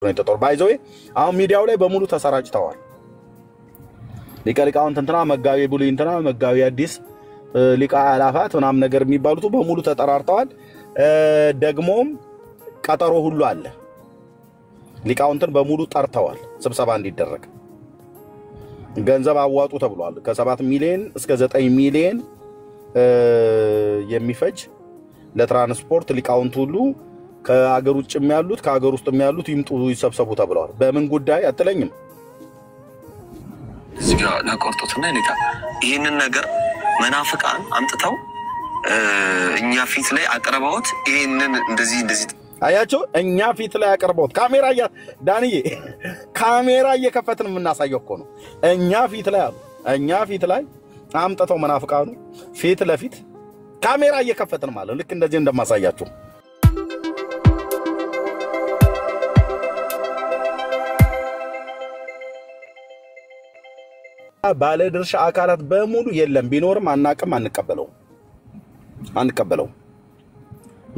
ነው የተጠሩ ባይዘው አሁን ሚዲያው ላይ በሙሉ ተሰራጭተዋል ሊቀሊቃውን እንትና መጋቢ ብሉይ እንትና መጋቢ አዲስ ሊቃ አላፋት ምናምን ነገር የሚባሉት በሙሉ ተጠራርተዋል ደግሞም ቀጠሮ ሁሉ አለ ሊቃውንትን በሙሉ ጠርተዋል ስብሰባ እንዲደረግ ገንዘብ አዋጡ ተብሏል ከ7 ሚሊዮን እስከ 9 ሚሊዮን የሚፈጅ ለትራንስፖርት ሊቃውንት ሁሉ ከአገር ውጭም ያሉት ከአገር ውስጥም ያሉት ይምጡ ይሰብሰቡ ተብሏል በምን ጉዳይ አትለኝም እዚጋ ለቆርጦትና ለታ ይሄንን ነገር መናፍቃን አምጥተው እኛ ፊት ላይ አቀርበውት ይሄንን እንደዚህ አያቸው እኛ ፊት ላይ አቀርበውት ካሜራ ዳንዬ ካሜራ እየከፈትን የምናሳየው እኮ ነው እኛ ፊት ላይ አምጥተው መናፍቃኑ ፊት ለፊት ካሜራ እየከፈትን ማለት ልክ እንደዚህ እንደማሳያችሁ ባለ ድርሻ አካላት በሙሉ የለም ቢኖርም አናቀም አንቀበለው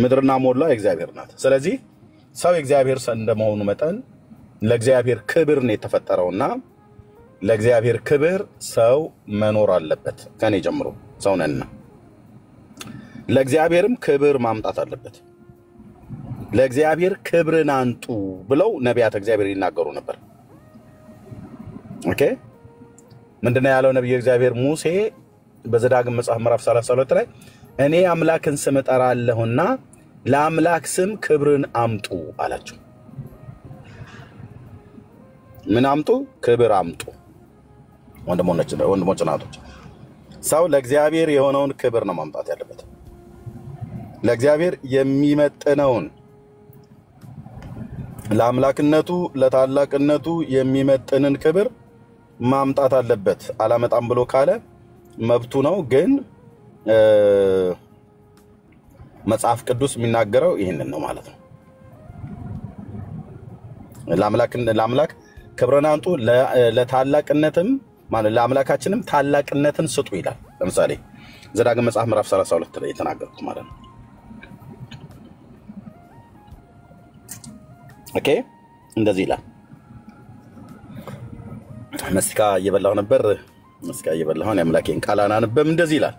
ምድርና ሞላ እግዚአብሔር ናት ስለዚህ ሰው እግዚአብሔር እንደመሆኑ መጠን ለእግዚአብሔር ክብር ነው የተፈጠረውና ለእግዚአብሔር ክብር ሰው መኖር አለበት ከኔ ጀምሮ ሰው ነንና ለእግዚአብሔርም ክብር ማምጣት አለበት ለእግዚአብሔር ክብርን አንጡ ብለው ነቢያት እግዚአብሔር ይናገሩ ነበር ኦኬ ምንድነው ያለው ነብዩ እግዚአብሔር ሙሴ በዘዳግም መጽሐፍ ምዕራፍ 32 ላይ እኔ አምላክን ስም እጠራለሁና ለአምላክ ስም ክብርን አምጡ አላቸው ምን አምጡ ክብር አምጡ ወንድሞች ናቶች ሰው ለእግዚአብሔር የሆነውን ክብር ነው ማምጣት ያለበት ለእግዚአብሔር የሚመጥነውን ለአምላክነቱ ለታላቅነቱ የሚመጥንን ክብር ማምጣት አለበት አላመጣም ብሎ ካለ መብቱ ነው ግን መጽሐፍ ቅዱስ የሚናገረው ይሄንን ነው ማለት ነው ለአምላክ ክብርን አንጡ ለታላቅነትም ማለት ለአምላካችንም ታላቅነትን ስጡ ይላል ለምሳሌ ዘዳግም መጽሐፍ ምዕራፍ 32 ላይ የተናገሩት ማለት ነው ኦኬ እንደዚህ ይላል መስካ እየበላሁ ነበር መስካ እየበላሁ የአምላኬን ቃል አናንበም እንደዚህ ይላል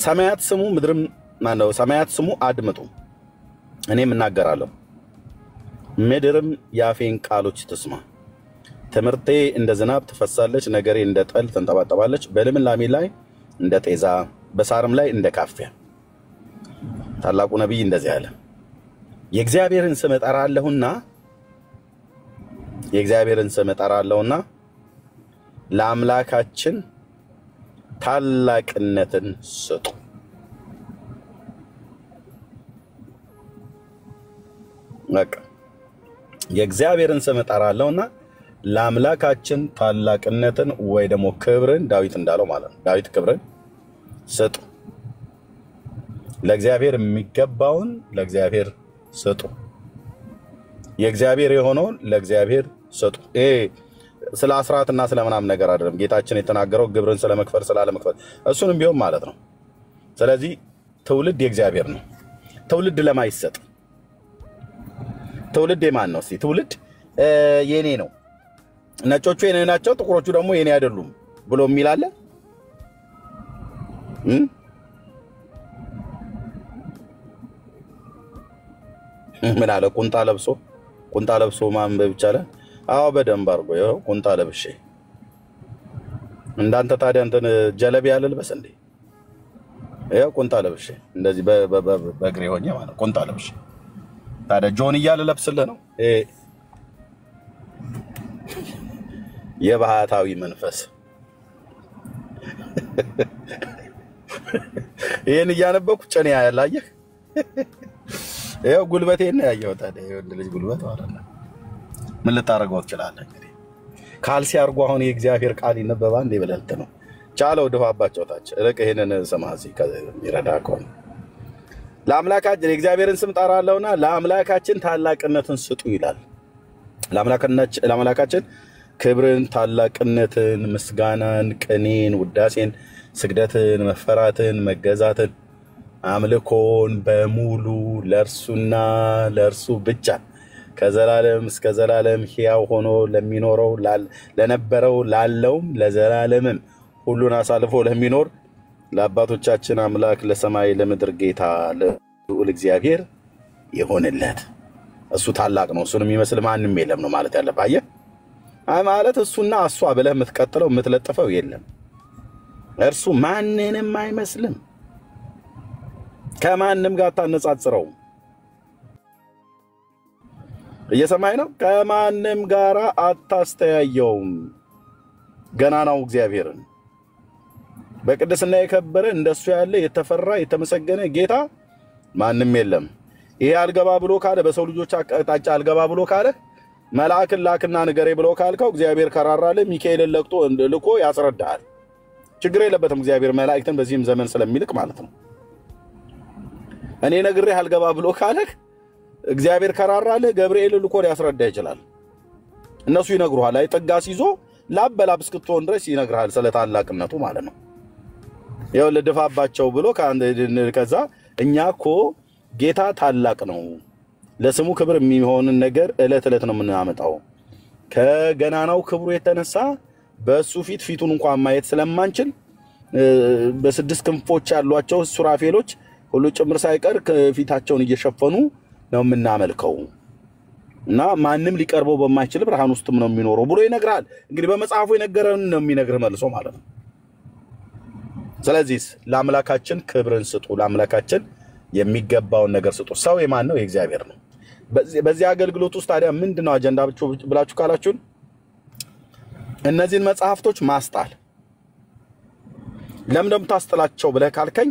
ሰማያት ስሙ ምድርም ማነው ሰማያት ስሙ አድምጡ እኔም እናገራለሁ ምድርም ያፌን ቃሎች ትስማ ትምርቴ እንደ ዝናብ ትፈሳለች ነገሬ እንደ ጠል ተንጠባጠባለች በልምላሜ ላይ እንደ ጤዛ በሳርም ላይ እንደ ካፊያ ታላቁ ነብይ እንደዚህ አለ የእግዚአብሔርን ስም እጠራለሁና ለአምላካችን ታላቅነትን ስጡ በቃ የእግዚአብሔርን ስም እጠራለሁና ለአምላካችን ታላቅነትን ወይ ደግሞ ክብርን ዳዊት እንዳለው ማለት ነው ዳዊት ክብርን ስጡ ለእግዚአብሔር የሚገባውን ለእግዚአብሔር ስጡ የእግዚአብሔር የሆነውን ለእግዚአብሔር ስጡ ስለ አስራትና ስለ ምናም ነገር አይደለም ጌታችን የተናገረው ግብርን ስለመክፈል ስላለመክፈል እሱንም ቢሆን ማለት ነው ስለዚህ ትውልድ የእግዚአብሔር ነው ትውልድ ለማይሰጥ ትውልድ የማን ነው ትውልድ የኔ ነው ነጮቹ የኔ ናቸው ጥቁሮቹ ደግሞ የኔ አይደሉም ብሎ የሚላለ ምን አለ ቁንጣ ለብሶ ማንበብ ይቻላል አዎ በደንብ አርጎ ይኸው ቁንጣ ለብሼ እንዳንተ ታዲያ እንትን ጀለብ ያለ ልበስ እንዴ ይኸው ቁንጣ ለብሼ እንደዚህ በእግሬ ሆኜ ማለት ቁንጣ ለብሼ ታዲያ ጆን እያለ ለብስልህ ነው የባህታዊ መንፈስ ይሄን እያነበኩ ጨኔ ያላየህ ይኸው ጉልበቴን ያየው ታዲያ የወንድ ልጅ ጉልበት ማለት ነው ምን ልታረጋው ይችላል እንግዲህ ካልሲ አርጎ አሁን የእግዚአብሔር ቃል ይነበባ እንደ በለልት ነው ቻለው ደፋባቸው ታች ረቀ ይሄንን ሰማዚ ይረዳከው ለአምላካችን የእግዚአብሔርን ስም ጠራለውና ለአምላካችን ታላቅነትን ስጡ ይላል ለአምላካችን ክብርን ታላቅነትን ምስጋናን ቅኔን ውዳሴን ስግደትን መፈራትን መገዛትን አምልኮን በሙሉ ለርሱና ለርሱ ብቻ ከዘላለም እስከ ዘላለም ሕያው ሆኖ ለሚኖረው ለነበረው ላለውም ለዘላለምም ሁሉን አሳልፎ ለሚኖር ለአባቶቻችን አምላክ ለሰማይ ለምድር ጌታ ለልዑል እግዚአብሔር ይሆንለት። እሱ ታላቅ ነው፣ እሱን የሚመስል ማንም የለም ነው ማለት ያለብህ። አየህ ማለት እሱና እሷ ብለህ የምትቀጥለው የምትለጥፈው የለም። እርሱ ማንንም አይመስልም፣ ከማንም ጋር ታነጻጽረው። እየሰማይ ነው። ከማንም ጋር አታስተያየውም። ገናናው እግዚአብሔርን በቅድስና የከበረ እንደሱ ያለ የተፈራ የተመሰገነ ጌታ ማንም የለም። ይሄ አልገባ ብሎ ካለ በሰው ልጆች አቅጣጫ አልገባ ብሎ ካለ መልአክን ላክና ንገሬ ብሎ ካልከው እግዚአብሔር ከራራለ ሚካኤልን ለቅጦ ልኮ ያስረዳል። ችግር የለበትም እግዚአብሔር መላእክትን በዚህም ዘመን ስለሚልክ ማለት ነው። እኔ ነግሬ አልገባ ብሎ ካለ እግዚአብሔር ከራራለ ገብርኤል ልኮ ያስረዳ ይችላል። እነሱ ይነግሩሃል። አይ ጥጋስ ይዞ ላበላብ እስክትሆን ድረስ ይነግርሃል ስለ ታላቅነቱ ማለት ነው። ያው ለደፋባቸው ብሎ ከዛ እኛኮ ጌታ ታላቅ ነው፣ ለስሙ ክብር የሚሆን ነገር እለት እለት ነው የምናመጣው። ከገናናው ክብሩ የተነሳ በሱ ፊቱን እንኳን ማየት ስለማንችል በስድስት ክንፎች ያሏቸው ሱራፌሎች ሁሉ ጭምር ሳይቀር ፊታቸውን እየሸፈኑ ነው የምናመልከው እና ማንም ሊቀርበው በማይችል ብርሃን ውስጥም ነው የሚኖረው ብሎ ይነግራል። እንግዲህ በመጽሐፉ የነገረን ነው የሚነግር መልሶ ማለት ነው። ስለዚህ ለአምላካችን ክብርን ስጡ፣ ለአምላካችን የሚገባውን ነገር ስጡ። ሰው የማን ነው? የእግዚአብሔር ነው። በዚህ አገልግሎት ውስጥ ታዲያ ምንድነው አጀንዳችሁ ብላችሁ ካላችሁን እነዚህን መጽሐፍቶች ማስጣል። ለምን ታስጥላቸው ብለህ ካልከኝ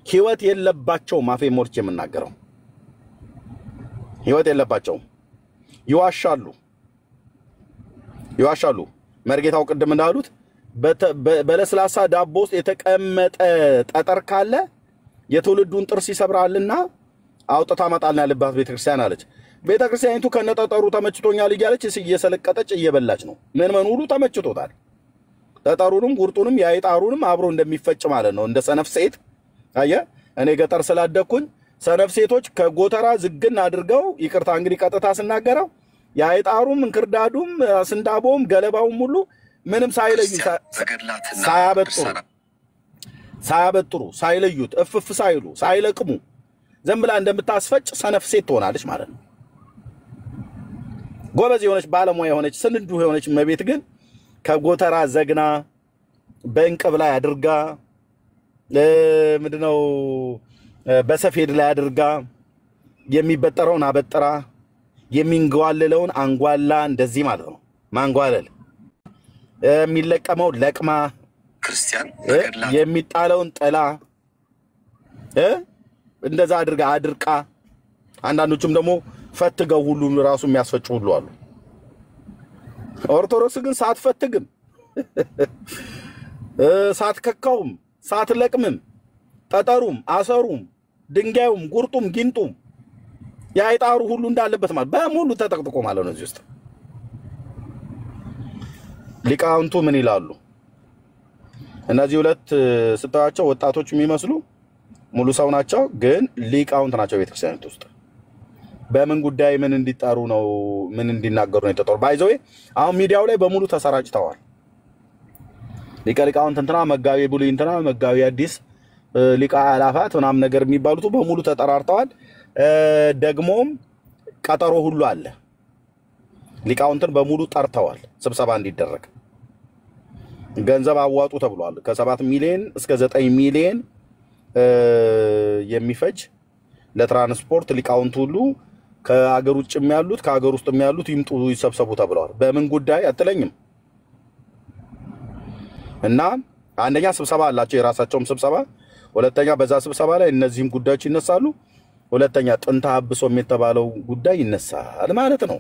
ህይወት የለባቸውም። አፌ ሞርቼ የምናገረው ህይወት የለባቸውም። ይዋሻሉ። መርጌታው ቅድም እንዳሉት በለስላሳ ዳቦ ውስጥ የተቀመጠ ጠጠር ካለ የትውልዱን ጥርስ ይሰብራልና አውጥታ ማጣልና ያለባት ቤተክርስቲያን አለች። ቤተክርስቲያኒቱ ከነጠጠሩ ተመችቶኛል እያለች እየሰለቀጠች እየበላች ነው። ምን ሁሉ ተመችቶታል። ጠጠሩንም ጉርጡንም ያይጣሩንም አብሮ እንደሚፈጭ ማለት ነው። እንደ ሰነፍ ሴት አየህ። እኔ ገጠር ስላደኩኝ ሰነፍ ሴቶች ከጎተራ ዝግን አድርገው ይቅርታ እንግዲህ ቀጥታ ስናገረው ያይጣሩም እንክርዳዱም ስንዳቦም ገለባውም ሁሉ ምንም ሳያበጥሩ ሳይለዩት እፍፍ ሳይሉ ሳይለቅሙ ዝም ብላ እንደምታስፈጭ ሰነፍ ሴት ትሆናለች ማለት ነው። ጎበዝ የሆነች ባለሙያ የሆነች ስንዱ የሆነች መቤት ግን ከጎተራ ዘግና በእንቅብ ላይ አድርጋ ምንድነው በሰፌድ ላይ አድርጋ የሚበጠረውን አበጥራ የሚንጓለለውን አንጓላ እንደዚህ ማለት ነው። ማንጓለል የሚለቀመው ለቅማ ክርስቲያን የሚጣለውን ጥላ እንደዛ አድርቃ አንዳንዶቹም ደግሞ ፈትገው ሁሉ ራሱ የሚያስፈጩ ሁሉ አሉ። ኦርቶዶክስ ግን ሳትፈትግም ሳትከካውም ሳትለቅምም ጠጠሩም አሰሩም ድንጋዩም ጉርጡም ጊንጡም ያይጣሩ ሁሉ እንዳለበት ማለት በሙሉ ተጠቅጥቆ ማለት ነው። እዚህ ውስጥ ሊቃውንቱ ምን ይላሉ? እነዚህ ሁለት ስታያቸው ወጣቶች የሚመስሉ ሙሉ ሰው ናቸው፣ ግን ሊቃውንት ናቸው። ቤተክርስቲያኒቱ ውስጥ በምን ጉዳይ ምን እንዲጣሩ ነው ምን እንዲናገሩ ነው የተጠሩ? ባይዘው አሁን ሚዲያው ላይ በሙሉ ተሰራጭተዋል። ሊቃውንት እንትና መጋቢ ብሉይ እንትና መጋቢ አዲስ ሊቃ አላፋት ምናምን ነገር የሚባሉት በሙሉ ተጠራርተዋል። ደግሞም ቀጠሮ ሁሉ አለ። ሊቃውንትን በሙሉ ጠርተዋል ስብሰባ እንዲደረግ። ገንዘብ አዋጡ ተብሏል። ከ7 ሚሊዮን እስከ 9 ሚሊዮን የሚፈጅ ለትራንስፖርት ሊቃውንት ሁሉ ከአገር ውጭም ያሉት ከአገር ውስጥም ያሉት ይምጡ ይሰብሰቡ ተብሏል። በምን ጉዳይ አትለኝም? እና አንደኛ ስብሰባ አላቸው የራሳቸውም ስብሰባ፣ ሁለተኛ በዛ ስብሰባ ላይ እነዚህም ጉዳዮች ይነሳሉ፣ ሁለተኛ ጥንታ አብሶም የተባለው ጉዳይ ይነሳል ማለት ነው።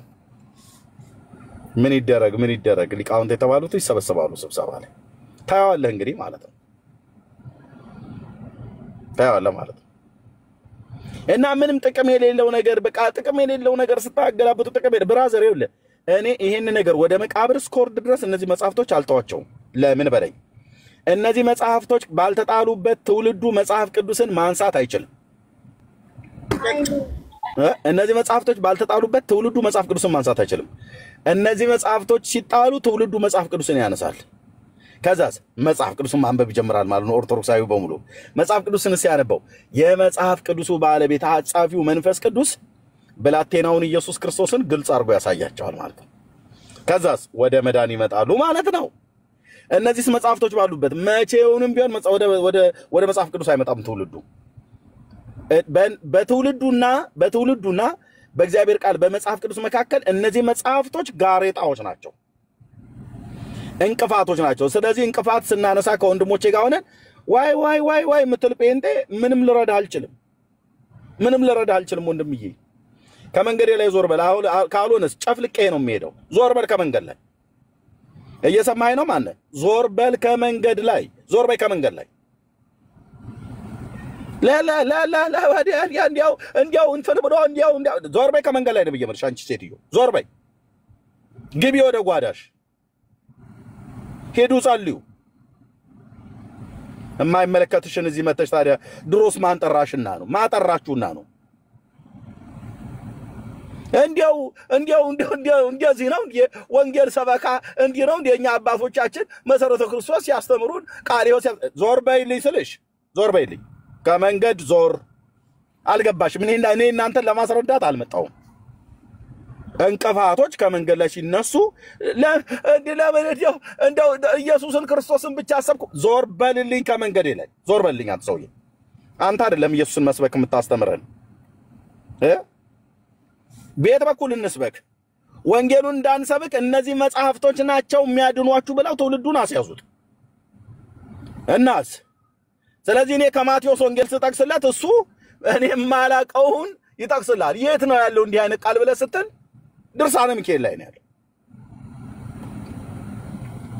ምን ይደረግ ሊቃውንት የተባሉት ይሰበሰባሉ ስብሰባ ላይ። ታያዋለህ እንግዲህ ማለት ነው። ታያዋለህ ማለት ነው። እና ምንም ጥቅም የሌለው ነገር በቃ ጥቅም የሌለው ነገር ስታገላብጡ ጥቅም የለ ብራዘር ይውለ እኔ ይሄን ነገር ወደ መቃብር ስኮርድ ድረስ እነዚህ መጽሐፍቶች አልተዋቸውም። ለምን በለኝ። እነዚህ መጽሐፍቶች ባልተጣሉበት ትውልዱ መጽሐፍ ቅዱስን ማንሳት አይችልም። እነዚህ መጽሐፍቶች ባልተጣሉበት ትውልዱ መጽሐፍ ቅዱስን ማንሳት አይችልም። እነዚህ መጽሐፍቶች ሲጣሉ ትውልዱ መጽሐፍ ቅዱስን ያነሳል። ከዛስ መጽሐፍ ቅዱስን ማንበብ ይጀምራል ማለት ነው። ኦርቶዶክሳዊ በሙሉ መጽሐፍ ቅዱስን ሲያነበው የመጽሐፍ ቅዱሱ ባለቤት ሐጻፊው መንፈስ ቅዱስ ብላቴናውን ኢየሱስ ክርስቶስን ግልጽ አድርጎ ያሳያቸዋል ማለት ነው። ከዛስ ወደ መዳን ይመጣሉ ማለት ነው። እነዚህ መጽሐፍቶች ባሉበት መቼውንም ቢሆን ወደ መጽሐፍ ቅዱስ አይመጣም ትውልዱ። በትውልዱና በእግዚአብሔር ቃል በመጽሐፍ ቅዱስ መካከል እነዚህ መጽሐፍቶች ጋሬጣዎች ናቸው፣ እንቅፋቶች ናቸው። ስለዚህ እንቅፋት ስናነሳ ከወንድሞቼ ጋር ሆነን ዋይ ምትል ጴንጤ ምንም ልረዳ አልችልም ወንድምዬ። ከመንገዴ ላይ ዞር በል። ካልሆነስ ጨፍልቄ ነው የሚሄደው። ዞር በል ከመንገድ ላይ። እየሰማኸኝ ነው ማነህ? ዞር በል ከመንገድ ላይ። ዞር በይ ከመንገድ ላይ። እንዲያው እንትን ብሎ እንዲያው ዞር በይ ከመንገድ ላይ ነው ብዬ መልሽ። አንቺ ሴትዮ ዞር በይ፣ ግቢ ወደ ጓዳሽ፣ ሄዱ ጸልዩ። የማይመለከትሽን እዚህ መተሽ ታዲያ ድሮስ ማንጠራሽና ነው ማጠራችሁና ነው። እንዲያው እንደዚህ ነው ወንጌል ሰበካ እንዲህ ነው እንደኛ አባቶቻችን መሰረተ ክርስቶስ ያስተምሩን ቃልዮ ዞር በይልኝ ስልሽ ዞር በይልኝ ከመንገድ ዞር። አልገባሽም? እኔ እናንተን ለማስረዳት አልመጣሁም። እንቅፋቶች ከመንገድ ላይ ሲነሱ እንደው ኢየሱስን ክርስቶስን ብቻ አሰብኩ። ዞር በልልኝ ከመንገዴ ላይ ዞር በልልኝ። አንተ ሰውዬ አንተ አይደለም ኢየሱስን መስበክ የምታስተምረን። ቤት በኩል እንስበክ፣ ወንጌሉን እንዳንሰብክ እነዚህ መጽሐፍቶች ናቸው የሚያድኗችሁ ብለው ትውልዱን አስያዙት እናስ። ስለዚህ እኔ ከማቴዎስ ወንጌል ስጠቅስለት እሱ እኔ ማላቀውን ይጠቅስላል። የት ነው ያለው እንዲህ አይነት ቃል ብለህ ስትል ድርሳነ ሚካኤል ላይ ነው ያለው።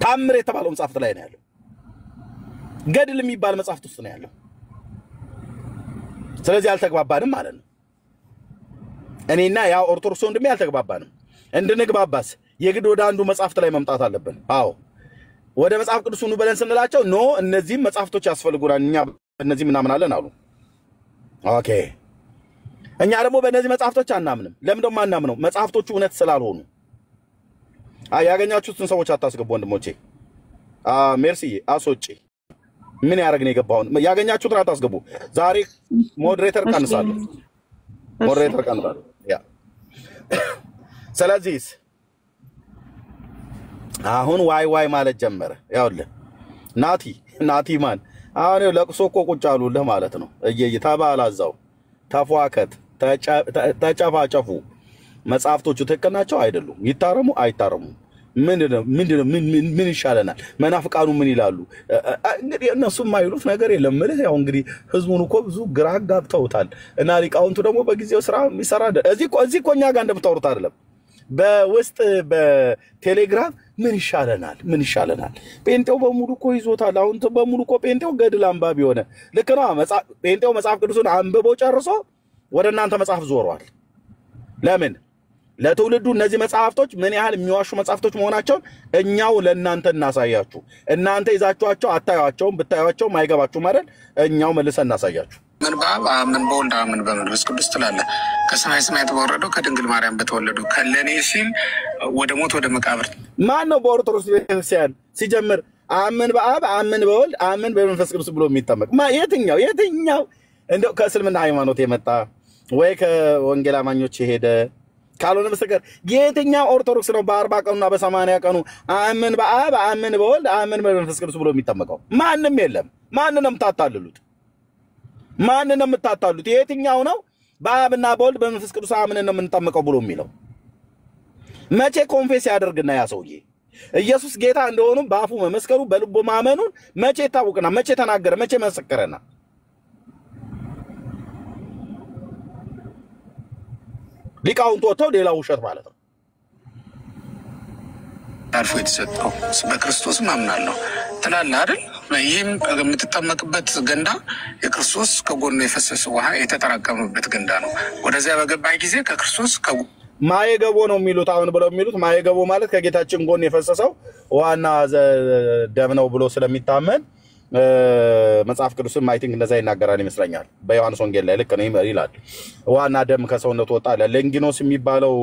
ታምር የተባለው መጽሐፍት ላይ ነው ያለው። ገድል የሚባል መጽሐፍት ውስጥ ነው ያለው። ስለዚህ አልተግባባንም ማለት ነው። እኔና ያ ኦርቶዶክስ ወንድሜ አልተግባባንም። እንድንግባባስ የግድ ወደ አንዱ መጽሐፍት ላይ መምጣት አለብን። አዎ ወደ መጽሐፍ ቅዱስ ነው ብለን ስንላቸው ኖ እነዚህ መጽሐፍቶች ያስፈልጉናል እኛ እነዚህ ምናምን አለን አሉ። ኦኬ እኛ ደግሞ በእነዚህ መጽሐፍቶች አናምንም። ለምን ደግሞ አናምነው? መጽሐፍቶቹ እውነት ስላልሆኑ። ያገኛችሁትን ሰዎች አታስገቡ ወንድሞቼ። ሜርሲ አሶጪ ምን ያረግ ነው የገባው? ያገኛችሁትን አታስገቡ። ዛሬ ሞዴሬተር ቀንሳለሁ። ያ ስለዚህ አሁን ዋይ ማለት ጀመረ። ያውልህ ናቲ ማን አሁን ለቅሶ እኮ ቁጭ አሉልህ ማለት ነው። ተባላዛው ተፏከት ተጨፋጨፉ። መጽሐፍቶቹ ትክክል ናቸው አይደሉም? ይታረሙ አይታረሙ? ምን ይሻለናል? መናፍቃኑ ምን ይላሉ? እንግዲህ እነሱ የማይሉት ነገር የለም። ያው እንግዲህ ህዝቡን እኮ ብዙ ግራ ጋብተውታል እና ሊቃውንቱ ደግሞ በጊዜው ስራ የሚሰራ እዚህ እኮ እኛ ጋር እንደምታወሩት አይደለም። በውስጥ በቴሌግራም ምን ይሻለናል? ጴንጤው በሙሉ እኮ ይዞታል። አሁን በሙሉ እኮ ጴንጤው ገድል አንባቢ ሆነ። ልክ ነው። ጴንጤው መጽሐፍ ቅዱስን አንብቦ ጨርሶ ወደ እናንተ መጽሐፍ ዞሯል። ለምን? ለትውልዱ እነዚህ መጽሐፍቶች ምን ያህል የሚዋሹ መጽሐፍቶች መሆናቸውን እኛው ለእናንተ እናሳያችሁ። እናንተ ይዛችኋቸው አታዩአቸውም። ብታዩአቸውም አይገባችሁም አይደል? እኛው መልሰን እናሳያችሁ። ምን በአብ ምን በወልድ ምን በመንፈስ ቅዱስ ትላለህ? ከሰማይ ሰማያት በወረደው ከድንግል ማርያም በተወለዱ ከለኔ ሲል ወደ ሞት ወደ መቃብር ማን ነው? በኦርቶዶክስ ቤተክርስቲያን ሲጀምር አምን በአብ አምን በወልድ አምን በመንፈስ ቅዱስ ብሎ የሚጠመቅ የትኛው እንደው ከእስልምና ሃይማኖት የመጣ ወይ ከወንጌል አማኞች የሄደ ካልሆነ በስተቀር የትኛው ኦርቶዶክስ ነው በ40 ቀኑና በ80 ቀኑ አምን በአብ አምን በወልድ አምን በመንፈስ ቅዱስ ብሎ የሚጠመቀው? ማንም የለም። ማንንም የምታታሉት የትኛው ነው? በአብና በወልድ በመንፈስ ቅዱስ አምነን ነው የምንጠመቀው ብሎ የሚለው መቼ ኮንፌስ ያደርግና ያ ሰውዬ ኢየሱስ ጌታ እንደሆኑ በአፉ መመስከሩ በልቡ ማመኑን መቼ ታውቅና መቼ ተናገረ? መቼ መሰከረና? ሊቃውንቱ ወጥተው ሌላ ውሸት ማለት ነው። አልፎ የተሰጠው በክርስቶስ ማምናለሁ ትላለህ አይደል? ይህም የምትጠመቅበት ገንዳ የክርስቶስ ከጎኑ የፈሰሰ ውሃ የተጠራቀመበት ገንዳ ነው። ወደዚያ በገባህ ጊዜ ከክርስቶስ ማየገቦ ነው የሚሉት አሁን ብለው የሚሉት ማየገቦ ማለት ከጌታችን ጎን የፈሰሰው ዋና ደም ነው ብሎ ስለሚታመን መጽሐፍ ቅዱስም አይ ቲንክ እንደዛ ይናገራል ይመስለኛል በዮሐንስ ወንጌል ላይ ልክ ነው ይላል ውሃና ደም ከሰውነቱ ወጣ ለንጊኖስ የሚባለው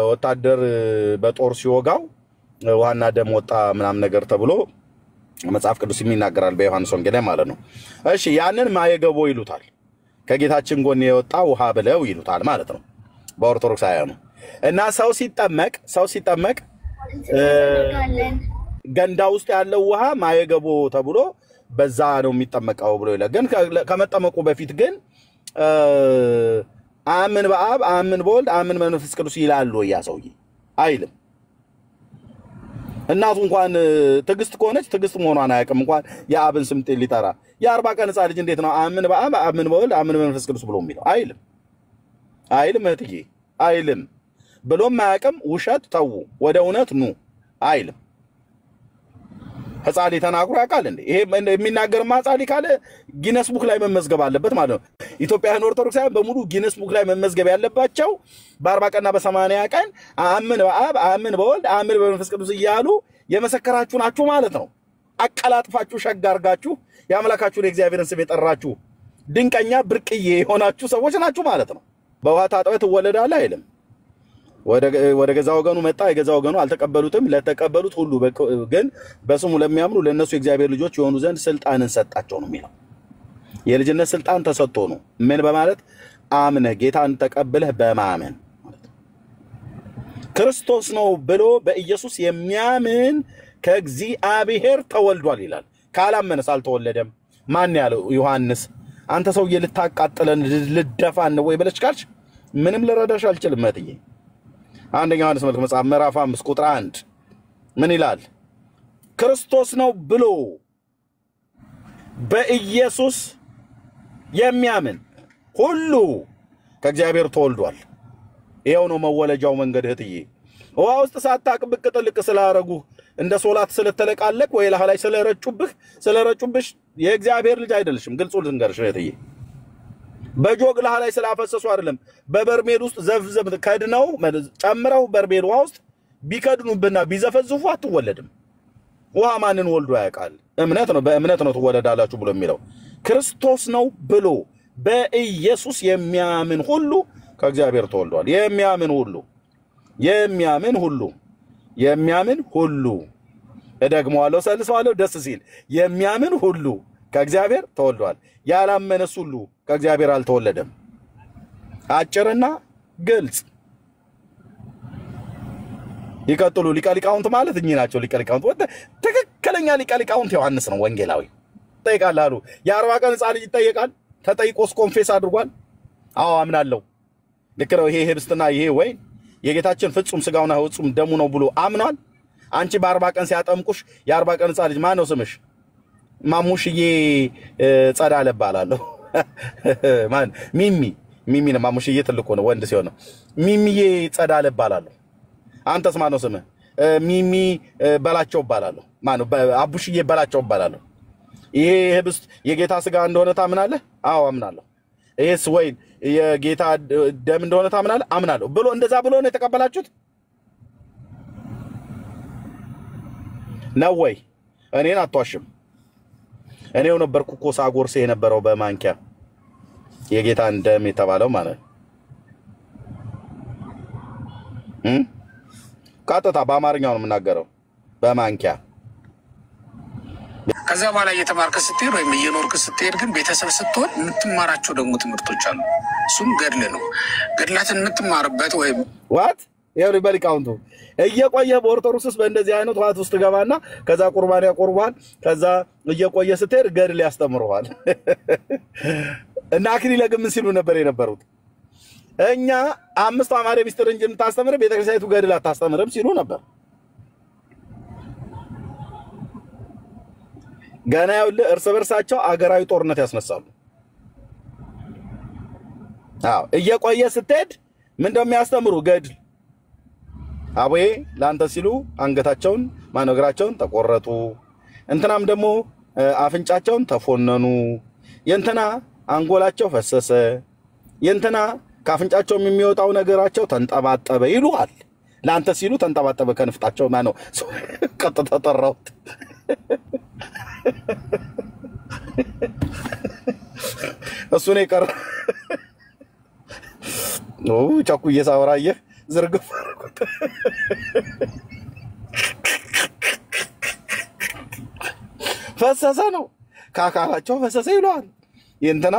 ወታደር በጦር ሲወጋው ውሃና ደም ወጣ ምናም ነገር ተብሎ መጽሐፍ ቅዱስ ይናገራል በዮሐንስ ወንጌል ላይ ማለት ነው እሺ ያንን ማየገቦ ይሉታል ከጌታችን ጎን የወጣ ውሃ ብለው ይሉታል ማለት ነው በኦርቶዶክሳውያኑ እና ሰው ሲጠመቅ ገንዳ ውስጥ ያለው ውሃ ማየገቦ ተብሎ በዛ ነው የሚጠመቀው ብሎ ይላል ግን ከመጠመቁ በፊት ግን አምን በአብ አምን በወልድ አምን በመንፈስ ቅዱስ ይላል ወይ ያ ሰውዬ አይልም እናቱ እንኳን ትግስት ከሆነች ትግስት መሆኗን አያውቅም እንኳን የአብን ስም ሊጠራ የ40 ቀን ሕፃን ልጅ እንዴት ነው አምን በአብ አምን በወልድ አምን በመንፈስ ቅዱስ ብሎ የሚለው አይልም እህትዬ አይልም ብሎም አያውቅም ውሸት ተው ወደ እውነት ኑ አይልም ሕፃን ተናግሮ ያውቃል እንዴ ይሄ የሚናገርማ ሕፃን ካለ ጊነስ ቡክ ላይ መመዝገብ አለበት ማለት ነው ኢትዮጵያውያን ኦርቶዶክሳውያን በሙሉ ጊነስ ቡክ ላይ መመዝገብ ያለባቸው በ40 ቀንና በ80 ቀን አምን በአብ አምን በወልድ አምን በመንፈስ ቅዱስ እያሉ የመሰከራችሁ ናችሁ ማለት ነው አቀላጥፋችሁ ሸጋርጋችሁ ያመላካችሁን የእግዚአብሔርን ስም የጠራችሁ ድንቀኛ ብርቅዬ ሆናችሁ ሰዎች ናችሁ ማለት ነው በውሃ ታጥበህ ትወለዳለህ አይልም ወደ ገዛ ወገኑ መጣ የገዛ ወገኑ አልተቀበሉትም ለተቀበሉት ሁሉ ግን በስሙ ለሚያምኑ ለነሱ የእግዚአብሔር ልጆች የሆኑ ዘንድ ስልጣንን ሰጣቸው ነው የሚለው የልጅነት ስልጣን ተሰጥቶ ነው ምን በማለት አምነህ ጌታን ተቀበለህ በማመን ክርስቶስ ነው ብሎ በኢየሱስ የሚያምን ከእግዚአብሔር ተወልዷል ይላል ካላመነስ አልተወለደም ማን ያለው ዮሐንስ አንተ ሰውዬ ልታቃጥለን ልደፋን ወይ ብለሽ ካልሽ ምንም ልረዳሽ አልችልም ማትዬ አንደኛ ዮሐንስ መጽሐፍ ምዕራፍ 5 ቁጥር 1 ምን ይላል ክርስቶስ ነው ብሎ በኢየሱስ የሚያምን ሁሉ ከእግዚአብሔር ተወልዷል ይሄው ነው መወለጃው መንገድ እህትዬ ውሃ ውስጥ ሳታቅ ብቅ ጥልቅ ስላረጉ እንደ ሶላት ስለተለቃለቅ ወይ ለሐላይ ስለረጩብሽ የእግዚአብሔር ልጅ አይደልሽም ግልጹ ልንገርሽ እህትዬ በጆግ ለሐላይ ስላፈሰሱ አይደለም በበርሜል ውስጥ ዘፍዘፍ ከድነው ጨምረው በርሜል ውስጥ ቢከድኑብና ቢዘፈዝፉ አትወለድም ውሃ ማንን ወልዶ ያውቃል እምነት ነው በእምነት ነው ትወለዳላችሁ ብሎ የሚለው ክርስቶስ ነው ብሎ በኢየሱስ የሚያምን ሁሉ ከእግዚአብሔር ተወልዷል የሚያምን ሁሉ እደግመዋለሁ ሰልሰዋለሁ ደስ ሲል የሚያምን ሁሉ ከእግዚአብሔር ተወልዷል ያላመነስ ሁሉ ከእግዚአብሔር አልተወለደም አጭርና ግልጽ ይቀጥሉ ሊቃሊቃውንት ማለት እኚህ ናቸው ሊቃሊቃውንት ትክክለኛ ሊቃሊቃውንት ዮሐንስ ነው ወንጌላዊ ጠይቃላሉ የ40 ቀን ሕፃን ልጅ ይጠየቃል ተጠይቆስ ኮንፌስ አድርጓል አዎ አምናለሁ ልክ ነው ይሄ ህብስትና ይሄ ወይ የጌታችን ፍጹም ስጋውና ፍጹም ደሙ ነው ብሎ አምኗል አንቺ በ40 ቀን ሲያጠምቁሽ የ40 ቀን ሕፃን ልጅ ማን ነው ስምሽ ማሙሽዬ ጸዳለ ባላለሁ ማን ሚሚ ነው ማሙሽዬ ትልቁ ነው ወንድ ሲሆን ሚሚዬ ጸዳለ ባላለሁ አንተስ ማን ነው ስምህ ሚሚ በላቸው ባላለሁ ማን ነው አቡሽዬ በላቸው ባላለሁ ይሄ ህብስት የጌታ ስጋ እንደሆነ ታምናለህ አዎ አምናለሁ ይሄስ ወይ የጌታ ደም እንደሆነ ታምናለህ አምናለሁ ብሎ እንደዛ ብሎ ነው የተቀበላችሁት ነው ወይ እኔን አትዋሽም እኔው ነበርኩ እኮ ሳጎርሴ የነበረው በማንኪያ የጌታን ደም የተባለው ማለት ቀጥታ በአማርኛው ነው የምናገረው በማንኪያ ከዛ በኋላ እየተማርክ ስትሄድ ወይም እየኖርክ ስትሄድ ግን ቤተሰብ ስትሆን የምትማራቸው ደግሞ ትምህርቶች አሉ እሱም ገድል ነው ገድላትን የምትማርበት ወይም ዋት ይሄው በሊቃውንቱ እየቆየ በኦርቶዶክስ በእንደዚህ አይነት ዋት ውስጥ ገባና ከዛ ቁርባን ያቆርባል ከዛ እየቆየ ስትሄድ ገድል ያስተምሩሃል እና አክሊለ ግን ሲሉ ነበር የነበሩት እኛ 5 አማረ ሚስጥር እንጂ እንታስተምር ቤተክርስቲያኒቱ ገድል አታስተምርም ሲሉ ነበር ገና ይኸውልህ እርስ በርሳቸው አገራዊ ጦርነት ያስነሳሉ አዎ እየቆየ ስትሄድ ምን እንደሚያስተምሩ ገድል አቦዬ ላንተ ሲሉ አንገታቸውን ማነግራቸውን ተቆረጡ እንትናም ደግሞ አፍንጫቸውን ተፎነኑ የእንትና አንጎላቸው ፈሰሰ የእንትና ካፍንጫቸው የሚወጣው ነገራቸው ተንጠባጠበ ይሉሃል ላንተ ሲሉ ተንጠባጠበ ከንፍጣቸው ማነው ቀጥታ ተጠራውት እሱ ነው የቀረ ነው ቻኩዬ ሳወራየ ዝርግፍ አረኩት ፈሰሰ ነው ካካላቸው ፈሰሰ ይሏል የእንትና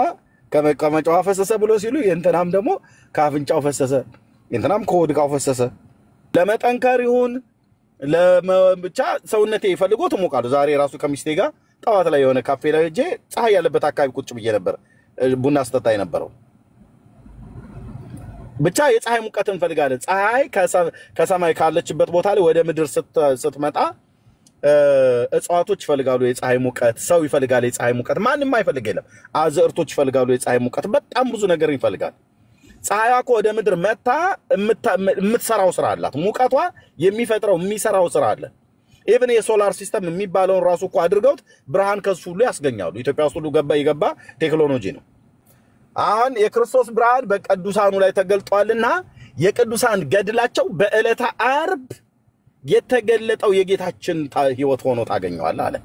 ከመቀመጫው ፈሰሰ ብሎ ሲሉ የእንትናም ደግሞ ካፍንጫው ፈሰሰ የእንትናም ከወድቃው ፈሰሰ ለመጠንከር ይሁን ለብቻ ሰውነቴ ይፈልጎ ተሞቃሉ ዛሬ ራሱ ከሚስቴ ጋር ጣዋት ላይ የሆነ ካፌ ላይ ሄጄ ፀሐይ ያለበት አካባቢ ቁጭ ብዬ ነበር ቡና አስተጣይ ነበርው ብቻ የፀሐይ ሙቀት እንፈልጋለን ፀሐይ ከሰማይ ካለችበት ቦታ ላይ ወደ ምድር ስትመጣ እጽዋቶች ይፈልጋሉ የፀሐይ ሙቀት ሰው ይፈልጋል የፀሐይ ሙቀት ማንንም አይፈልግ የለም አዘርቶች ይፈልጋሉ የፀሐይ ሙቀት በጣም ብዙ ነገር ይፈልጋል ፀሐይዋ ወደ ምድር መታ የምትሰራው ስራ አላት ሙቀቷ የሚፈጥረው የሚሰራው ስራ አለ ኢቭን የሶላር ሲስተም የሚባለውን ራሱ እኮ አድርገውት ብርሃን ከሱ ሁሉ ያስገኛሉ ኢትዮጵያ ውስጥ ሁሉ ይገባ ቴክኖሎጂ ነው አሁን የክርስቶስ ብርሃን በቅዱሳኑ ላይ ተገልጧልና የቅዱሳን ገድላቸው በዕለተ ዓርብ የተገለጠው የጌታችን ህይወት ሆኖ ታገኘዋል አለ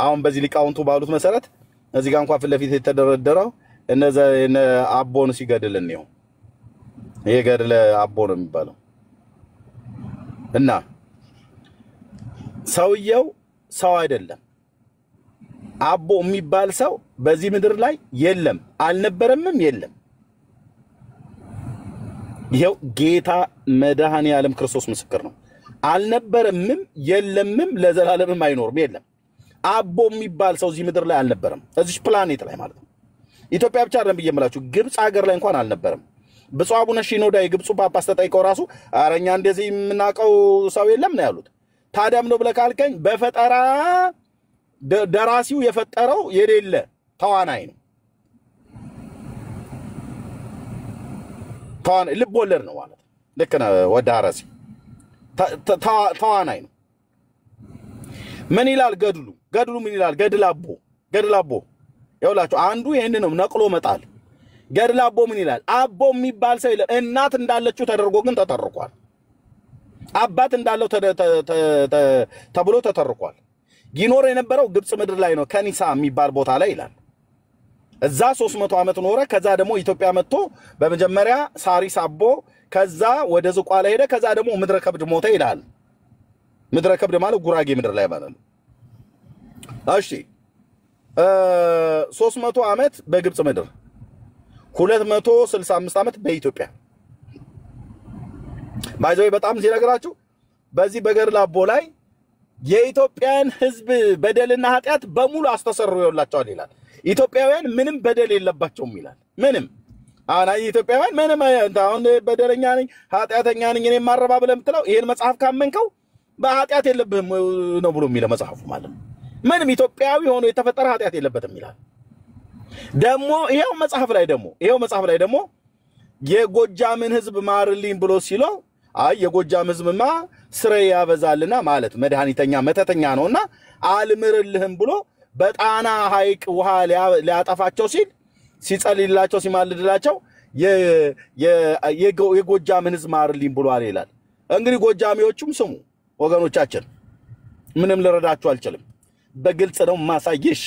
አሁን በዚህ ሊቃውንቱ ባሉት መሰረት እዚህ ጋር እንኳን ፍለፊት የተደረደረው እነዛ አቦን ሲገድልን ነው ይሄ ገድለ አቦ ነው የሚባለው እና ሰውየው ሰው አይደለም አቦ የሚባል ሰው በዚህ ምድር ላይ የለም አልነበረምም የለም ይሄው ጌታ መድኃኔ ዓለም ክርስቶስ ምስክር ነው አልነበረምም የለምም ለዘላለምም አይኖርም የለም አቦ የሚባል ሰው እዚህ ምድር ላይ አልነበረም እዚህ ፕላኔት ላይ ማለት ነው ኢትዮጵያ ብቻ አይደለም ብየምላችሁ ግብጽ ሀገር ላይ እንኳን አልነበረም ብፁዕ አቡነ ሺኖዳ የግብጹ ጳጳስ ተጠይቀው ራሱ አረኛ እንደዚህ የምናቀው ሰው የለም ነው ያሉት ታዲያም ነው ብለካልከኝ በፈጠራ ደራሲው የፈጠረው የሌለ ተዋናይ ነው ልብ ወለድ ነው ማለት ልክ ነው ወዳራሲ ተዋናይ ነው ምን ይላል ገድሉ ምን ይላል ገድላቦ ይውላችሁ አንዱ ይሄን ነው ነቅሎ መጣል ገድላቦ ምን ይላል አቦ የሚባል ሰው እናት እንዳለችው ተደርጎ ግን ተተርቋል አባት እንዳለው ተብሎ ተተርቋል ይኖር የነበረው ግብጽ ምድር ላይ ነው ከኒሳ የሚባል ቦታ ላይ ይላል እዛ 300 ዓመት ኖረ ከዛ ደግሞ ኢትዮጵያ መጥቶ በመጀመሪያ ሳሪስ አቦ ከዛ ወደ ዝቋላ ሄደ ከዛ ደግሞ ምድረ ከብድ ሞተ ይላል ምድረ ከብድ ማለት ጉራጌ ምድር ላይ ማለት ነው እሺ 300 ዓመት በግብጽ ምድር 265 ዓመት በኢትዮጵያ ባይዘው በጣም ሲነግራችሁ በዚህ በገድላቦ ላይ የኢትዮጵያን ህዝብ በደልና ኃጢያት በሙሉ አስተሰርዮላቸዋል ይላል ኢትዮጵያውያን ምንም በደል የለባቸውም ይላል ምንም አና ኢትዮጵያውያን ምንም አሁን በደለኛ ነኝ ኃጢያተኛ ነኝ እኔ ማረባ ብለም ትለው ይሄን መጽሐፍ ካመንከው በኃጢያት የለብህም ነው ብሎ የሚለው መጽሐፉ ማለት ምንም ኢትዮጵያዊ ሆኖ የተፈጠረ ኃጢያት የለበትም ይላል ደሞ ይሄው መጽሐፍ ላይ ደሞ የጎጃምን ህዝብ ማርልኝ ብሎ ሲለው አይ የጎጃም ህዝብማ ስረ ያበዛልና ማለት መድኃኒተኛ መተተኛ ነውና አልምርልህም ብሎ በጣና ሐይቅ ውሃ ሊያጠፋቸው ሲጸልይላቸው ሲማልድላቸው የጎጃምን ህዝብ ማርልኝ ብሏል ይላል እንግዲህ ጎጃሚዎቹም ስሙ ወገኖቻችን ምንም ልረዳችሁ አልችልም በግልጽ ነው ማሳየሽ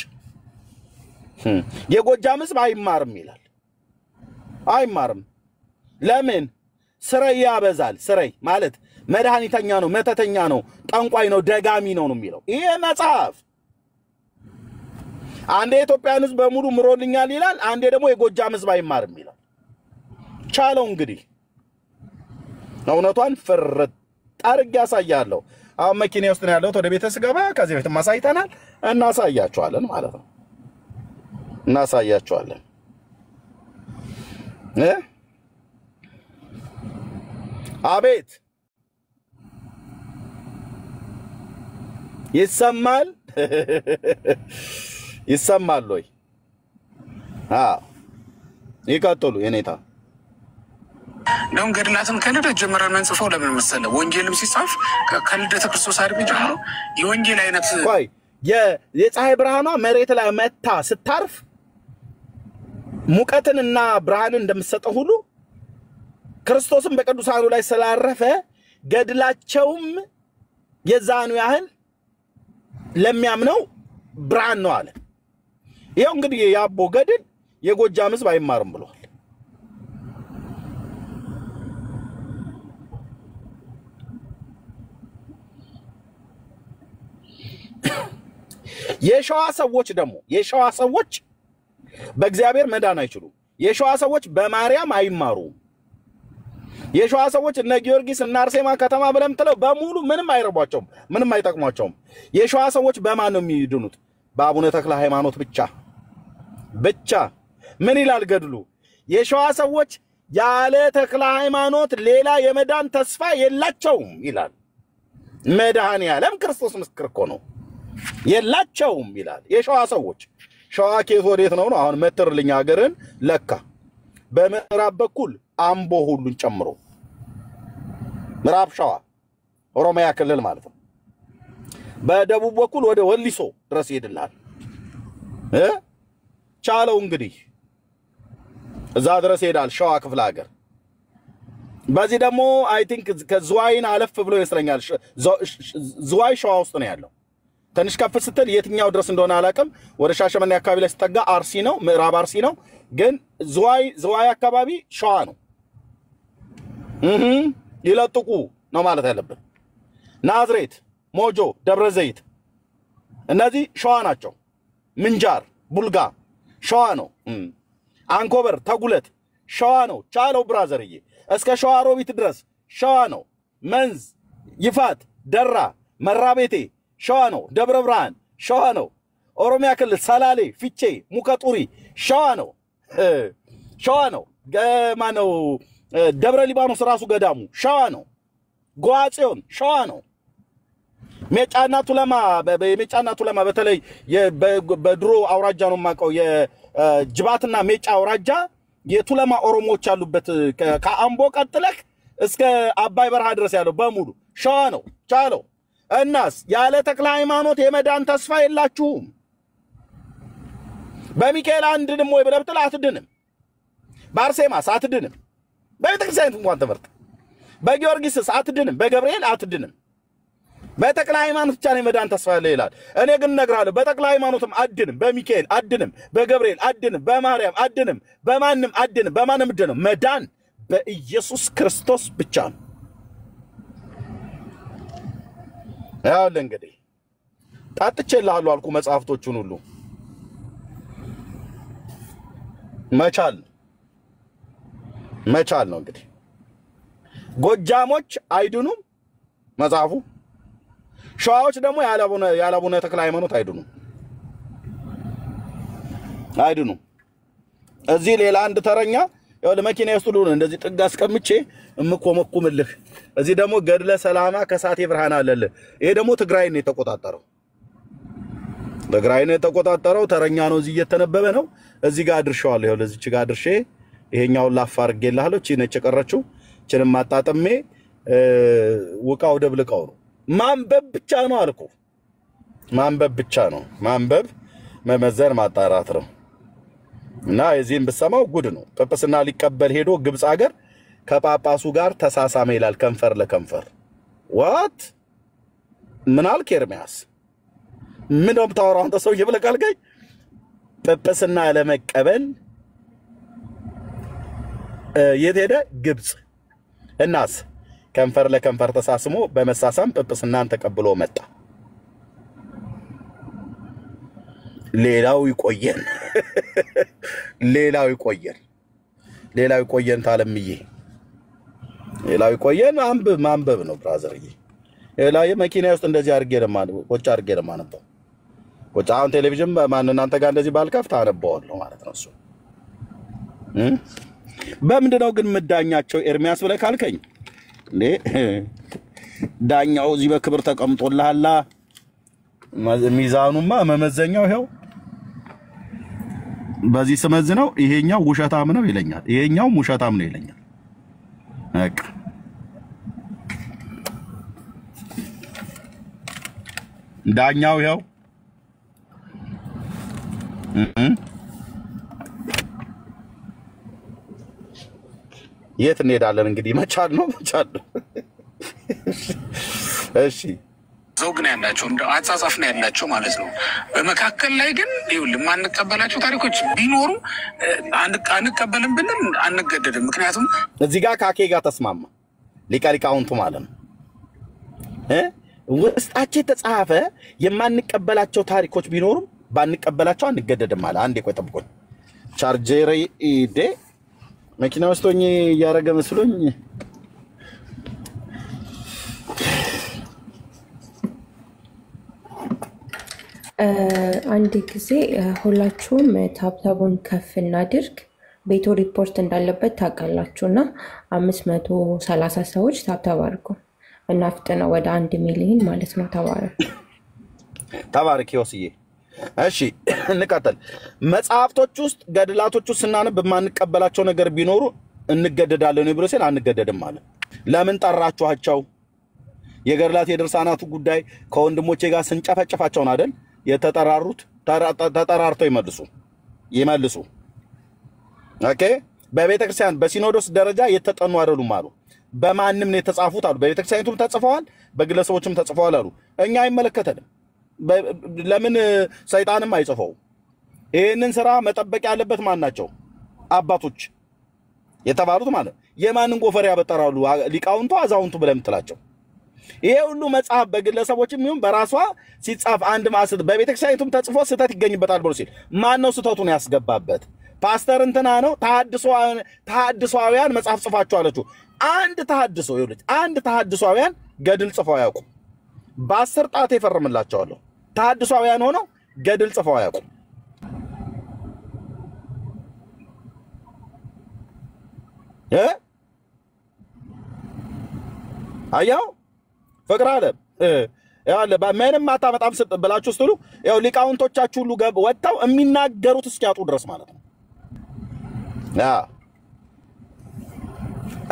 የጎጃም ህዝብ አይማርም ይላል አይማርም ለምን ስራይ ያበዛል ስራይ ማለት መድኃኒተኛ ነው መተተኛ ነው ጠንቋይ ነው ደጋሚ ነው የሚለው ይሄ መጽሐፍ አንዴ ኢትዮጵያን ህዝብ በሙሉ ምሮልኛል ይላል አንዴ ደግሞ የጎጃም ህዝብ አይማርም ይላል ቻለው እንግዲህ እውነቷን ፍርጥ አርግ ያሳያለሁ አሁን መኪና ውስጥ ነው ያለው ወደ ቤተሰብ ገባ ከዚህ ቤት ማሳይተናል እናሳያቸዋለን ማለት ነው እናሳያቸዋለን አቤት ይሰማል ወይ ይቀጥሉ የኔታ እንደውም ገድላትን ከልደት ጀምረን መንጽፈው ለምን መሰለ ወንጌልም ሲጻፍ ከልደተ ክርስቶስ አይደል ጀምሮ የወንጌል አይነት ቆይ የፀሐይ ብርሃኗ መሬት ላይ መታ ስታርፍ ሙቀትንና ብርሃንን እንደምትሰጠው ሁሉ ክርስቶስም በቅዱሳኑ ላይ ስላረፈ ገድላቸውም የዛኑ ያህል ለሚያምነው ብርሃን ነው አለ። ይሄው እንግዲህ የአቦ ገድል የጎጃም ሕዝብ አይማርም ብሏል። የሸዋ ሰዎች በእግዚአብሔር መዳን አይችሉም። የሸዋ ሰዎች በማርያም አይማሩም። የሸዋ ሰዎች እነ ጊዮርጊስ እና አርሴማ ከተማ ብለም ተለው በሙሉ ምንም አይረቧቸውም፣ ምንም አይጠቅሟቸውም። የሸዋ ሰዎች በማን ነው የሚድኑት? በአቡነ ተክለ ሃይማኖት ብቻ። ምን ይላል ገድሉ? የሸዋ ሰዎች ያለ ተክለ ሃይማኖት ሌላ የመዳን ተስፋ የላቸውም ይላል። መድኃኔዓለም ክርስቶስ ምስክር እኮ ነው። የላቸውም ይላል። የሸዋ ሰዎች ሸዋ ከየት ወዴት ነው? አሁን መትርልኝ ሀገርን ለካ በምዕራብ በኩል አምቦ ሁሉን ጨምሮ ምዕራብ ሸዋ ኦሮሚያ ክልል ማለት ነው። በደቡብ በኩል ወደ ወሊሶ ድረስ ይሄድላል። ቻለው እንግዲህ እዛ ድረስ ይሄዳል ሸዋ ክፍለ ሀገር። በዚህ ደግሞ አይ ቲንክ ከዝዋይን አለፍ ብሎ ይስረኛል። ዝዋይ ሸዋ ውስጥ ነው ያለው። ትንሽ ከፍ ስትል የትኛው ድረስ እንደሆነ አላውቅም። ወደ ሻሸመኔ አካባቢ ላይ ስትጠጋ አርሲ ነው፣ ምዕራብ አርሲ ነው። ግን ዝዋይ አካባቢ ሸዋ ነው። ይለጥቁ ነው ማለት ያለብን። ናዝሬት፣ ሞጆ፣ ደብረ ዘይት እነዚህ ሸዋ ናቸው። ምንጃር፣ ቡልጋ ሸዋ ነው። አንኮበር፣ ተጉለት ሸዋ ነው። ቻለው ብራዘርዬ እስከ ሸዋ ሮቢት ድረስ ሸዋ ነው። መንዝ፣ ይፋት፣ ደራ፣ መራቤቴ ሸዋ ነው። ደብረ ብርሃን ሸዋ ነው። ኦሮሚያ ክልል ሰላሌ፣ ፊቼ፣ ሙከጡሪ ሸዋ ነው። ማነው ደብረ ሊባኖስ ራሱ ገዳሙ ሸዋ ነው። ጓጽዮን ሸዋ ነው። ሜጫና ቱለማ በተለይ በድሮ አውራጃ ነው የማውቀው። የጅባትና ሜጫ አውራጃ የቱለማ ኦሮሞዎች ያሉበት ከአምቦ ቀጥለክ እስከ አባይ በረሃ ድረስ ያለው በሙሉ ሸዋ ነው። ቻለው እናስ ያለ ተክለ ሃይማኖት የመዳን ተስፋ የላችሁም። በሚካኤል አንድንም ወይ ብለህ ብትል አትድንም። በአርሴማስ አትድንም። በቤተክርስቲያን እንኳን ተመርጥ በጊዮርጊስስ አትድንም። በገብርኤል አትድንም። በተክለ ሃይማኖት ብቻ ነው የመዳን ተስፋ ያለ ይላል። እኔ ግን እነግርሃለሁ በተክለ ሃይማኖትም አድንም፣ በሚካኤል አድንም፣ በገብርኤል አድንም፣ በማርያም አድንም፣ በማንም አድንም። በማንም አድንም። መዳን በኢየሱስ ክርስቶስ ብቻ ነው። ያው እንግዲህ ጣጥቼልሃለሁ አልኩ መጽሐፍቶቹን ሁሉ መቻል ነው እንግዲህ። ጎጃሞች አይድኑም መጽሐፉ። ሸዋዎች ደግሞ ያላቡነ ተክለ ሃይማኖት አይድኑም። እዚህ ሌላ አንድ ተረኛ ያው ለመኪና ውስጥ ሁሉ እንደዚህ ጥግ አስቀምጬ እምቆመቁምልህ። እዚህ ደግሞ ገድለ ሰላማ ከሳቴ ብርሃን አለለ። ይሄ ደግሞ ትግራይን የተቆጣጠረው ተረኛ ነው። እዚህ እየተነበበ ነው። እዚህ ጋር አድርሻለሁ። ይኸው ለዚች ጋር አድርሼ ይሄኛውን ላፋርጌልሃለሁ። እቺ ነጭ ቀረችው። እቺንም ማጣጥሜ ውቃው ደብልቀው ነው። ማንበብ ብቻ ነው አልኩ። ማንበብ ብቻ ነው። ማንበብ መመዘን ማጣራት ነው። እና የዚህን ብሰማው ጉድ ነው። ጵጵስና ሊቀበል ሄዶ ግብጽ ሀገር ከጳጳሱ ጋር ተሳሳመ ይላል። ከንፈር ለከንፈር ዋት ምን አልክ ኤርሚያስ? ምን ነው የምታወራው አንተ ሰውዬ ብለህ ካልከኝ ጵጵስና ለመቀበል የት ሄደ? ግብጽ። እናስ ከንፈር ለከንፈር ተሳስሞ በመሳሳም ጵጵስናን ተቀብሎ መጣ። ሌላው ይቆየን ታለምዬ። ሌላው ይቆየን ማንበብ ነው ብራዘርዬ። ሌላው መኪና ውስጥ እንደዚህ አድርጌ ለማነበው ቁጭ አሁን ቴሌቪዥን ማን እናንተ ጋር እንደዚህ ባልከፍት አነበዋለሁ ማለት ነው። እሱ በምንድነው ግን ምዳኛቸው ኤርሚያስ ብለህ ካልከኝ እንዴ ዳኛው እዚህ በክብር ተቀምጦልሃላ። ሚዛኑማ መመዘኛው ይሄው በዚህ ስመዝነው ይሄኛው ውሸታም ነው ይለኛል፣ ይሄኛው ውሸታም ነው ይለኛል። በቃ ዳኛው ይሄው የት እንሄዳለን እንግዲህ? መቻል ነው። እሺ ዘውግ ነው ያላቸው እንደ አጻጻፍ ነው ያላቸው ማለት ነው። በመካከል ላይ ግን ይኸውልህ ማንቀበላቸው ታሪኮች ቢኖሩ አንቀበልም ብንል አንገደድም። ምክንያቱም እዚህ ጋር ካኬ ጋር ተስማማ ሊቃውንቱ ማለት ነው። ውስጣቸው የተጻፈ የማንቀበላቸው ታሪኮች ቢኖሩም ባንቀበላቸው አንገደድም ማለት። አንዴ ቆይ ጠብቆኝ ቻርጀር ኢዴ መኪና ውስጥ ሆኜ እያደረገ መስሎኝ አንድ ጊዜ ሁላችሁም ታብታቡን ከፍ እናድርግ። ቤቱ ሪፖርት እንዳለበት ታውቃላችሁና 530 ሰዎች ታብታብ አድርጉ እና ፍጥነው ወደ 1 ሚሊዮን ማለት ነው። ተባረክ ዮስዬ። እሺ እንቀጥል። መጽሐፍቶች ውስጥ ገድላቶች ውስጥ ስናነብ በማንቀበላቸው ነገር ቢኖሩ እንገደዳለን ብሎ ሲል አንገደድም ማለት። ለምን ጠራችኋቸው? የገድላት የድርሳናቱ ጉዳይ ከወንድሞቼ ጋር ስንጨፈጨፋቸው ነው አይደል? የተጠራሩት ተጠራርተው ይመልሱ። ኦኬ። በቤተክርስቲያን በሲኖዶስ ደረጃ የተጠኑ አይደሉም አሉ። በማንም ነው የተጻፉት አሉ። በቤተክርስቲያኑም ተጽፈዋል፣ በግለሰቦችም ተጽፈዋል አሉ። እኛ አይመለከተንም። ለምን ሰይጣንም አይጽፈው? ይሄንን ስራ መጠበቅ ያለበት ማን ናቸው? አባቶች የተባሉት ማለት የማንን ጎፈር ያበጠራሉ? ሊቃውንቱ አዛውንቱ ብለን የምትላቸው ይሄ ሁሉ መጽሐፍ በግለሰቦችም ይሁን በራሷ ሲጻፍ አንድ ማስት በቤተክርስቲያኑም ተጽፎ ስህተት ይገኝበታል ብሎ ሲል ማን ነው ስህተቱን ያስገባበት? ፓስተር እንትና ነው። ተሐድሶአውያን መጽሐፍ ጽፋቸው አለችው። አንድ ተሐድሶአውያን ገድል ጽፈው አያውቁም። በ10 ጣት ይፈርምላቸዋለሁ። ተሐድሶአውያን ሆነው ገድል ጽፈው አያውቁም። አያው ፍቅር አለ ያለ በማንም ማታመጣም ብላችሁ ስትሉ ያው ሊቃውንቶቻችሁ ሁሉ ወጣው የሚናገሩት እስኪያጡ ድረስ ማለት ነው።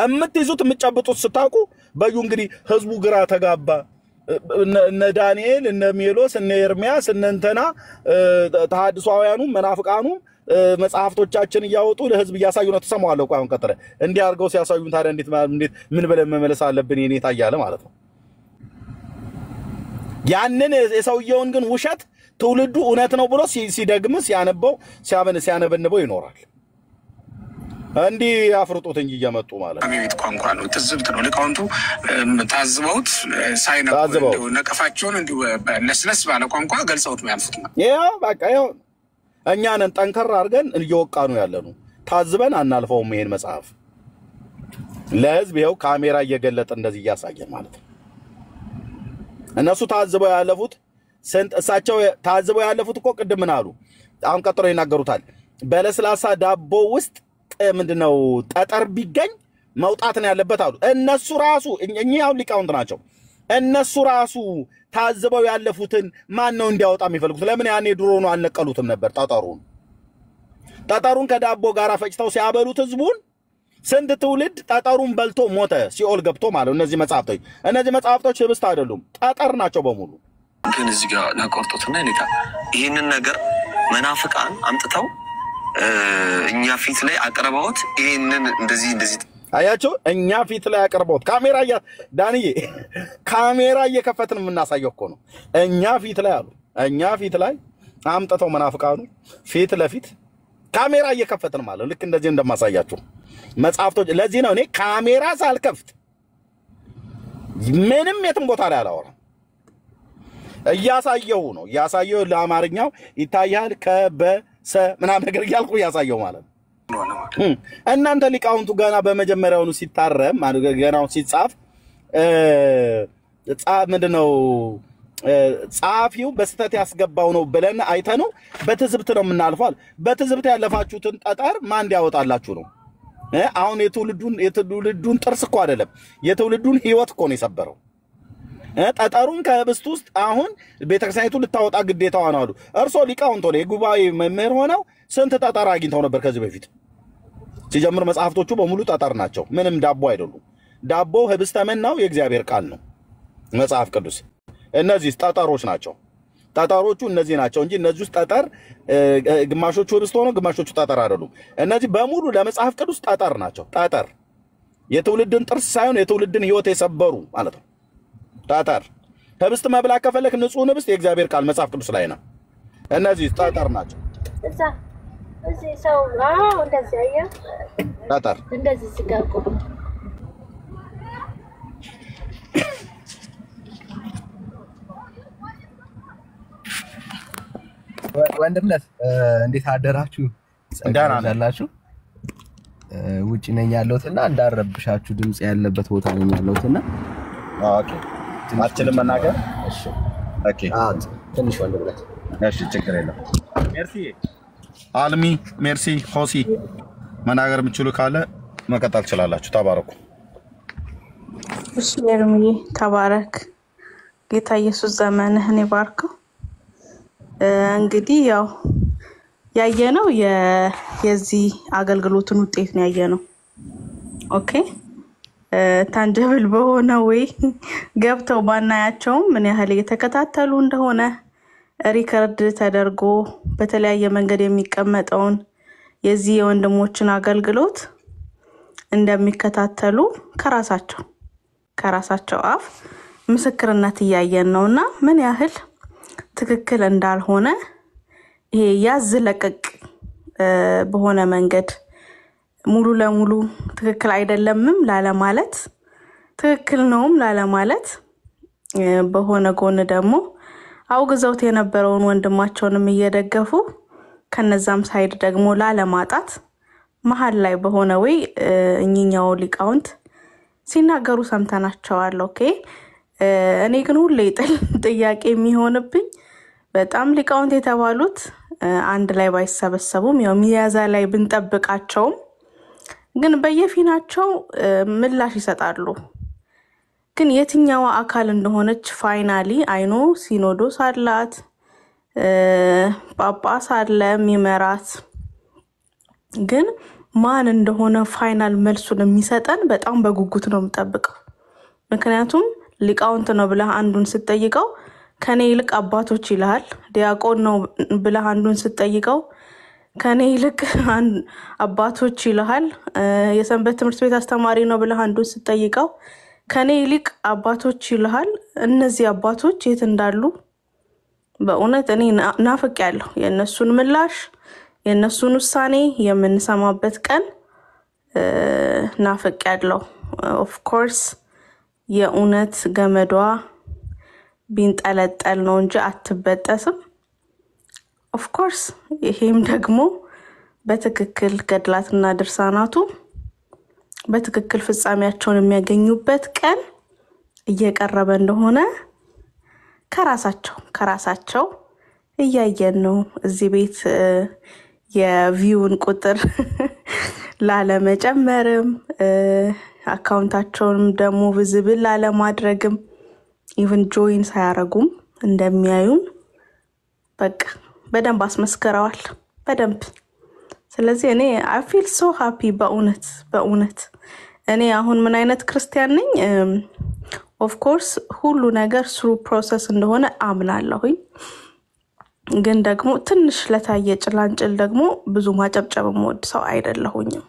እምትይዙት የምትጨብጡት ስታውቁ በዩ እንግዲህ ህዝቡ ግራ ተጋባ። እነ ዳንኤል እነ ሜሎስ እነ ኤርሚያስ እነ እንተና ተሐድሶአውያኑ መናፍቃኑ መጽሐፍቶቻችን እያወጡ ለህዝብ እያሳዩ ነው። ተሰማዋለሁ። አሁን ቀጥረ እንዲህ አድርገው ሲያሳዩን ታዲያ እንዴት ምን ብለን መመለስ አለብን? የኔ ታያለ ማለት ነው። ያንን የሰውየውን ግን ውሸት ትውልዱ እውነት ነው ብሎ ሲደግም ሲያነበንበው ይኖራል። እንዲህ አፍርጦት እንጂ እየመጡ ማለት ነው። ቤት ቋንቋ ነው፣ ትዝብት ነው። ሊቃውንቱ ታዝበውት ሳይነቁ ነቀፋቸውን እንዲሁ ለስለስ ባለ ቋንቋ ገልጸውት የሚያልፉት ነው። ያው በቃ ያው እኛንን ጠንከር አድርገን እየወቃኑ ያለነው ታዝበን አናልፈውም። ይሄን መጽሐፍ ለህዝብ ይኸው ካሜራ እየገለጠ እንደዚህ እያሳየን ማለት ነው። እነሱ ታዝበው ያለፉት እሳቸው ታዝበው ያለፉት እኮ ቅድም ምን አሉ? አሁን ቀጥሮ ይናገሩታል። በለስላሳ ዳቦ ውስጥ ምንድነው ጠጠር ቢገኝ መውጣት ነው ያለበት አሉ። እነሱ ራሱ እኛው ሊቃውንት ናቸው። እነሱ ራሱ ታዝበው ያለፉትን ማን ነው እንዲያወጣ የሚፈልጉት? ለምን ያኔ ድሮ ነው አልነቀሉትም ነበር? ጠጠሩን ከዳቦ ጋር ፈጭተው ሲያበሉት ህዝቡን ስንት ትውልድ ጠጠሩን በልቶ ሞተ፣ ሲኦል ገብቶ ማለት። እነዚህ መጽሐፍቶች ህብስት አይደሉም፣ ጠጠር ናቸው በሙሉ። ግን እዚህ ጋር ላቆርጦትና እኔታ ይሄንን ነገር መናፍቃን አምጥተው እኛ ፊት ላይ አቅርበውት ይሄንን እንደዚህ አያችሁ፣ እኛ ፊት ላይ አቅርበውት ዳንዬ ካሜራ እየከፈትን የምናሳየው እኮ ነው። እኛ ፊት ላይ አሉ። እኛ ፊት ላይ አምጥተው መናፍቃኑ ፊት ለፊት ካሜራ እየከፈትን ማለት ልክ እንደዚህ እንደማሳያችሁ መጽሐፍቶች። ለዚህ ነው እኔ ካሜራ ሳልከፍት ምንም የትም ቦታ ላይ አላወራም። እያሳየው ለአማርኛው ይታያል ከበሰ ምናምን ነገር እያልኩ እያሳየው ማለት ነው። እናንተ ሊቃውንቱ ገና በመጀመሪያውኑ ሲታረም ገናው ሲጻፍ ምንድነው ጻፊው በስተት ያስገባው ነው ብለን አይተነው በትዝብት ነው የምናልፈው። በትዝብት ያለፋችሁትን ጠጠር ማን እንዲያወጣላችሁ ነው? አሁን የትውልዱን ጥርስ እኮ አይደለም የትውልዱን ህይወት እኮ ነው የሰበረው። ጠጠሩን ከህብስት ውስጥ አሁን ቤተክርስቲያኒቱ ልታወጣ ግዴታዋ ነው አሉ። እርሶ ሊቃውንት ሆነ የጉባኤ መምህር ሆነው ስንት ጠጠር አግኝተው ነበር ከዚህ በፊት? ሲጀምር መጽሐፍቶቹ በሙሉ ጠጠር ናቸው፣ ምንም ዳቦ አይደሉም። ዳቦ ህብስተ መናው የእግዚአብሔር ቃል ነው መጽሐፍ ቅዱስ። እነዚህ ጠጠሮች ናቸው። ጠጠሮቹ እነዚህ ናቸው እንጂ እነዚህ ውስጥ ጠጠር ግማሾቹ ህብስት ሆነው ግማሾቹ ጠጠር አይደሉም። እነዚህ በሙሉ ለመጽሐፍ ቅዱስ ጠጠር ናቸው። ጠጠር የትውልድን ጥርስ ሳይሆን የትውልድን ህይወት የሰበሩ ማለት ነው። ጠጠር ህብስት መብላት ከፈለክ ንጹህ ህብስት የእግዚአብሔር ቃል መጽሐፍ ቅዱስ ላይ ነው። እነዚህ ጠጠር ናቸው። እዛ እዚህ ሰው እንደዚህ አየ ጠጠር እንደዚህ ሲጋቁ ወንድምነት እንዴት አደራችሁ? ጸጋላችሁ? ውጪ ነኝ ያለሁትና እንዳረብሻችሁ ድምጽ ያለበት ቦታ ነኝ ያለሁትና ኦኬ አትችልም መናገር? እሺ ኦኬ ትንሽ ወንድምነት እሺ ችግር የለም። ሜርሲ አልሚ ሜርሲ ሆሲ መናገር የምትችሉ ካለ መቀጠል ትችላላችሁ። ተባረኩ። እሺ ኤርምዬ ተባረክ። ጌታ ኢየሱስ ዘመንህን ይባርከው። እንግዲህ ያው ያየነው የዚህ አገልግሎትን ውጤት ነው ያየነው። ኦኬ ታንጀብል በሆነ ወይ ገብተው ባናያቸውም ምን ያህል እየተከታተሉ እንደሆነ ሪከርድ ተደርጎ በተለያየ መንገድ የሚቀመጠውን የዚህ የወንድሞችን አገልግሎት እንደሚከታተሉ ከራሳቸው አፍ ምስክርነት እያየን ነውና ምን ያህል ትክክል እንዳልሆነ ይሄ ያዝለቀቅ በሆነ መንገድ ሙሉ ለሙሉ ትክክል አይደለምም ላለማለት ትክክል ነውም ላለማለት በሆነ ጎን ደግሞ አውግዘውት የነበረውን ወንድማቸውንም እየደገፉ ከነዛም ሳይድ ደግሞ ላለማጣት መሃል ላይ በሆነ ወይ እኛው ሊቃውንት ሲናገሩ ሰምተናቸዋል። ኦኬ እኔ ግን ሁሌ ጥያቄ የሚሆንብኝ በጣም ሊቃውንት የተባሉት አንድ ላይ ባይሰበሰቡም ያው ሚያዛ ላይ ብንጠብቃቸውም ግን በየፊናቸው ምላሽ ይሰጣሉ። ግን የትኛው አካል እንደሆነች ፋይናሊ አይኖ ሲኖዶስ አላት፣ ጳጳስ አለ የሚመራት፣ ግን ማን እንደሆነ ፋይናል መልሱን የሚሰጠን በጣም በጉጉት ነው የምጠብቀው። ምክንያቱም ሊቃውንት ነው ብለህ አንዱን ስትጠይቀው ከኔ ይልቅ አባቶች ይልሃል። ዲያቆን ነው ብለህ አንዱን ስትጠይቀው ከኔ ይልቅ አባቶች ይልሃል። የሰንበት ትምህርት ቤት አስተማሪ ነው ብለህ አንዱን ስትጠይቀው ከኔ ይልቅ አባቶች ይልሃል። እነዚህ አባቶች የት እንዳሉ በእውነት እኔ ናፍቄያለሁ። የእነሱን ምላሽ የእነሱን ውሳኔ የምንሰማበት ቀን ናፍቄያለሁ። ኦፍ ኮርስ የእውነት ገመዷ ቢንጠለጠል ነው እንጂ አትበጠስም። ኦፍ ኮርስ ይሄም ደግሞ በትክክል ገድላትና ድርሳናቱ በትክክል ፍጻሜያቸውን የሚያገኙበት ቀን እየቀረበ እንደሆነ ከራሳቸው እያየን ነው። እዚህ ቤት የቪውን ቁጥር ላለመጨመርም አካውንታቸውንም ደግሞ ቪዚብል ላለማድረግም ኢቭን ጆይን ሳያረጉም እንደሚያዩን በቃ በደንብ አስመስክረዋል በደንብ። ስለዚህ እኔ I feel so happy በእውነት እኔ አሁን ምን አይነት ክርስቲያን ነኝ? ኦፍ ኮርስ ሁሉ ነገር ስሩ ፕሮሰስ እንደሆነ አምናለሁኝ። ግን ደግሞ ትንሽ ለታየ ጭላንጭል ደግሞ ብዙ ማጨብጨብ የምወድ ሰው አይደለሁኝም።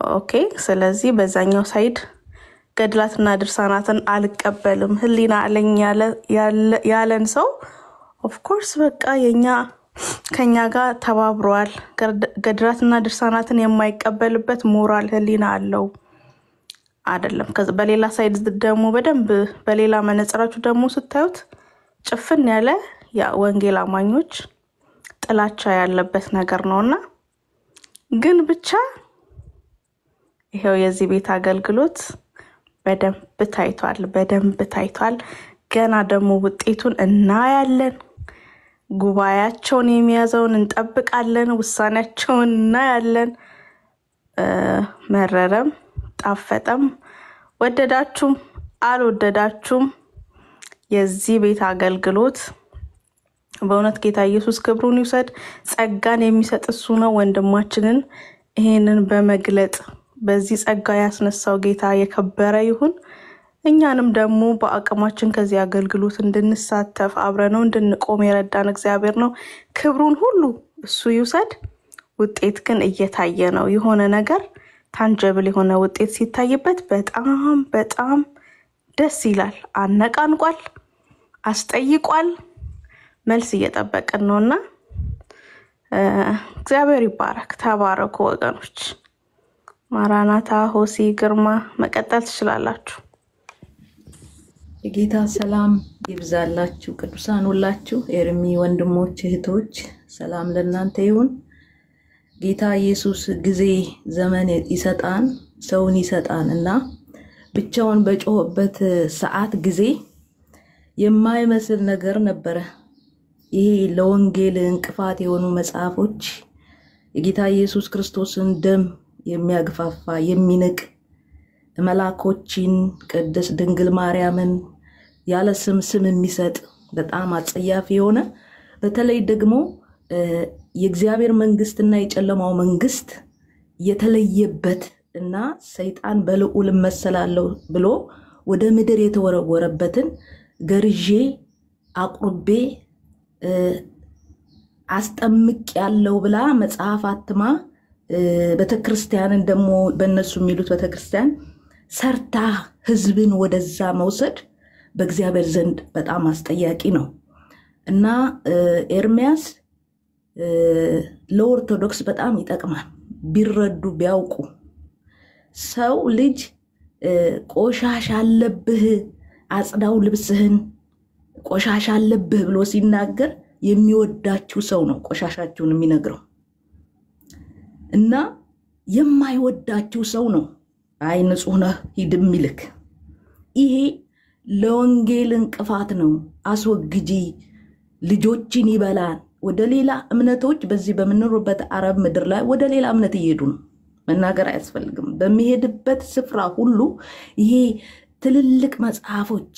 ኦኬ ስለዚህ በዛኛው ሳይድ ገድላትና ድርሳናትን አልቀበልም ህሊና አለኝ ያለን ሰው ኦፍ ኮርስ በቃ ከኛ ጋር ተባብሯል። ገድላትና ድርሳናትን የማይቀበልበት ሞራል ህሊና አለው አይደለም። በሌላ ሳይድ ደግሞ በደንብ በሌላ መነጽራችሁ ደግሞ ስታዩት ጭፍን ያለ ወንጌል አማኞች ጥላቻ ያለበት ነገር ነውና ግን ብቻ ይሄው የዚህ ቤት አገልግሎት በደንብ ታይቷል። ገና ደግሞ ውጤቱን እናያለን። ጉባኤያቸውን የሚያዘውን እንጠብቃለን። ውሳኔያቸውን እናያለን። መረረም ጣፈጠም ወደዳችሁም አልወደዳችሁም የዚህ ቤት አገልግሎት በእውነት ጌታ ኢየሱስ ክብሩን ይውሰድ። ጸጋን የሚሰጥ እሱ ነው። ወንድማችንን ይሄንን በመግለጥ በዚህ ጸጋ ያስነሳው ጌታ የከበረ ይሁን። እኛንም ደግሞ በአቅማችን ከዚህ አገልግሎት እንድንሳተፍ አብረነው እንድንቆም የረዳን እግዚአብሔር ነው። ክብሩን ሁሉ እሱ ይውሰድ። ውጤት ግን እየታየ ነው። የሆነ ነገር ታንጀብል የሆነ ውጤት ሲታይበት በጣም ደስ ይላል። አነቃንቋል። አስጠይቋል። መልስ እየጠበቅን ነውና እግዚአብሔር ይባረክ። ተባረኩ ወገኖች። ማራናታ፣ ሆሲ፣ ግርማ መቀጠል ትችላላችሁ። የጌታ ሰላም ይብዛላችሁ ቅዱሳን ሁላችሁ። ኤርሚ ወንድሞች እህቶች ሰላም ለእናንተ ይሁን። ጌታ ኢየሱስ ጊዜ ዘመን ይሰጣን ሰውን ይሰጣን እና ብቻውን በጮህበት ሰዓት ጊዜ የማይመስል ነገር ነበረ። ይሄ ለወንጌል እንቅፋት የሆኑ መጽሐፎች የጌታ ኢየሱስ ክርስቶስን ደም የሚያግፋፋ የሚንቅ መላኮችን ቅድስት ድንግል ማርያምን ያለ ስም የሚሰጥ በጣም አጸያፊ የሆነ በተለይ ደግሞ የእግዚአብሔር መንግስትና የጨለማው መንግስት የተለየበት እና ሰይጣን በልዑል መሰላለው ብሎ ወደ ምድር የተወረወረበትን ገርጄ አቁርቤ አስጠምቅ ያለው ብላ መጽሐፍ አትማ ቤተክርስቲያንን ደግሞ በእነሱ የሚሉት ቤተክርስቲያን ሰርታ ህዝብን ወደዛ መውሰድ በእግዚአብሔር ዘንድ በጣም አስጠያቂ ነው እና ኤርሚያስ ለኦርቶዶክስ በጣም ይጠቅማል ቢረዱ ቢያውቁ። ሰው ልጅ ቆሻሻ አለብህ አጽዳው ልብስህን ቆሻሻ አለብህ ብሎ ሲናገር የሚወዳችሁ ሰው ነው ቆሻሻችሁን የሚነግረው እና የማይወዳችሁ ሰው ነው አይ ንጹህ ነህ ሂድም ይልክ። ይሄ ለወንጌል እንቅፋት ነው። አስወግጂ ልጆችን ይበላል። ወደ ሌላ እምነቶች በዚህ በመኖርበት አረብ ምድር ላይ ወደ ሌላ እምነት እየሄዱ ነው። መናገር አያስፈልግም። በሚሄድበት ስፍራ ሁሉ ይሄ ትልልቅ መጽሐፎች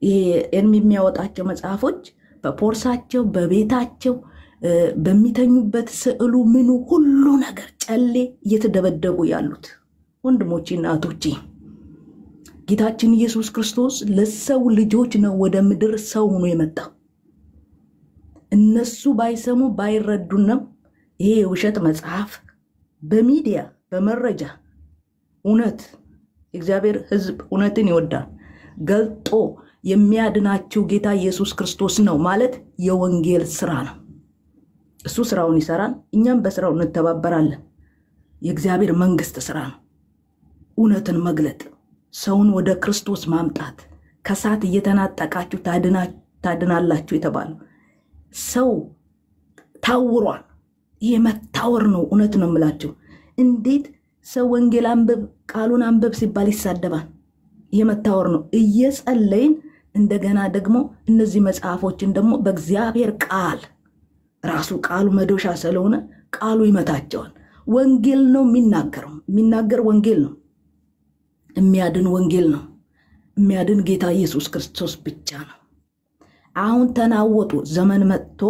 ይሄ የሚያወጣቸው መጽሐፎች በፖርሳቸው በቤታቸው በሚተኙበት ስዕሉ ምኑ ሁሉ ነገር ጨሌ እየተደበደቡ ያሉት ወንድሞቼ እናቶቼ ጌታችን ኢየሱስ ክርስቶስ ለሰው ልጆች ነው ወደ ምድር ሰው ሆኖ የመጣው። እነሱ ባይሰሙ ባይረዱንም ይሄ ውሸት መጽሐፍ በሚዲያ በመረጃ እውነት እግዚአብሔር ሕዝብ እውነትን ይወዳል ገልጦ የሚያድናችሁ ጌታ ኢየሱስ ክርስቶስ ነው ማለት የወንጌል ስራ ነው። እሱ ስራውን ይሰራል፣ እኛም በስራው እንተባበራለን። የእግዚአብሔር መንግስት ስራ ነው እውነትን መግለጥ፣ ሰውን ወደ ክርስቶስ ማምጣት። ከሳት እየተናጠቃችሁ ታድናላችሁ የተባለው ሰው ታውሯል። ይሄ መታወር ነው። እውነት ነው የምላችሁ። እንዴት ሰው ወንጌል አንብብ ቃሉን አንብብ ሲባል ይሳደባል? ይሄ መታወር ነው። እየጸለይን እንደገና ደግሞ እነዚህ መጽሐፎችን ደግሞ በእግዚአብሔር ቃል ራሱ ቃሉ መዶሻ ስለሆነ ቃሉ ይመታቸዋል። ወንጌል ነው የሚናገር ወንጌል ነው፣ የሚያድን ወንጌል ነው። የሚያድን ጌታ ኢየሱስ ክርስቶስ ብቻ ነው። አሁን ተናወጡ። ዘመን መጥቶ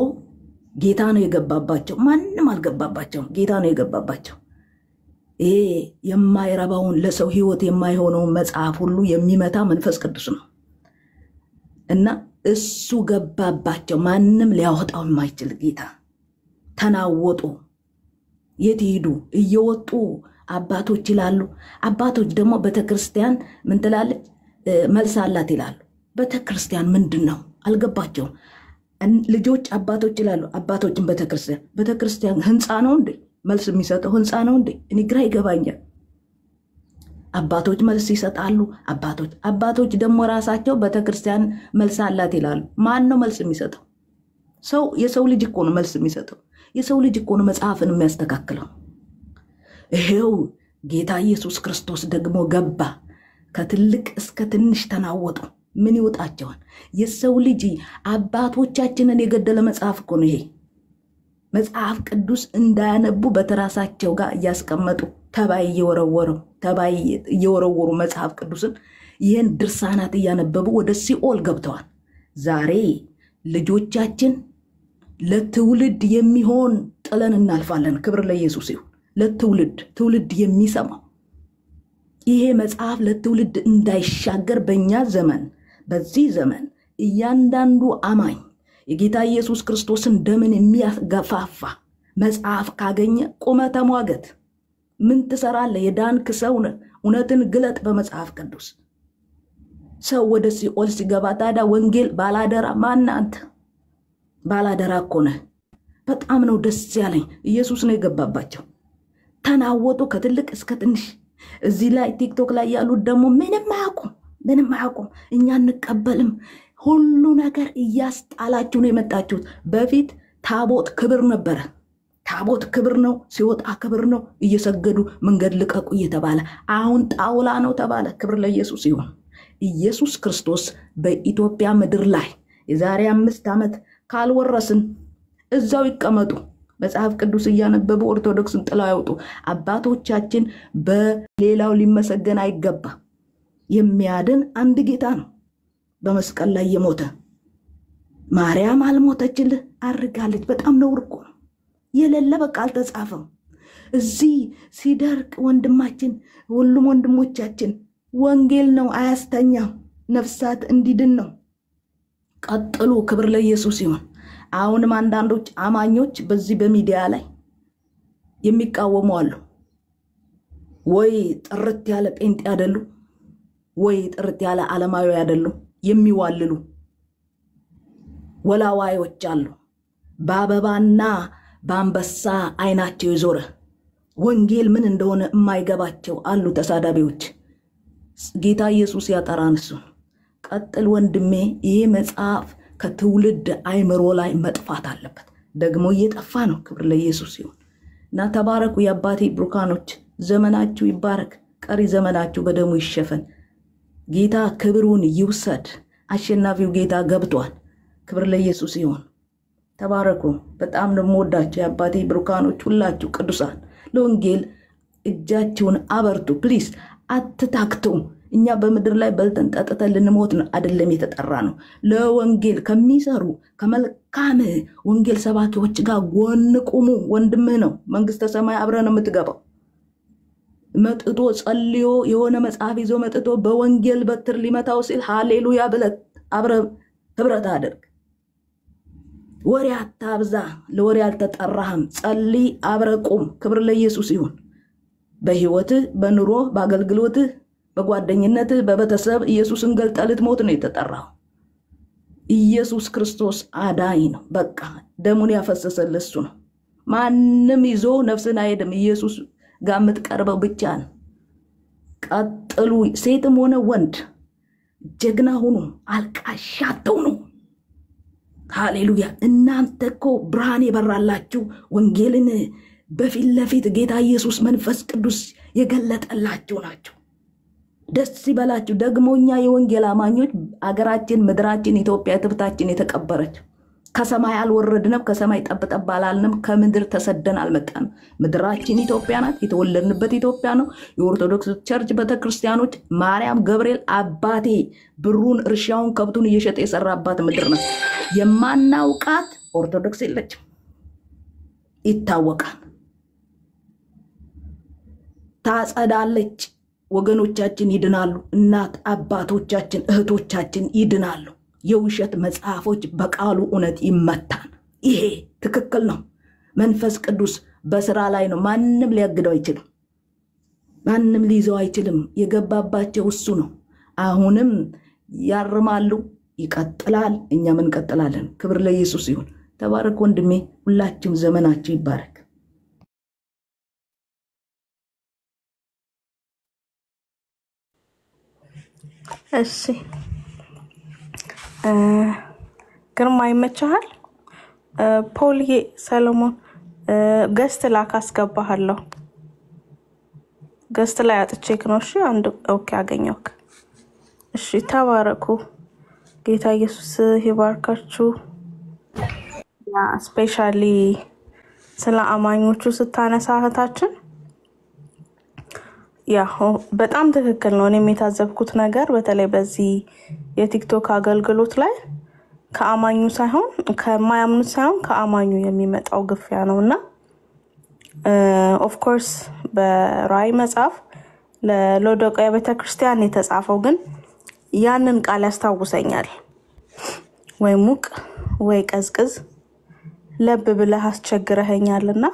ጌታ ነው የገባባቸው፣ ማንም አልገባባቸው። ጌታ ነው የገባባቸው። ይሄ የማይረባውን ለሰው ህይወት የማይሆነውን መጽሐፍ ሁሉ የሚመታ መንፈስ ቅዱስ ነው እና እሱ ገባባቸው። ማንም ሊያወጣው የማይችል ጌታ። ተናወጡ። የት ይሄዱ? እየወጡ አባቶች ይላሉ። አባቶች ደግሞ ቤተክርስቲያን ምን ትላለች? መልስ አላት ይላሉ። ቤተክርስቲያን ምንድነው? አልገባቸውም። ልጆች አባቶች ይላሉ። አባቶችን ቤተክርስቲያን ህንፃ ነው እንዴ? መልስ የሚሰጠው ህንፃ ነው እንዴ? እኔ ግራ ይገባኛል። አባቶች መልስ ይሰጣሉ። አባቶች ደግሞ ራሳቸው ቤተክርስቲያን መልስ አላት ይላሉ። ማን ነው መልስ የሚሰጠው? ሰው የሰው ልጅ እኮ ነው መልስ የሚሰጠው። የሰው ልጅ እኮ ነው መጽሐፍን የሚያስተካክለው። ይሄው ጌታ ኢየሱስ ክርስቶስ ደግሞ ገባ። ከትልቅ እስከ ትንሽ ተናወጡ። ምን ይወጣቸዋል? የሰው ልጅ አባቶቻችንን የገደለ መጽሐፍ እኮ ነው ይሄ። መጽሐፍ ቅዱስ እንዳያነቡ በተራሳቸው ጋር እያስቀመጡ ተባይ እየወረወሩ መጽሐፍ ቅዱስን ይህን ድርሳናት እያነበቡ ወደ ሲኦል ገብተዋል። ዛሬ ልጆቻችን ለትውልድ የሚሆን ጥለን እናልፋለን። ክብር ለኢየሱስ ይሁን። ለትውልድ የሚሰማው ይሄ መጽሐፍ ለትውልድ እንዳይሻገር በእኛ ዘመን በዚህ ዘመን እያንዳንዱ አማኝ የጌታ ኢየሱስ ክርስቶስን ደምን የሚያገፋፋ መጽሐፍ ካገኘ ቁመ ተሟገት። ምን ትሰራለህ? የዳንክ ሰው ነህ። እውነትን ግለጥ በመጽሐፍ ቅዱስ። ሰው ወደ ሲኦል ሲገባ ታዲያ ወንጌል ባላደራ ማን አንተ? ባላደራ እኮ ነህ። በጣም ነው ደስ ያለኝ። ኢየሱስ ነው የገባባቸው። ተናወጡ ከትልቅ እስከ ትንሽ። እዚህ ላይ ቲክቶክ ላይ ያሉት ደግሞ ምንም አያውቁም። እኛ እንቀበልም ሁሉ ነገር እያስጣላችሁ ነው የመጣችሁት። በፊት ታቦት ክብር ነበረ። ታቦት ክብር ነው፣ ሲወጣ ክብር ነው። እየሰገዱ መንገድ ልቀቁ እየተባለ አሁን ጣውላ ነው ተባለ። ክብር ለኢየሱስ ይሁን። ኢየሱስ ክርስቶስ በኢትዮጵያ ምድር ላይ የዛሬ 5 ዓመት ካልወረስን እዛው ይቀመጡ። መጽሐፍ ቅዱስ እያነበቡ ኦርቶዶክስን ጥለው ያውጡ። አባቶቻችን በሌላው ሊመሰገን አይገባ። የሚያድን አንድ ጌታ ነው በመስቀል ላይ የሞተ። ማርያም አልሞተችልህ፣ አርጋለች። በጣም ነውር እኮ ነው። የሌለ በቃ አልተጻፈም። እዚህ ሲደርቅ ወንድማችን ሁሉም ወንድሞቻችን ወንጌል ነው አያስተኛም። ነፍሳት እንዲድን ነው። ቀጥሉ። ክብር ለኢየሱስ ይሁን። አሁንም አንዳንዶች አማኞች በዚህ በሚዲያ ላይ የሚቃወሙ አሉ። ወይ ጥርት ያለ ጴንጤ አይደሉ፣ ወይ ጥርት ያለ ዓለማዊ አይደሉ። የሚዋልሉ ወላዋዮች አሉ። በአበባና በአንበሳ አይናቸው ይዞረ ወንጌል ምን እንደሆነ የማይገባቸው አሉ ተሳዳቢዎች። ጌታ ኢየሱስ ያጠራን እሱ። ቀጥል ወንድሜ። ይሄ መጽሐፍ ከትውልድ አይምሮ ላይ መጥፋት አለበት። ደግሞ እየጠፋ ነው። ክብር ለኢየሱስ ይሁን እና ተባረኩ የአባቴ ብሩካኖች። ዘመናችሁ ይባረክ። ቀሪ ዘመናችሁ በደሙ ይሸፈን። ጌታ ክብሩን ይውሰድ። አሸናፊው ጌታ ገብቷል። ክብር ለኢየሱስ ይሁን። ተባረኩ። በጣም ነው የምወዳችሁ የአባቴ ብሩካኖች ሁላችሁ ቅዱሳን። ለወንጌል እጃችሁን አበርቱ ፕሊዝ። አትታክቱ። እኛ በምድር ላይ በልተን ጠጥተን ልንሞት ነው አይደለም የተጠራ ነው። ለወንጌል ከሚሰሩ ከመልካም ወንጌል ሰባኪዎች ጋር ጎን ቁሙ። ወንድምህ ነው መንግስተ ሰማይ አብረን የምትገባው። መጥቶ ጸልዮ የሆነ መጽሐፍ ይዞ መጥቶ በወንጌል በትር ሊመታው ሲል ሃሌሉያ ብለህ አብረ ህብረት አድርግ። ወሬ አታብዛ። ለወሬ አልተጠራህም። ጸልይ፣ አብረ ቁም። ክብር ለኢየሱስ ይሁን። በህይወትህ፣ በኑሮ፣ በአገልግሎትህ፣ በጓደኝነትህ፣ በቤተሰብ ኢየሱስን ገልጠህ ልትሞት ነው የተጠራው። ኢየሱስ ክርስቶስ አዳኝ ነው። በቃ ደሙን ያፈሰሰልህ እሱ ነው። ማንም ይዞ ነፍስን አይድም። ኢየሱስ ጋር የምትቀርበው ብቻ ነው። ቀጥሉ። ሴትም ሆነ ወንድ ጀግና ሁኑ። አልቃሻ አትሁኑ። ሃሌሉያ። እናንተ እኮ ብርሃን የበራላችሁ ወንጌልን በፊት ለፊት ጌታ ኢየሱስ መንፈስ ቅዱስ የገለጠላችሁ ናችሁ። ደስ ይበላችሁ። ደግሞ እኛ የወንጌል አማኞች አገራችን ምድራችን ኢትዮጵያ ትብታችን የተቀበረች ከሰማይ አልወረድንም። ከሰማይ ጠብጠብ አላልንም። ከምድር ተሰደን አልመጣንም። ምድራችን ኢትዮጵያ ናት። የተወለድንበት ኢትዮጵያ ነው። የኦርቶዶክስ ቸርች ቤተክርስቲያኖች ማርያም ገብርኤል አባቴ ብሩን እርሻውን ከብቱን እየሸጠ የሰራባት ምድር ናት። የማናውቃት ኦርቶዶክስ የለችም። ይታወቃል። ታጸዳለች። ወገኖቻችን ይድናሉ። እናት አባቶቻችን እህቶቻችን ይድናሉ። የውሸት መጽሐፎች በቃሉ እውነት ይመታን። ይሄ ትክክል ነው። መንፈስ ቅዱስ በስራ ላይ ነው። ማንም ሊያግደው አይችልም። ማንም ሊይዘው አይችልም። የገባባቸው እሱ ነው። አሁንም ያርማሉ። ይቀጥላል። እኛም እንቀጥላለን። ክብር ለኢየሱስ ይሁን። ተባረክ ወንድሜ። ሁላችሁም ዘመናችሁ ይባረክ። እሺ ግርማ ይመችሃል? ፖልዬ ሰሎሞን ገስት ላክ አስገባሃለሁ። ገስት ላይ አጥቼክ ነው። እሺ አንድ ኦኬ አገኘውክ። እሺ ተባረኩ። ጌታ ኢየሱስ ይባርካችሁ። ያ ስፔሻሊ ስለ አማኞቹ ስታነሳ እህታችን ያ በጣም ትክክል ነው። እኔም የታዘብኩት ነገር በተለይ በዚህ የቲክቶክ አገልግሎት ላይ ከአማኙ ሳይሆን ከማያምኑት ሳይሆን ከአማኙ የሚመጣው ግፊያ ነውና ኦፍ ኮርስ በራእይ መጽሐፍ ለሎዶቅያ ቤተክርስቲያን የተጻፈው ግን ያንን ቃል ያስታውሰኛል። ወይ ሙቅ ወይ ቀዝቅዝ ለብ ብለህ አስቸግረኸኛልና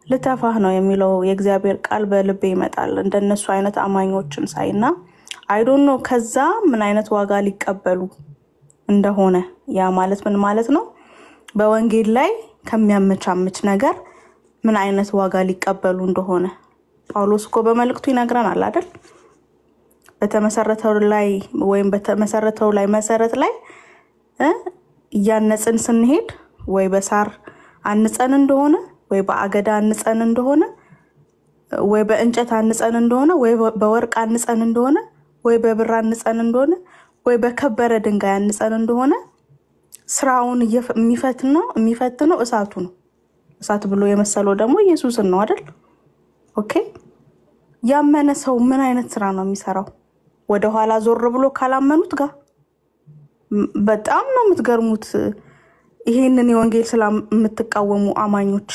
ልተፋህ ነው የሚለው የእግዚአብሔር ቃል በልቤ ይመጣል። እንደነሱ አይነት አማኞችን ሳይና አይ ዶንት ኖ ከዛ ምን አይነት ዋጋ ሊቀበሉ እንደሆነ ያ ማለት ምን ማለት ነው? በወንጌል ላይ ከሚያመቻምች ነገር ምን አይነት ዋጋ ሊቀበሉ እንደሆነ ጳውሎስ እኮ በመልእክቱ ይነግረናል አይደል? በተመሰረተው ላይ ወይም በተመሰረተው ላይ መሰረት ላይ ያነጽን ስንሄድ ወይ በሳር አንጸን እንደሆነ ወይ በአገዳ አንጸን እንደሆነ ወይ በእንጨት አንጸን እንደሆነ ወይ በወርቅ አንጸን እንደሆነ ወይ በብር አንጸን እንደሆነ ወይ በከበረ ድንጋይ አንጸን እንደሆነ ስራውን የሚፈትነው እሳቱ ነው። እሳት ብሎ የመሰለው ደግሞ ኢየሱስን ነው አይደል? ኦኬ ያመነ ሰው ምን አይነት ስራ ነው የሚሰራው? ወደ ኋላ ዞር ብሎ ካላመኑት ጋር በጣም ነው የምትገርሙት። ይሄንን የወንጌል ሰላም የምትቃወሙ አማኞች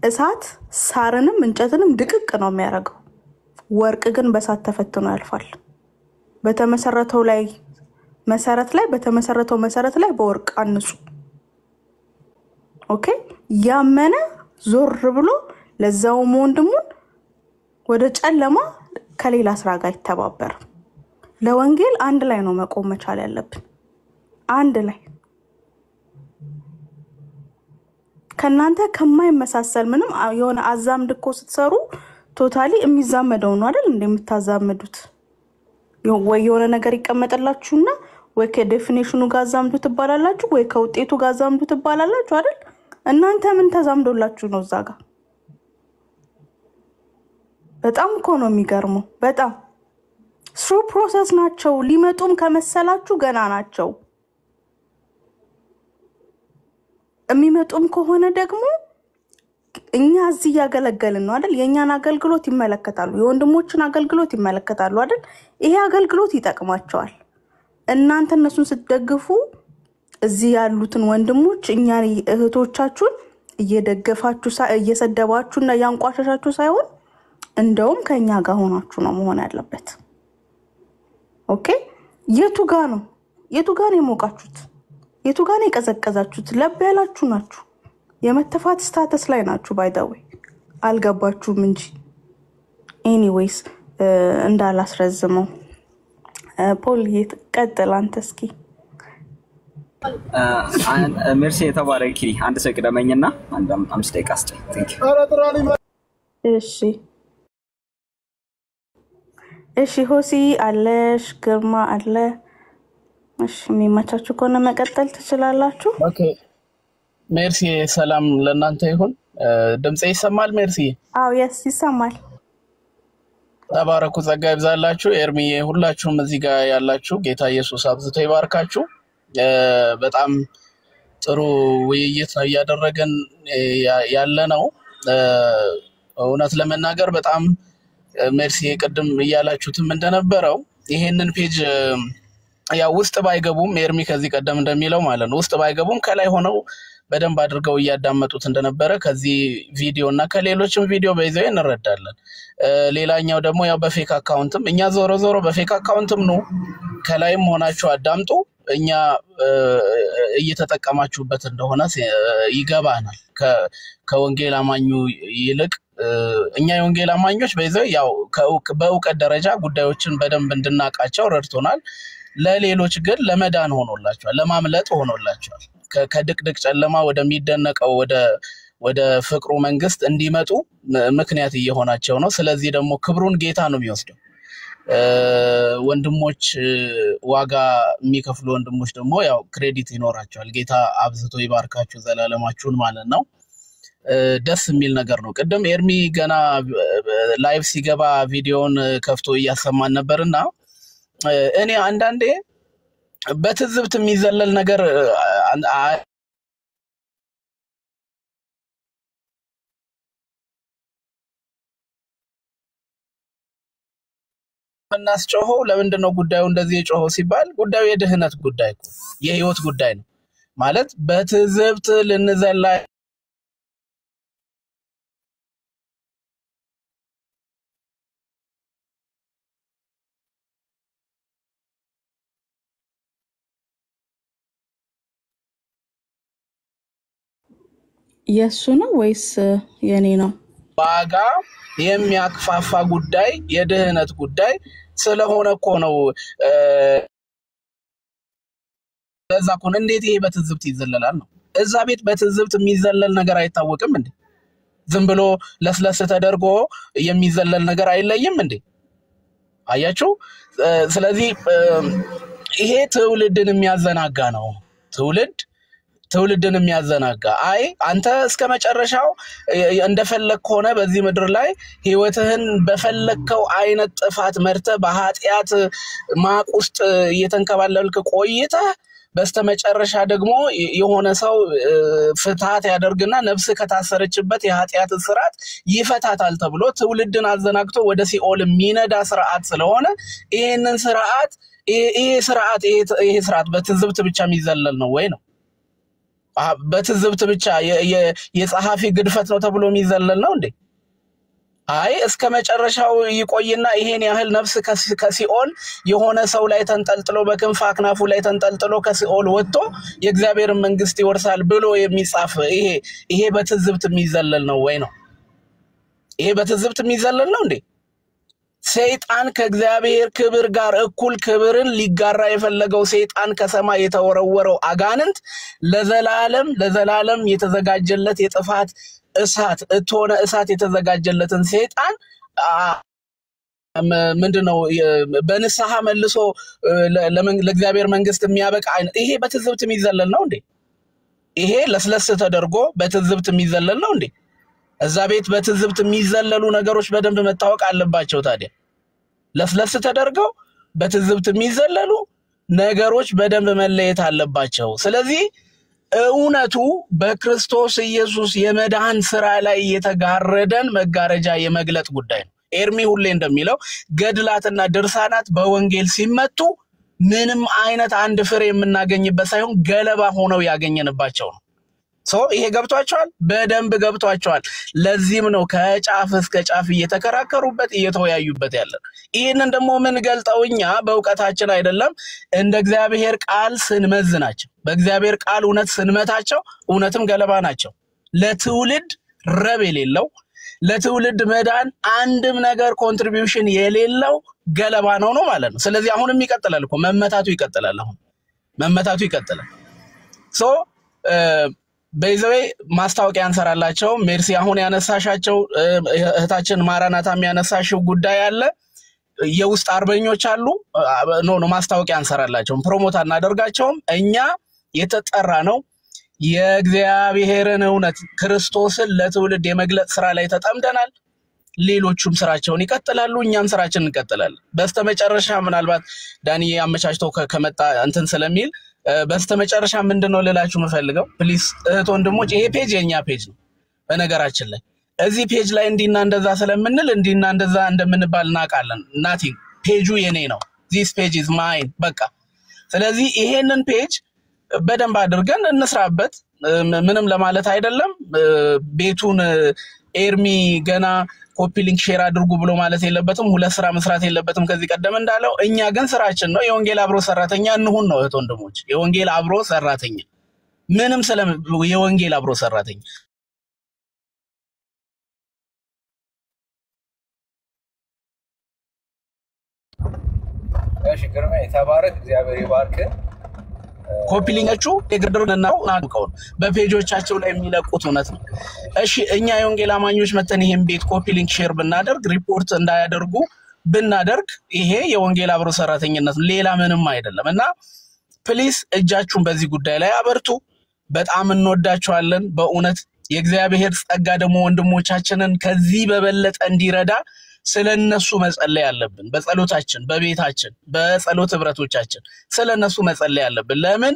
እሳት ሳርንም እንጨትንም ድቅቅ ነው የሚያደርገው። ወርቅ ግን በእሳት ተፈትኖ ያልፋል። በተመሰረተው መሰረት ላይ በወርቅ አንጹ። ኦኬ ያመነ ዞር ብሎ ለዛውም ወንድሙን ወደ ጨለማ ከሌላ ስራ ጋር ይተባበር። ለወንጌል አንድ ላይ ነው መቆም መቻል ያለብን። አንድ ላይ ከናንተ ከማይመሳሰል ምንም የሆነ አዛምድ እኮ ስትሰሩ ቶታሊ የሚዛመደው ነው አይደል? እንደምታዛምዱት ወይ የሆነ ነገር ይቀመጥላችሁና ወይ ከዴፊኒሽኑ ጋር አዛምዱ ትባላላችሁ ወይ ከውጤቱ ጋር አዛምዱ ትባላላችሁ አይደል? እናንተ ምን ተዛምዶላችሁ ነው እዛ ጋር? በጣም እኮ ነው የሚገርመው። በጣም ስሩ ፕሮሰስ ናቸው። ሊመጡም ከመሰላችሁ ገና ናቸው። የሚመጡም ከሆነ ደግሞ እኛ እዚህ ያገለገልን ነው አይደል? የኛን አገልግሎት ይመለከታሉ፣ የወንድሞችን አገልግሎት ይመለከታሉ አይደል? ይሄ አገልግሎት ይጠቅማቸዋል። እናንተ እነሱን ስትደግፉ እዚህ ያሉትን ወንድሞች እኛን እህቶቻችሁን እየደገፋችሁ እየሰደባችሁና ያንቋሸሻችሁ ሳይሆን እንደውም ከኛ ጋር ሆናችሁ ነው መሆን ያለበት። ኦኬ የቱ ጋር ነው የሞቃችሁት? የቱ ጋር ነው የቀዘቀዛችሁት? ለብ ያላችሁ ናችሁ። የመተፋት ስታተስ ላይ ናችሁ። ባይ ዘ ዌይ አልገባችሁም እንጂ ኤኒዌይስ እንዳላስረዝመው ፖል ይቀጥል። አንተ እስኪ ሜርሲ የተባረኪ አንድ ሰው ቅደመኝና አንድ 5 ደቂቃ አስጨኝ። ቴንክ ዩ። እሺ ሆሲ አለሽ፣ ግርማ አለ። እሺ የሚመቻችሁ ከሆነ መቀጠል ትችላላችሁ። ኦኬ ሜርሲ፣ ሰላም ለእናንተ ይሁን። ድምጼ ይሰማል? ሜርሲ? አዎ የስ ይሰማል። ተባረኩ፣ ጸጋ ይብዛላችሁ። ኤርሚዬ፣ ሁላችሁም እዚህ ጋር ያላችሁ ጌታ ኢየሱስ አብዝቶ ይባርካችሁ። በጣም ጥሩ ውይይት ነው እያደረገን ያለ ነው። እውነት ለመናገር በጣም ሜርሲ ቅድም እያላችሁትም እንደነበረው ይሄንን ፔጅ ያው ውስጥ ባይገቡም ኤርሚ ከዚህ ቀደም እንደሚለው ማለት ነው ውስጥ ባይገቡም ከላይ ሆነው በደንብ አድርገው እያዳመጡት እንደነበረ ከዚህ ቪዲዮ እና ከሌሎችም ቪዲዮ በይዘው እንረዳለን። ሌላኛው ደግሞ ያው በፌክ አካውንትም እኛ ዞሮ በፌክ አካውንትም ነው ከላይም ሆናችሁ አዳምጡ። እኛ እየተጠቀማችሁበት እንደሆነ ይገባናል። ከወንጌል አማኙ ይልቅ እኛ የወንጌል አማኞች በይዘው ያው በእውቀት ደረጃ ጉዳዮችን በደንብ እንድናቃቸው ረድቶናል። ለሌሎች ግን ለመዳን ሆኖላቸዋል፣ ለማምለጥ ሆኖላቸዋል። ከድቅድቅ ጨለማ ወደሚደነቀው ወደ ፍቅሩ መንግስት እንዲመጡ ምክንያት እየሆናቸው ነው። ስለዚህ ደግሞ ክብሩን ጌታ ነው የሚወስደው። ወንድሞች ዋጋ የሚከፍሉ ወንድሞች ደግሞ ያው ክሬዲት ይኖራቸዋል። ጌታ አብዝቶ ይባርካችሁ ዘላለማችሁን ማለት ነው። ደስ የሚል ነገር ነው። ቅድም ኤርሚ ገና ላይቭ ሲገባ ቪዲዮን ከፍቶ እያሰማን ነበርና እኔ አንዳንዴ በትዝብት የሚዘለል ነገር እናስጮኸው ለምንድን ነው ጉዳዩ እንደዚህ የጮኸው ሲባል ጉዳዩ የድህነት ጉዳይ ነው፣ የህይወት ጉዳይ ነው ማለት በትዝብት ልንዘላ የሱ ነው ወይስ የኔ ነው? ዋጋ የሚያክፋፋ ጉዳይ የድህነት ጉዳይ ስለሆነ እኮ ነው። ለዛ እኮ ነው እንዴት ይሄ በትዝብት ይዘለላል ነው። እዛ ቤት በትዝብት የሚዘለል ነገር አይታወቅም እንዴ? ዝም ብሎ ለስለስ ተደርጎ የሚዘለል ነገር አይለይም እንዴ? አያችሁ? ስለዚህ ይሄ ትውልድን የሚያዘናጋ ነው። ትውልድን የሚያዘናጋ አይ አንተ እስከ መጨረሻው እንደፈለክ ሆነ በዚህ ምድር ላይ ህይወትህን በፈለከው አይነት ጥፋት መርተ በኃጢያት ማቅ ውስጥ እየተንከባለልክ ቆይተህ በስተመጨረሻ ደግሞ የሆነ ሰው ፍትሃት ያደርግና ነፍስ ከታሰረችበት የኃጢያት ስርዓት ይፈታታል ተብሎ ትውልድን አዘናግቶ ወደ ሲኦል የሚነዳ ስርዓት ስለሆነ ይሄንን ስርዓት ይሄ ስርዓት በትዝብት ብቻ የሚዘለል ነው ወይ ነው? በትዝብት ብቻ የጸሐፊ ግድፈት ነው ተብሎ የሚዘለል ነው እንዴ? አይ እስከ መጨረሻው ይቆይና ይሄን ያህል ነፍስ ከሲኦል የሆነ ሰው ላይ ተንጠልጥሎ በክንፍ አክናፉ ላይ ተንጠልጥሎ ከሲኦል ወጥቶ የእግዚአብሔር መንግስት ይወርሳል ብሎ የሚጻፍ ይሄ በትዝብት የሚዘለል ነው ወይ ነው? ይሄ በትዝብት የሚዘለል ነው እንዴ? ሰይጣን ከእግዚአብሔር ክብር ጋር እኩል ክብርን ሊጋራ የፈለገው ሰይጣን ከሰማይ የተወረወረው አጋንንት ለዘላለም የተዘጋጀለት የጥፋት እሳት የተዘጋጀለትን ሰይጣን ምንድነው በንስሐ መልሶ ለእግዚአብሔር መንግስት የሚያበቃ ይሄ በትዝብት የሚዘለል ነው እንዴ? ይሄ ለስለስ ተደርጎ በትዝብት የሚዘለል ነው እንዴ? እዛ ቤት በትዝብት የሚዘለሉ ነገሮች በደንብ መታወቅ አለባቸው። ታዲያ ለስለስ ተደርገው በትዝብት የሚዘለሉ ነገሮች በደንብ መለየት አለባቸው። ስለዚህ እውነቱ በክርስቶስ ኢየሱስ የመዳን ስራ ላይ የተጋረደን መጋረጃ የመግለጥ ጉዳይ ነው። ኤርሚ ሁሌ እንደሚለው ገድላትና ድርሳናት በወንጌል ሲመቱ ምንም አይነት አንድ ፍሬ የምናገኝበት ሳይሆን ገለባ ሆነው ያገኘንባቸው ነው። ይሄ ገብቷቸዋል፣ በደንብ ገብቷቸዋል። ለዚህም ነው ከጫፍ እስከ ጫፍ እየተከራከሩበት እየተወያዩበት ያለው። ይሄንን ደግሞ ምን ገልጠውኛ በእውቀታችን አይደለም እንደ እግዚአብሔር ቃል ስንመዝናቸው በእግዚአብሔር ቃል እውነት ስንመታቸው እውነትም ገለባ ናቸው። ለትውልድ ረብ የሌለው ለትውልድ መዳን አንድም ነገር ኮንትሪቢዩሽን የሌለው ገለባ ነው ማለት ነው። ስለዚህ አሁንም ይቀጥላል እኮ መመታቱ ይቀጥላል። አሁን መመታቱ ይቀጥላል። በይዘዌ ማስታወቂያ እንሰራላቸው። ሜርሲ አሁን ያነሳሻቸው እህታችን ማራናታም ያነሳሽው ጉዳይ አለ። የውስጥ አርበኞች አሉ። ማስታወቂያ እንሰራላቸው፣ ፕሮሞት አናደርጋቸውም። እኛ የተጠራ ነው የእግዚአብሔርን እውነት ክርስቶስን ለትውልድ የመግለጽ ስራ ላይ ተጠምደናል። ሌሎቹም ስራቸውን ይቀጥላሉ፣ እኛም ስራችንን እንቀጥላለን። በስተመጨረሻ ምናልባት ዳኒ አመቻችቶ ከመጣ እንትን ስለሚል በስተመጨረሻ ምንድነው ልላችሁ መፈልገው ፕሊስ እህት ወንድሞች፣ ይሄ ፔጅ የኛ ፔጅ ነው። በነገራችን ላይ እዚህ ፔጅ ላይ እንዲና እንደዛ ስለምንል እንዲና እንደዛ እንደምንባል እናውቃለን። ናቲንግ ፔጁ የኔ ነው። this page is mine በቃ። ስለዚህ ይሄንን ፔጅ በደንብ አድርገን እንስራበት። ምንም ለማለት አይደለም። ቤቱን ኤርሚ ገና ኮፒ ሊንክ ሼር አድርጉ ብሎ ማለት የለበትም። ሁለት ስራ መስራት የለበትም ከዚህ ቀደም እንዳለው። እኛ ግን ስራችን ነው የወንጌል አብሮ ሰራተኛ እንሁን ነው እህት ወንድሞች። የወንጌል አብሮ ሰራተኛ ምንም ስለ የወንጌል አብሮ ሰራተኛ እሺ ግርማ የተባረክ እግዚአብሔር ይባርክ። ኮፒ ሊንካችሁ የግርድርናው ናቀው በፔጆቻቸው ላይ የሚለቁት እውነት ነው። እሺ እኛ የወንጌል አማኞች መተን ይሄን ቤት ኮፒ ሊንክ ሼር ብናደርግ ሪፖርት እንዳያደርጉ ብናደርግ ይሄ የወንጌል አብሮ ሰራተኝነት ሌላ ምንም አይደለም። እና ፕሊስ እጃችሁን በዚህ ጉዳይ ላይ አበርቱ። በጣም እንወዳችኋለን በእውነት። የእግዚአብሔር ጸጋ ደግሞ ወንድሞቻችንን ከዚህ በበለጠ እንዲረዳ ስለነሱ መጸለይ ያለብን። በጸሎታችን በቤታችን በጸሎት ህብረቶቻችን ስለነሱ መጸለይ ያለብን። ለምን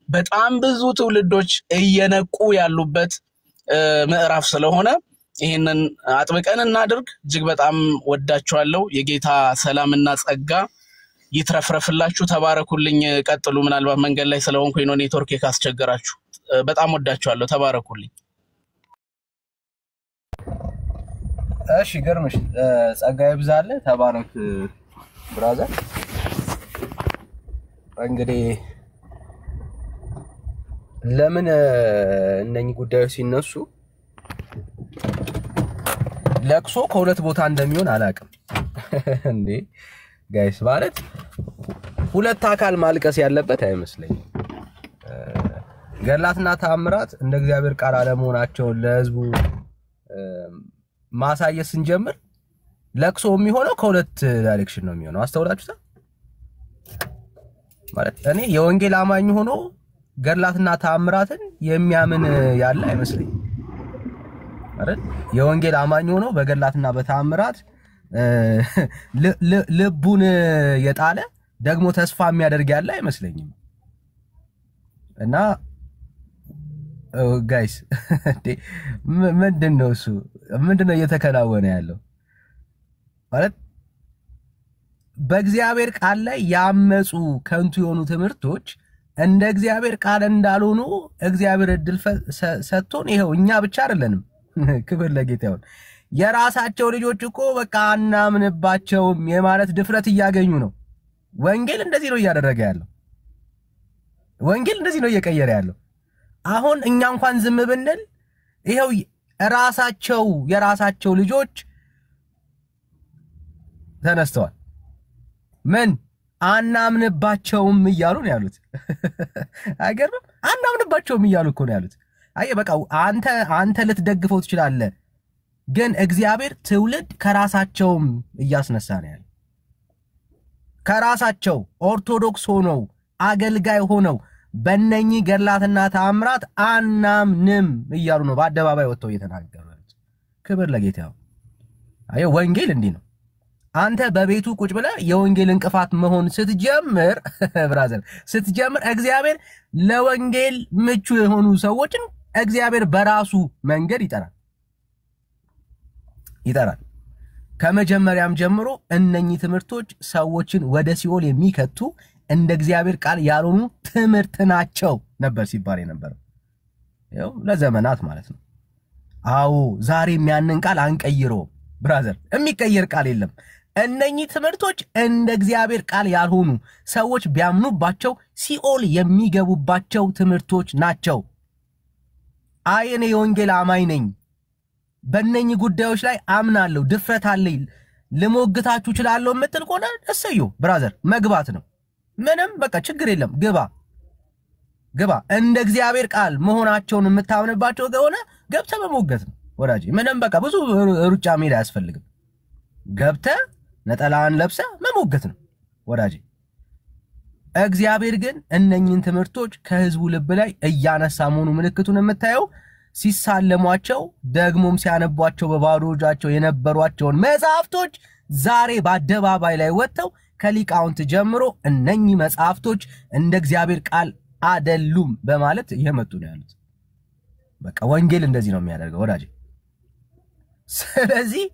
በጣም ብዙ ትውልዶች እየነቁ ያሉበት ምዕራፍ ስለሆነ ይሄንን አጥብቀን እናድርግ። እጅግ በጣም ወዳችኋለሁ። የጌታ ሰላምና ጸጋ ይትረፍረፍላችሁ። ተባረኩልኝ። ቀጥሉ። ምናልባት መንገድ ላይ ስለሆንኩኝ ነው ኔትወርክ ካስቸገራችሁ። በጣም ወዳችኋለሁ። ተባረኩልኝ። እሺ ግርምሽ ጸጋ ይብዛል። ተባረክ ብራዘር። እንግዲህ ለምን እነኚህ ጉዳዮች ሲነሱ ለቅሶ ከሁለት ቦታ እንደሚሆን አላውቅም እንዴ ጋይስ ማለት ሁለት አካል ማልቀስ ያለበት አይመስለኝም ገላትና ተአምራት እንደ እግዚአብሔር ቃል አለመሆናቸው ለህዝቡ ማሳየት ስንጀምር ለቅሶ የሚሆነው ከሁለት ዳይሬክሽን ነው የሚሆነው አስተውላችሁታል ማለት እኔ የወንጌል አማኝ ሆኖ ገላትና ተአምራትን የሚያምን ያለ አይመስለኝም አይደል የወንጌል አማኝ ሆኖ በገላትና በተአምራት ልቡን የጣለ ደግሞ ተስፋ የሚያደርግ ያለ አይመስለኝም እና ጋይስ ምንድነው እሱ ምንድነው እየተከናወነ ያለው ማለት በእግዚአብሔር ቃል ላይ ያመጹ ከንቱ የሆኑ ትምህርቶች እንደ እግዚአብሔር ቃል እንዳልሆኑ እግዚአብሔር እድል ሰጥቶን ይሄው እኛ ብቻ አይደለንም ክብር ለጌታ ይሁን የራሳቸው ልጆች እኮ በቃ አናምንባቸውም የማለት ድፍረት እያገኙ ነው ወንጌል እንደዚህ ነው እያደረገ ያለው ወንጌል እንደዚህ ነው እየቀየረ ያለው አሁን እኛ እንኳን ዝም ብንል ይሄው የራሳቸው ልጆች ተነስተዋል ምን አናምንባቸውም እያሉ ነው ያሉት አይገርም አናምንባቸውም እያሉ እኮ ነው ያሉት አይ በቃ አንተ ልትደግፈው ትችላለህ ግን እግዚአብሔር ትውልድ ከራሳቸውም እያስነሳ ነው ያለው ከራሳቸው ኦርቶዶክስ ሆነው አገልጋይ ሆነው በእነኚህ ገድላትና ተአምራት አናምንም እያሉ ነው በአደባባይ ወጥተው እየተናገሩ ያሉት ክብር ለጌታ ይሁን አይ ወንጌል እንዲህ ነው አንተ በቤቱ ቁጭ ብለህ የወንጌል እንቅፋት መሆን ስትጀምር ብራዘር ስትጀምር እግዚአብሔር ለወንጌል ምቹ የሆኑ ሰዎችን እግዚአብሔር በራሱ መንገድ ይጠራል ከመጀመሪያም ጀምሮ እነኚህ ትምህርቶች ሰዎችን ወደ ሲኦል የሚከቱ እንደ እግዚአብሔር ቃል ያልሆኑ ትምህርት ናቸው ነበር ሲባል የነበረው ያው ለዘመናት ማለት ነው አዎ ዛሬም ያንን ቃል አንቀይረው ብራዘር የሚቀየር ቃል የለም እነኚህ ትምህርቶች እንደ እግዚአብሔር ቃል ያልሆኑ ሰዎች ቢያምኑባቸው ሲኦል የሚገቡባቸው ትምህርቶች ናቸው አይኔ የወንጌል አማኝ ነኝ በእነኚህ ጉዳዮች ላይ አምናለሁ ድፍረት አለኝ ልሞግታችሁ እችላለሁ የምትል ከሆነ እሰዩ ብራዘር መግባት ነው ምንም በቃ ችግር የለም ግባ እንደ እግዚአብሔር ቃል መሆናቸውን የምታምንባቸው ከሆነ ገብተህ መሞገት ነው ወዳጄ ምንም በቃ ብዙ ሩጫ ሜዳ ያስፈልግም ገብተህ ነጠላን ለብሰህ መሞገት ነው ወዳጄ እግዚአብሔር ግን እነኚህን ትምህርቶች ከህዝቡ ልብ ላይ እያነሳ መሆኑ ምልክቱን የምታየው ሲሳለሟቸው ደግሞም ሲያነቧቸው በባዶ እጃቸው የነበሯቸውን መጽሐፍቶች ዛሬ በአደባባይ ላይ ወጥተው ከሊቃውንት ጀምሮ እነኚህ መጽሐፍቶች እንደ እግዚአብሔር ቃል አይደሉም በማለት እየመጡ ነው ያሉት በቃ ወንጌል እንደዚህ ነው የሚያደርገው ወዳጄ ስለዚህ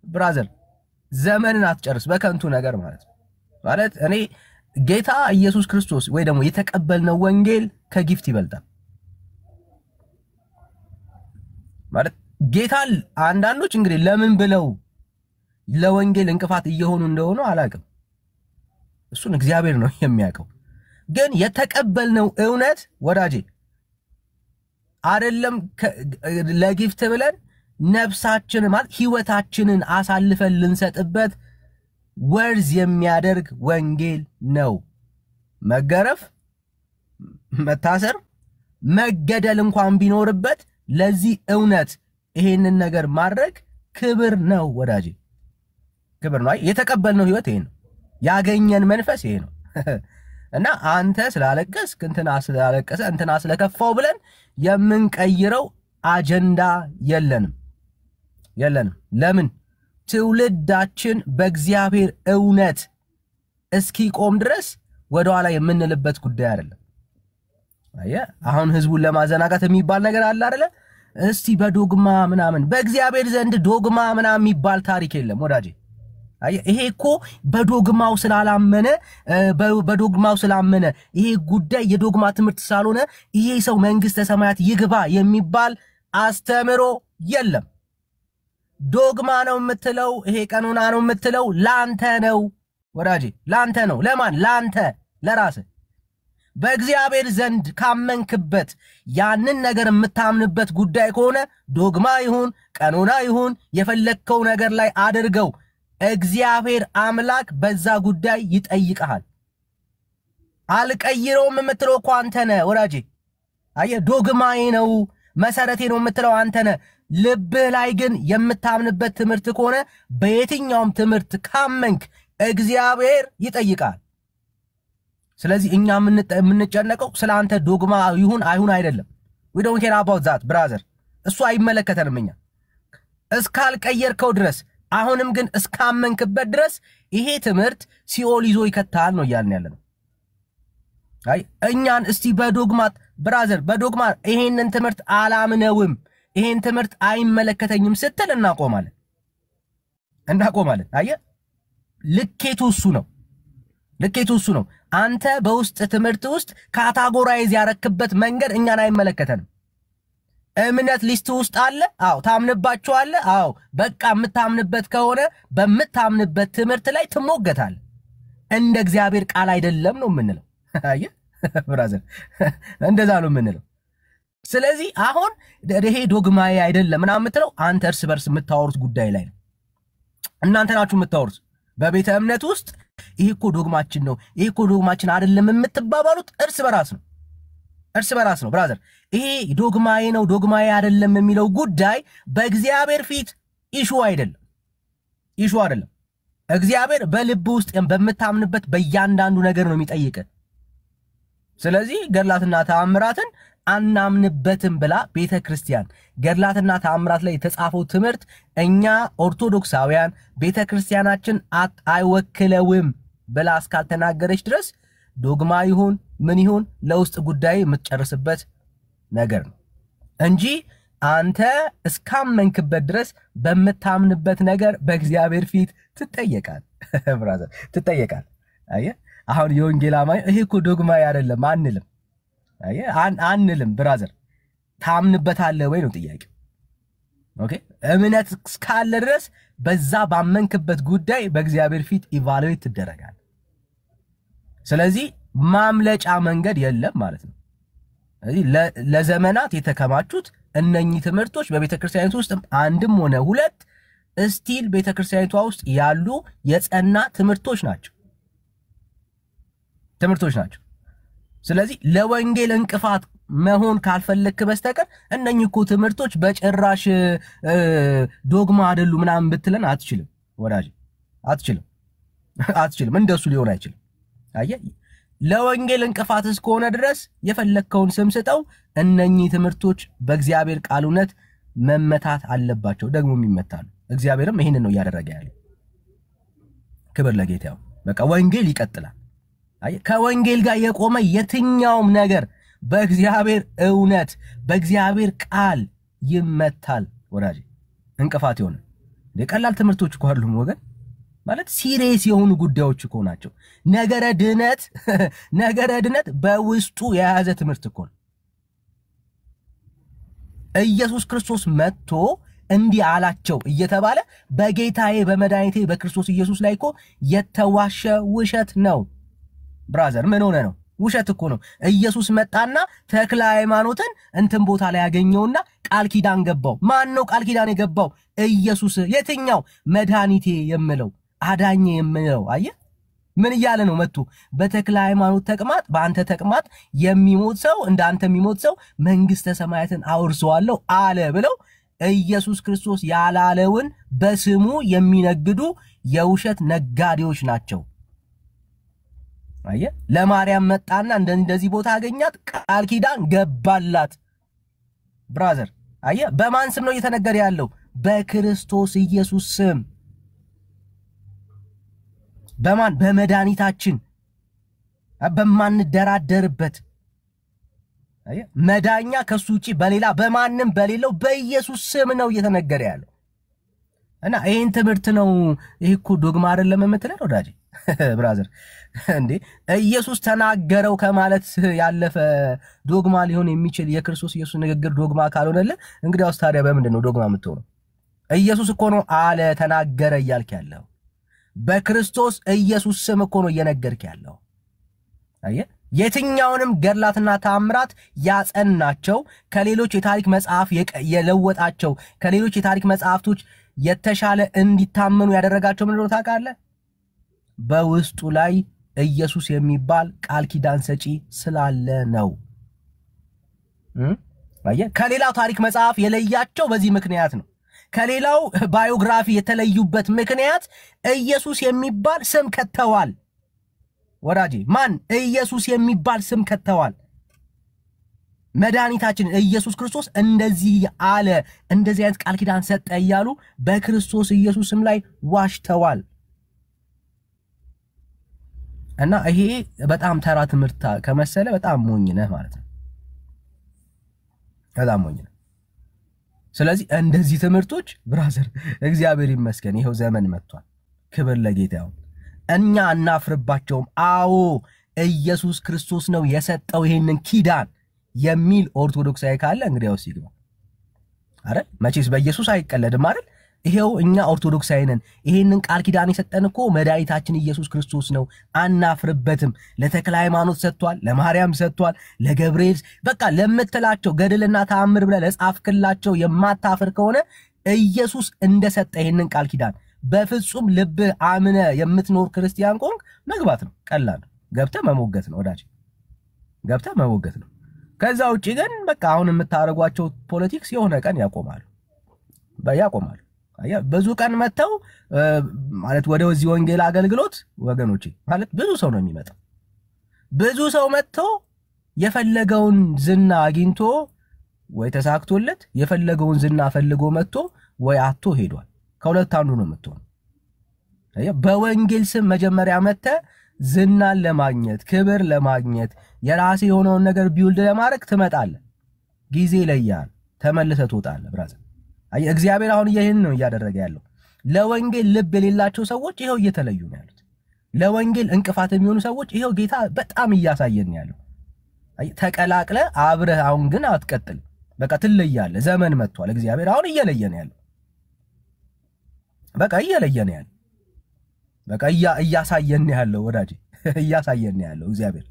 ብራዘር ዘመንን አትጨርስ በከንቱ ነገር ማለት እኔ ጌታ ኢየሱስ ክርስቶስ ወይ ደግሞ የተቀበልነው ወንጌል ከጊፍት ይበልጣል ማለት ጌታ አንዳንዶች እንግዲህ ለምን ብለው ለወንጌል እንቅፋት እየሆኑ እንደሆነ አላውቅም እሱን እግዚአብሔር ነው የሚያውቀው ግን የተቀበልነው እውነት ወዳጄ አይደለም ለጊፍት ብለን ነፍሳችን ማለት ህይወታችንን አሳልፈን ልንሰጥበት ወርዝ የሚያደርግ ወንጌል ነው መገረፍ መታሰር መገደል እንኳን ቢኖርበት ለዚህ እውነት ይሄንን ነገር ማድረግ ክብር ነው ወዳጄ ክብር ነው የተቀበልነው ህይወት ይሄ ነው ያገኘን መንፈስ ይሄ ነው እና አንተ ስላለቀስክ እንትና ስላለቀሰ እንትና ስለከፋው ብለን የምንቀይረው አጀንዳ የለንም ለምን ትውልዳችን በእግዚአብሔር እውነት እስኪቆም ድረስ ወደ ኋላ የምንልበት ጉዳይ አይደለም አሁን ህዝቡን ለማዘናጋት የሚባል ነገር አለ አይደለ እስቲ በዶግማ ምናምን በእግዚአብሔር ዘንድ ዶግማ ምናምን የሚባል ታሪክ የለም ወዳጄ ይሄ እኮ በዶግማው ስላመነ ይሄ ጉዳይ የዶግማ ትምህርት ሳልሆነ ይሄ ሰው መንግስተ ሰማያት ይግባ የሚባል አስተምሮ የለም ዶግማ ነው የምትለው ይሄ ቀኖና ነው የምትለው ላንተ ነው ወዳጄ ላንተ ነው ለማን ላንተ ለራስህ በእግዚአብሔር ዘንድ ካመንክበት ያንን ነገር የምታምንበት ጉዳይ ከሆነ ዶግማ ይሁን ቀኖና ይሁን የፈለከው ነገር ላይ አድርገው እግዚአብሔር አምላክ በዛ ጉዳይ ይጠይቀሃል። አልቀይረውም የምትለው እኮ አንተ ነህ ወዳጄ። አየ ዶግማዬ ነው መሰረቴ ነው የምትለው አንተ ነህ። ልብህ ላይ ግን የምታምንበት ትምህርት ከሆነ በየትኛውም ትምህርት ካመንክ እግዚአብሔር ይጠይቃል። ስለዚህ እኛ የምንጨነቀው ስለ አንተ ዶግማ ይሁን አይሁን አይደለም። we don't care about that brother። እሱ አይመለከተንም። እኛ እስካልቀየርከው ድረስ አሁንም ግን እስካመንክበት ድረስ ይሄ ትምህርት ሲኦል ይዞ ይከታል ነው እያልን ያለነው። አይ እኛን እስቲ በዶግማት ብራዘር በዶግማ ይሄንን ትምህርት አላምነውም ይሄን ትምህርት አይመለከተኝም ስትል እናቆማለን። አየ ልኬቱ እሱ ነው። አንተ በውስጥ ትምህርት ውስጥ ካታጎራይዝ ያረክበት መንገድ እኛን አይመለከተንም። እምነት ሊስት ውስጥ አለ። አዎ ታምንባቸዋለህ። አዎ በቃ የምታምንበት ከሆነ በምታምንበት ትምህርት ላይ ትሞገታል። እንደ እግዚአብሔር ቃል አይደለም ነው የምንለው። አየ ብራዘር እንደዛ ነው የምንለው። ስለዚህ አሁን ይሄ ዶግማዬ አይደለም ምናምን የምትለው አንተ እርስ በርስ የምታወሩት ጉዳይ ላይ ነው። እናንተ ናችሁ የምታወሩት በቤተ እምነት ውስጥ ይሄ እኮ ዶግማችን ነው ይሄ እኮ ዶግማችን አይደለም የምትባባሉት እርስ በራስ ነው ብራዘር። ይሄ ዶግማዬ ነው ዶግማዬ አይደለም የሚለው ጉዳይ በእግዚአብሔር ፊት ኢሹ አይደለም። እግዚአብሔር በልብ ውስጥ በመታምንበት በእያንዳንዱ ነገር ነው የሚጠይቅ። ስለዚህ ገድላትና ተአምራትን አናምንበትም ብላ ቤተክርስቲያን ገድላትና ተአምራት ላይ የተጻፈው ትምህርት እኛ ኦርቶዶክሳውያን ቤተክርስቲያናችን አይወክለውም ብላ እስካልተናገረች ድረስ ዶግማ ይሁን ምን ይሁን ለውስጥ ጉዳይ የምትጨርስበት ነገር ነው እንጂ አንተ እስካመንክበት ድረስ በመታምንበት ነገር በእግዚአብሔር ፊት ትጠየቃል ብራዘር ትጠየቃል። አየ አሁን የወንጌል አማኝ ይሄ እኮ ዶግማ አይደለም አንልም ብራዘር። ታምንበታለህ ወይ ነው ጥያቄው። ኦኬ እምነት እስካለ ድረስ በዛ ባመንክበት ጉዳይ በእግዚአብሔር ፊት ኢቫሉዌት ትደረጋል። ስለዚህ ማምለጫ መንገድ የለም ማለት ነው። ስለዚህ ለዘመናት የተከማቹት እነኚህ ትምህርቶች በቤተክርስቲያኒቱ ውስጥ አንድም ሆነ ሁለት ስቲል ቤተክርስቲያኒቷ ውስጥ ያሉ የጸና ትምህርቶች ናቸው። ስለዚህ ለወንጌል እንቅፋት መሆን ካልፈለክ በስተቀር እነኚህ እኮ ትምህርቶች በጭራሽ ዶግማ አይደሉ ምናምን ብትለን አትችልም ወዳጅ አትችልም። እንደሱ ሊሆን አይችልም። አየ ለወንጌል እንቅፋት እስከሆነ ድረስ የፈለከውን ስም ስጠው። እነኚህ ትምህርቶች በእግዚአብሔር ቃል እውነት መመታት አለባቸው፣ ደግሞ ይመታሉ። እግዚአብሔርም ይሄንን ነው ያደረገ ያለው። ክብር ለጌታው። በቃ ወንጌል ይቀጥላል። አይ ከወንጌል ጋር የቆመ የትኛውም ነገር በእግዚአብሔር እውነት በእግዚአብሔር ቃል ይመታል ወዳጅ። እንቅፋት ይሆነ ለቀላል ትምህርቶች እኮ አይደሉም ወገን፣ ማለት ሲሪየስ የሆኑ ጉዳዮች እኮ ናቸው። ነገረ ድነት በውስጡ የያዘ ትምህርት እኮ ነው። ኢየሱስ ክርስቶስ መጥቶ እንዲህ አላቸው እየተባለ በጌታዬ በመድኃኒቴ በክርስቶስ ኢየሱስ ላይ እኮ የተዋሸ ውሸት ነው ብራዘር። ምን ሆነ ነው? ውሸት እኮ ነው። ኢየሱስ መጣና ተክለ ሃይማኖትን እንትን ቦታ ላይ ያገኘውና ቃል ኪዳን ገባው። ማን ነው ቃል ኪዳን የገባው? ኢየሱስ። የትኛው? መድኃኒቴ የምለው አዳኜ የምለው። አየ ምን እያለ ነው? መጥቶ በተክለ ሃይማኖት ተቅማጥ በአንተ ተቅማጥ የሚሞት ሰው እንዳንተ የሚሞት ሰው መንግስተ ሰማያትን አውርሰዋለሁ አለ ብለው ኢየሱስ ክርስቶስ ያላለውን በስሙ የሚነግዱ የውሸት ነጋዴዎች ናቸው። አየ ለማርያም መጣና እንደዚህ ቦታ አገኛት፣ ቃል ኪዳን ገባላት ብራዘር። አየ በማን ስም ነው እየተነገረ ያለው? በክርስቶስ ኢየሱስ ስም። በማን? በመድኃኒታችን በማንደራደርበት። አየ መዳኛ ከሱ ውጪ በሌላ በማንም በሌለው በኢየሱስ ስም ነው እየተነገረ ያለው። እና ይሄን ትምህርት ነው ይሄ እኮ ዶግማ አይደለም የምትለው ወዳጄ ብራዘር። እንዴ ኢየሱስ ተናገረው ከማለት ያለፈ ዶግማ ሊሆን የሚችል የክርስቶስ ኢየሱስ ንግግር ዶግማ ካልሆነልህ እንግዲያውስ ታዲያ በምንድን ነው ዶግማ የምትሆነው? ኢየሱስ እኮ ነው አለ ተናገረ እያልክ ያለው። በክርስቶስ ኢየሱስ ስም እኮ ነው እየነገርክ ያለው። አየ የትኛውንም ገድላትና ተአምራት ያጸናቸው ከሌሎች የታሪክ መጽሐፍ የለወጣቸው ከሌሎች የታሪክ መጽሐፍቶች የተሻለ እንዲታመኑ ያደረጋቸው ምን እንደሆነ ታውቃለህ? በውስጡ ላይ ኢየሱስ የሚባል ቃል ኪዳን ሰጪ ስላለ ነው። ከሌላው ታሪክ መጽሐፍ የለያቸው በዚህ ምክንያት ነው። ከሌላው ባዮግራፊ የተለዩበት ምክንያት ኢየሱስ የሚባል ስም ከተዋል። ወዳጄ ማን? ኢየሱስ የሚባል ስም ከተዋል። መድኃኒታችን ኢየሱስ ክርስቶስ እንደዚህ አለ፣ እንደዚህ አይነት ቃል ኪዳን ሰጠ እያሉ በክርስቶስ ኢየሱስም ላይ ዋሽተዋል። እና ይሄ በጣም ተራ ትምህርት ከመሰለ በጣም ሞኝ ነህ ማለት ነው። በጣም ሞኝ ነህ። ስለዚህ እንደዚህ ትምህርቶች ብራዘር እግዚአብሔር ይመስገን ይሄው ዘመን መጥቷል። ክብር ለጌታ ይሁን። እኛ እናፍርባቸውም። አዎ ኢየሱስ ክርስቶስ ነው የሰጠው ይሄንን ኪዳን የሚል ኦርቶዶክሳዊ ካለ እንግዲያውስ ይግባ። አረ መቼስ በኢየሱስ አይቀለድም አይደል? ይሄው እኛ ኦርቶዶክሳዊ ነን። ይሄንን ቃል ኪዳን የሰጠን እኮ መድኃኒታችን ኢየሱስ ክርስቶስ ነው። አናፍርበትም። ለተክለ ሃይማኖት ሰጥቷል፣ ለማርያም ሰጥቷል፣ ለገብርኤል በቃ ለምትላቸው ገድልና ተአምር ብለህ ለጻፍክላቸው የማታፍር ከሆነ ኢየሱስ እንደሰጠ ይሄንን ቃል ኪዳን በፍጹም ልብህ አምነ የምትኖር ክርስቲያን ኮንክ መግባት ነው። ቀላል ገብተህ መሞገት ነው ወዳጅ፣ ገብተህ መሞገት ነው። ከዛ ውጪ ግን በቃ አሁን የምታረጓቸው ፖለቲክስ የሆነ ቀን ያቆማሉ። ብዙ ቀን መተው ማለት ወደዚህ ወንጌል አገልግሎት ወገኖቼ ማለት ብዙ ሰው ነው የሚመጣው። ብዙ ሰው መጥቶ የፈለገውን ዝና አግኝቶ ወይ ተሳክቶለት የፈለገውን ዝና ፈልጎ መጥቶ ወይ አጥቶ ሄዷል። ከሁለት አንዱ ነው የምትሆነው። በወንጌል ስም መጀመሪያ መተ ዝናን ለማግኘት ክብር ለማግኘት የራሴ የሆነውን ነገር ቢውልድ ለማድረግ ትመጣለህ። ጊዜ ለያል ተመልሰህ ትወጣለህ ብራዘር። እግዚአብሔር አሁን ይሄን ነው እያደረገ ያለው። ለወንጌል ልብ የሌላቸው ሰዎች ይሄው እየተለዩ ነው ያሉት። ለወንጌል እንቅፋት የሚሆኑ ሰዎች ይሄው ጌታ በጣም እያሳየን ያለው። ተቀላቅለ አብረህ አሁን ግን አትቀጥል። በቃ ትለያለህ። ዘመን መጥቷል። እግዚአብሔር አሁን እየለየን ያለው በቃ እየለየን ያለው በቃ እያሳየን ያለው ወዳጄ እያሳየን ያለው እግዚአብሔር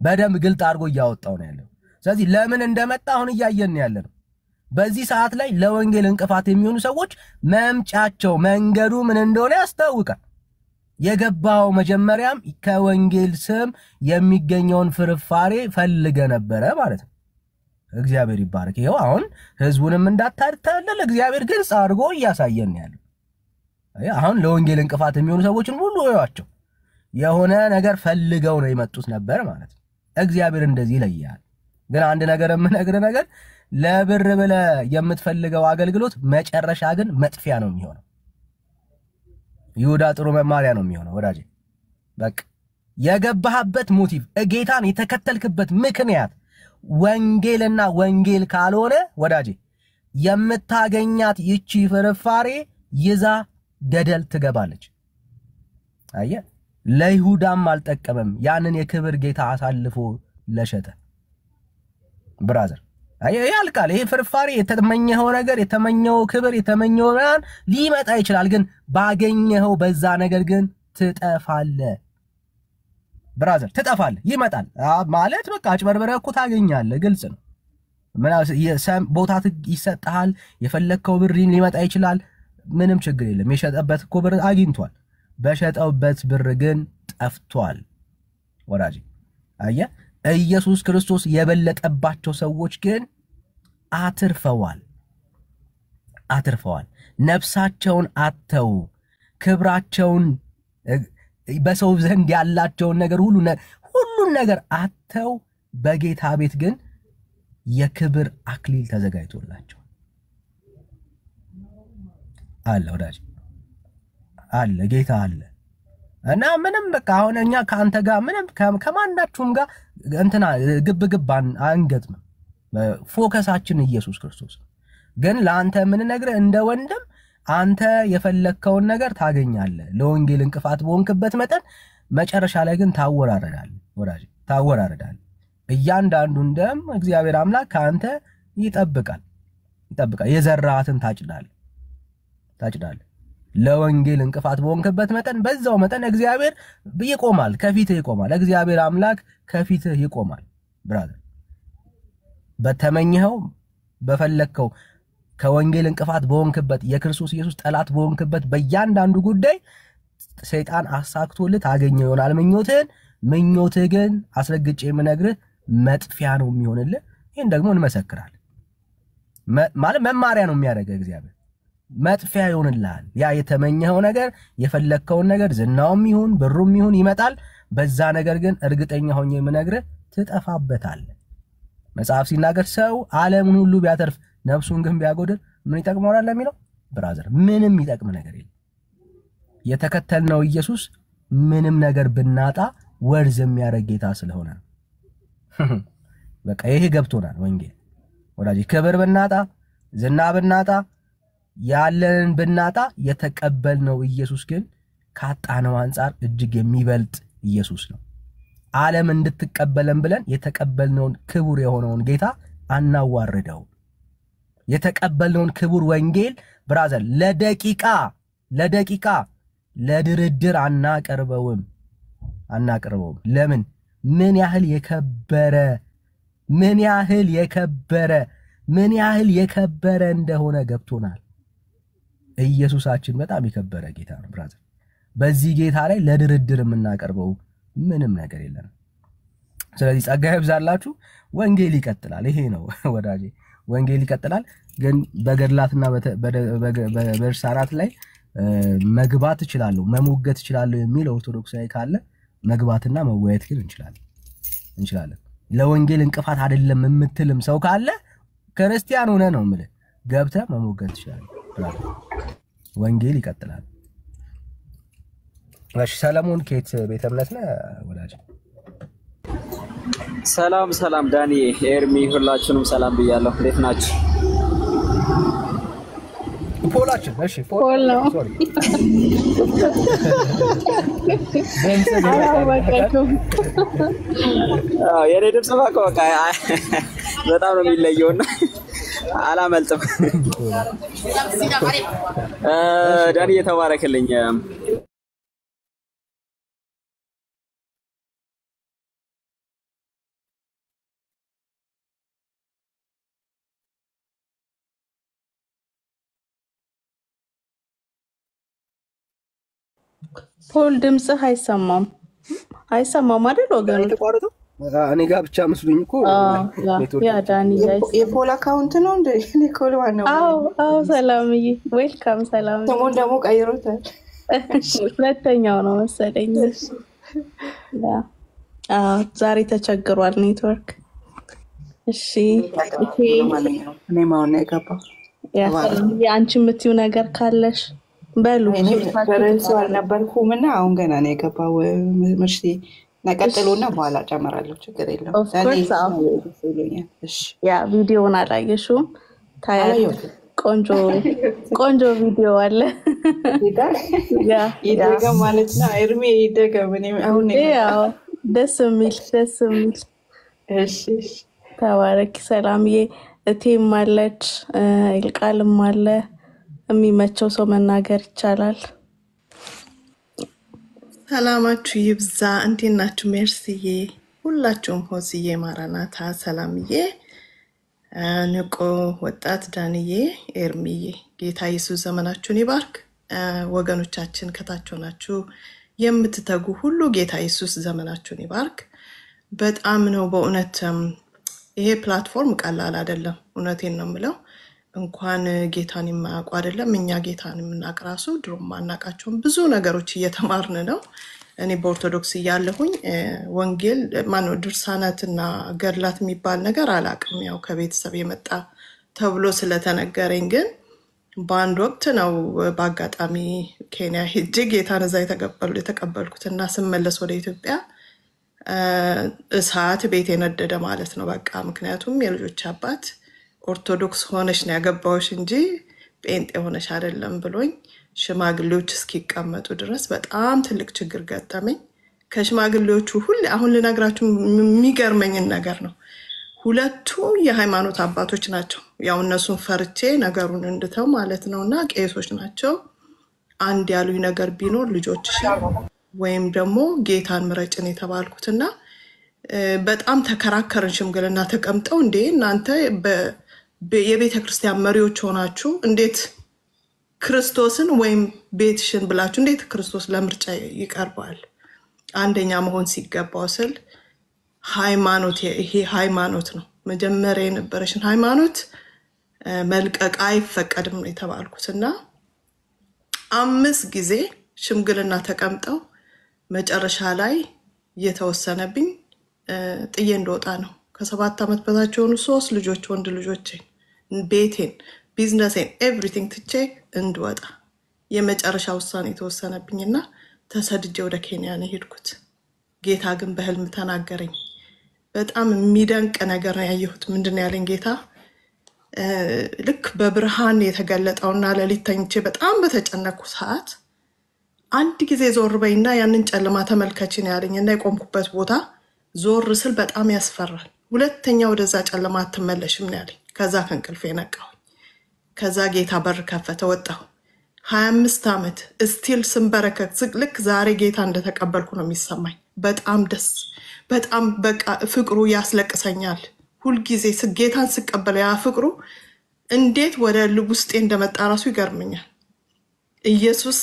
በደንብ ግልጥ አድርጎ እያወጣው ነው ያለው። ስለዚህ ለምን እንደመጣ አሁን እያየን ያለ ነው። በዚህ ሰዓት ላይ ለወንጌል እንቅፋት የሚሆኑ ሰዎች መምጫቸው መንገዱ ምን እንደሆነ ያስታውቃል። የገባው መጀመሪያም ከወንጌል ስም የሚገኘውን ፍርፋሬ ፈልገ ነበረ ማለት ነው። እግዚአብሔር ይባረክ። ይሄው አሁን ህዝቡንም እንዳታታለለ እግዚአብሔር ግልጽ አድርጎ እያሳየን ያለው። አሁን ለወንጌል እንቅፋት የሚሆኑ ሰዎችን ሁሉ ያዋቸው የሆነ ነገር ፈልገው ነው የመጡት ነበር ማለት ነው። እግዚአብሔር እንደዚህ ይለያል። ግን አንድ ነገር የምነግርህ ነገር ለብር ብለህ የምትፈልገው አገልግሎት መጨረሻ ግን መጥፊያ ነው የሚሆነው። ይሁዳ ጥሩ መማሪያ ነው የሚሆነው ወዳጄ። በቃ የገባህበት ሞቲቭ ጌታን የተከተልክበት ምክንያት ወንጌልና ወንጌል ካልሆነ ወዳጄ የምታገኛት ይቺ ፍርፋሬ ይዛ ገደል ትገባለች። አየህ ለይሁዳም አልጠቀመም ያንን የክብር ጌታ አሳልፎ ለሸጠ ብራዘር። አየህ ያልቃል። ይሄ ፍርፋሪ የተመኘው ነገር የተመኘው ክብር የተመኘው ማን ሊመጣ ይችላል፣ ግን ባገኘው በዛ ነገር ግን ትጠፋለህ ብራዘር፣ ትጠፋለህ። ይመጣል ማለት በቃ አጭበርበረህ እኮ ታገኛለህ። ግልጽ ነው። ቦታ ይሰጣል። የፈለከው ብር ሊመጣ ይችላል። ምንም ችግር የለም። የሸጠበት እኮ ብር አግኝቷል። በሸጠበት ብር ግን ጠፍቷል ወዳጅ። አየህ ኢየሱስ ክርስቶስ የበለጠባቸው ሰዎች ግን አትርፈዋል። ነፍሳቸውን አተው ክብራቸውን በሰው ዘንድ ያላቸውን ነገር ሁሉን ነገር አተው በጌታ ቤት ግን የክብር አክሊል ተዘጋጅቶላቸው አለ ወዳጅ አለ ጌታ አለ። እና ምንም በቃ አሁን እኛ ካንተ ጋር ምንም ከማናችሁም ጋር እንትና ግብግብ አንገጥም። ፎከሳችን ኢየሱስ ክርስቶስ ግን ለአንተ ምን ነገር እንደ ወንድም አንተ የፈለከውን ነገር ታገኛለህ። ለወንጌል እንቅፋት በሆንክበት መጠን መጨረሻ ላይ ግን ታወራረዳለህ ወዳጅ፣ ታወራረዳለህ። እያንዳንዱን ደም እግዚአብሔር አምላክ ካንተ ይጠብቃል። የዘራሃትን ታጭዳለህ። ለወንጌል እንቅፋት በሆንክበት መጠን በዛው መጠን እግዚአብሔር ይቆማል፣ ከፊትህ ይቆማል። እግዚአብሔር አምላክ ከፊትህ ይቆማል። ብራዘር በተመኘኸው በፈለከው ከወንጌል እንቅፋት በሆንክበት የክርስቶስ ኢየሱስ ጠላት በሆንክበት በእያንዳንዱ ጉዳይ ሰይጣን አሳክቶልህ ታገኘው ይሆናል ምኞትህን። ምኞትህ ግን አስረግጬ የምነግርህ መጥፊያ ነው የሚሆንልህ። ይህን ደግሞ እንመሰክራለን። ማለት መማሪያ ነው የሚያደርገው እግዚአብሔር። መጥፊያ ይሆንልሃል። ያ የተመኘኸው ነገር የፈለከውን ነገር ዝናውም ይሁን ብሩም ይሁን ይመጣል። በዛ ነገር ግን እርግጠኛ ሆኜ የምነግርህ ትጠፋበታለህ። መጽሐፍ ሲናገር ሰው ዓለምን ሁሉ ቢያተርፍ ነፍሱን ግን ቢያጎድል ምን ይጠቅመዋል ለሚለው ብራዘር ምንም ይጠቅም ነገር የለም። የተከተልነው ኢየሱስ ምንም ነገር ብናጣ ወርዝ የሚያደርግ ጌታ ስለሆነ ነው። በቃ ይሄ ገብቶናል። ወንጌል ወዳጅ ክብር ብናጣ ዝና ብናጣ ያለንን ብናጣ የተቀበልነው ኢየሱስ ግን ካጣነው አንፃር እጅግ የሚበልጥ ኢየሱስ ነው። ዓለም እንድትቀበለን ብለን የተቀበልነውን ክቡር የሆነውን ጌታ አናዋርደው። የተቀበልነውን ክቡር ወንጌል ብራዘር ለደቂቃ ለድርድር አናቀርበውም። ለምን? ምን ያህል የከበረ እንደሆነ ገብቶናል። ኢየሱሳችን በጣም የከበረ ጌታ ነው ብራዘር። በዚህ ጌታ ላይ ለድርድር የምናቀርበው ምንም ነገር የለም። ስለዚህ ጸጋ ይብዛላችሁ። ወንጌል ይቀጥላል። ይሄ ነው ወዳጄ፣ ወንጌል ይቀጥላል። ግን በገድላትና በድርሳናት ላይ መግባት እችላለሁ መሞገት እችላለሁ የሚል ኦርቶዶክሳዊ ካለ መግባትና መወያየት ግን እንችላለን። ለወንጌል እንቅፋት አይደለም የምትልም ሰው ካለ ክርስቲያን ሆነ ነው የምልህ፣ ገብተህ መሞገት ትችላለህ። ወንጌል ይቀጥላል። እሺ ሰለሞን ከየት ቤተ እምነት ነህ ወዳጅ? ሰላም ዳኒ ኤርሚ ሁላችሁንም ሰላም ብያለሁ። እንዴት ናችሁ? ፖላችን እሺ ፖል ነው። ሶሪ የኔ ድምጽ በቃ በጣም ነው የሚለየውና አላመልጥም። ዳኒ የተባረከልኝ። ፖል ድምጽህ አይሰማም አይደል ወገኑ? እኔ ጋር ብቻ መስሉኝ እኮ ያ ዳኒ የፖል አካውንት ነው እንዴ? ኒኮል ዋናው። አዎ ሰላምዬ ዌልካም። ሰላም ስሙን ደግሞ ቀይሮታል። ሁለተኛው ነው መሰለኝ። ዛሬ ተቸግሯል ኔትወርክ። እሺ እኔ ማውን ነው የገባው? አንቺ የምትይው ነገር ካለሽ በሉ። በረንሱ አልነበርኩም እና አሁን ገና ነው የገባው። ምርሲ ነቀጥሎና በኋላ ጨምራለሁ። ችግር የለውም። ያ ቪዲዮውን አላየሽውም? ታያለሽ። ቆንጆ ቪዲዮ አለ። ይደገም ማለት ነው። ኤርሚ ይደገም። አሁን ደስ የሚል እሺ ተባረኪ ሰላምዬ። እቴም አለች፣ ይልቃልም አለ። የሚመቸው ሰው መናገር ይቻላል። ሰላማችሁ ይብዛ። እንዴት ናችሁ? ሜርሲዬ ሁላችሁም፣ ሆዝዬ፣ ማራናታ፣ ሰላምዬ፣ ንቆ ወጣት ዳንዬ፣ ኤርሚዬ፣ ጌታ ኢየሱስ ዘመናችሁን ይባርክ። ወገኖቻችን ከታች ሆናችሁ የምትተጉ ሁሉ ጌታ ኢየሱስ ዘመናችሁን ይባርክ። በጣም ነው በእውነት ይሄ ፕላትፎርም ቀላል አይደለም። እውነቴን ነው የምለው። እንኳን ጌታን የማያውቁ አይደለም እኛ ጌታን የምናውቅ ራሱ ድሮ ማናውቃቸውን ብዙ ነገሮች እየተማርን ነው። እኔ በኦርቶዶክስ እያለሁኝ ወንጌል ድርሳናትና ገድላት የሚባል ነገር አላውቅም። ያው ከቤተሰብ የመጣ ተብሎ ስለተነገረኝ ግን በአንድ ወቅት ነው በአጋጣሚ ኬንያ ሄጄ ጌታን እዛ የተቀበልኩትና ስመለስ ወደ ኢትዮጵያ እሳት ቤት የነደደ ማለት ነው በቃ። ምክንያቱም የልጆች አባት ኦርቶዶክስ ሆነሽ ነው ያገባውሽ እንጂ ጴንጤ ሆነሽ አይደለም ብሎኝ ሽማግሌዎች እስኪቀመጡ ድረስ በጣም ትልቅ ችግር ገጠመኝ። ከሽማግሌዎቹ ሁሉ አሁን ልነግራችሁ የሚገርመኝን ነገር ነው። ሁለቱ የሃይማኖት አባቶች ናቸው። ያው እነሱን ፈርቼ ነገሩን እንድተው ማለት ነውና ቄሶች ናቸው። አንድ ያሉኝ ነገር ቢኖር ልጆችሽን ወይም ደግሞ ጌታን ምረጭን የተባልኩትና በጣም ተከራከርን። ሽምግልና ተቀምጠው እንዴ እናንተ የቤተ ክርስቲያን መሪዎች ሆናችሁ እንዴት ክርስቶስን ወይም ቤትሽን ብላችሁ እንዴት ክርስቶስ ለምርጫ ይቀርባል? አንደኛ መሆን ሲገባው ስል ሃይማኖት ይሄ ሃይማኖት ነው። መጀመሪያ የነበረሽን ሃይማኖት መልቀቅ አይፈቀድም ነው የተባልኩትና 5 ጊዜ ሽምግልና ተቀምጠው መጨረሻ ላይ የተወሰነብኝ ጥዬ እንደወጣ ነው። ከ7 ዓመት በታች የሆኑ 3 ልጆች ወንድ ልጆቼን፣ ቤቴን፣ ቢዝነሴን ኤቭሪቲንግ ትቼ እንድወጣ የመጨረሻ ውሳኔ የተወሰነብኝና ተሰድጄ ወደ ኬንያ ነው የሄድኩት። ጌታ ግን በህልም ተናገረኝ። በጣም የሚደንቅ ነገር ነው ያየሁት። ምንድን ያለኝ ጌታ ልክ በብርሃን የተገለጠውና ሌሊት ተኝቼ በጣም በተጨነኩ ሰዓት አንድ ጊዜ ዞር በይና ያንን ጨለማ ተመልከችን ያለኝና የቆምኩበት ቦታ ዞር ስል በጣም ያስፈራል። ሁለተኛ ወደዛ ጨለማ አትመለሽም ነው ያለኝ። ከዛ ከእንቅልፌ ነቃሁ። ከዛ ጌታ በር ከፈተ፣ ወጣሁ። 25 ዓመት ስቲል ስንበረከክ ልክ ዛሬ ጌታ እንደተቀበልኩ ነው የሚሰማኝ። በጣም ደስ በጣም በቃ ፍቅሩ ያስለቅሰኛል። ሁልጊዜ ጌታን ስቀበል ያ ፍቅሩ እንዴት ወደ ልብ ውስጤ እንደመጣ ራሱ ይገርመኛል። ኢየሱስ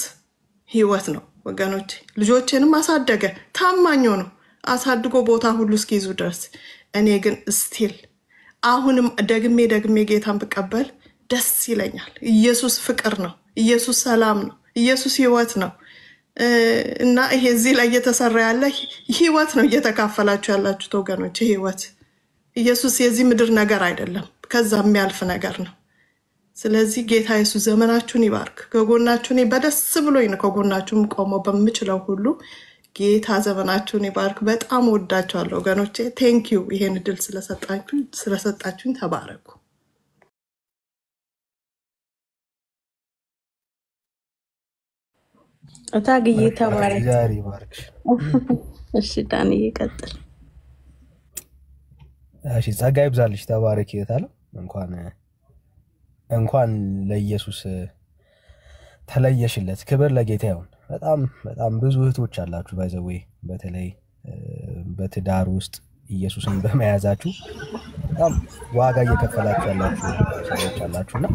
ህይወት ነው ወገኖች። ልጆቼንም አሳደገ፣ ታማኝ ነው አሳድጎ ቦታ ሁሉ እስኪይዙ ድረስ። እኔ ግን ስቲል አሁንም ደግሜ ጌታን ብቀበል ደስ ይለኛል። ኢየሱስ ፍቅር ነው። ኢየሱስ ሰላም ነው። ኢየሱስ ህይወት ነው። እና ይሄ እዚህ ላይ እየተሰራ ያለ ህይወት ነው እየተካፈላችሁ ያላችሁት ወገኖች። ህይወት ኢየሱስ የዚህ ምድር ነገር አይደለም፣ ከዛ የሚያልፍ ነገር ነው። ስለዚህ ጌታ ኢየሱስ ዘመናችሁን ይባርክ። ከጎናችሁ እኔ በደስ ብሎኝ ነው ከጎናችሁም ቆመው በምችለው ሁሉ ጌታ ዘመናችሁን ይባርክ። በጣም ወዳችኋለሁ ወገኖቼ። ቴንክ ዩ ይሄን እድል ስለሰጣችሁኝ ተባረኩ። እታግዬ ተባረክ። ዛሬ ባርክሽ። እሺ ዳንዬ ቀጥል። እሺ ጸጋ ይብዛልሽ። ተባረክ ይታለ እንኳን ለኢየሱስ ተለየሽለት። ክብር ለጌታ ይሁን። በጣም ብዙ እህቶች አላችሁ ባይዘዌ በተለይ በትዳር ውስጥ ኢየሱስን በመያዛችሁ በጣም ዋጋ እየከፈላችሁ ያላችሁ ሰዎች አላችሁና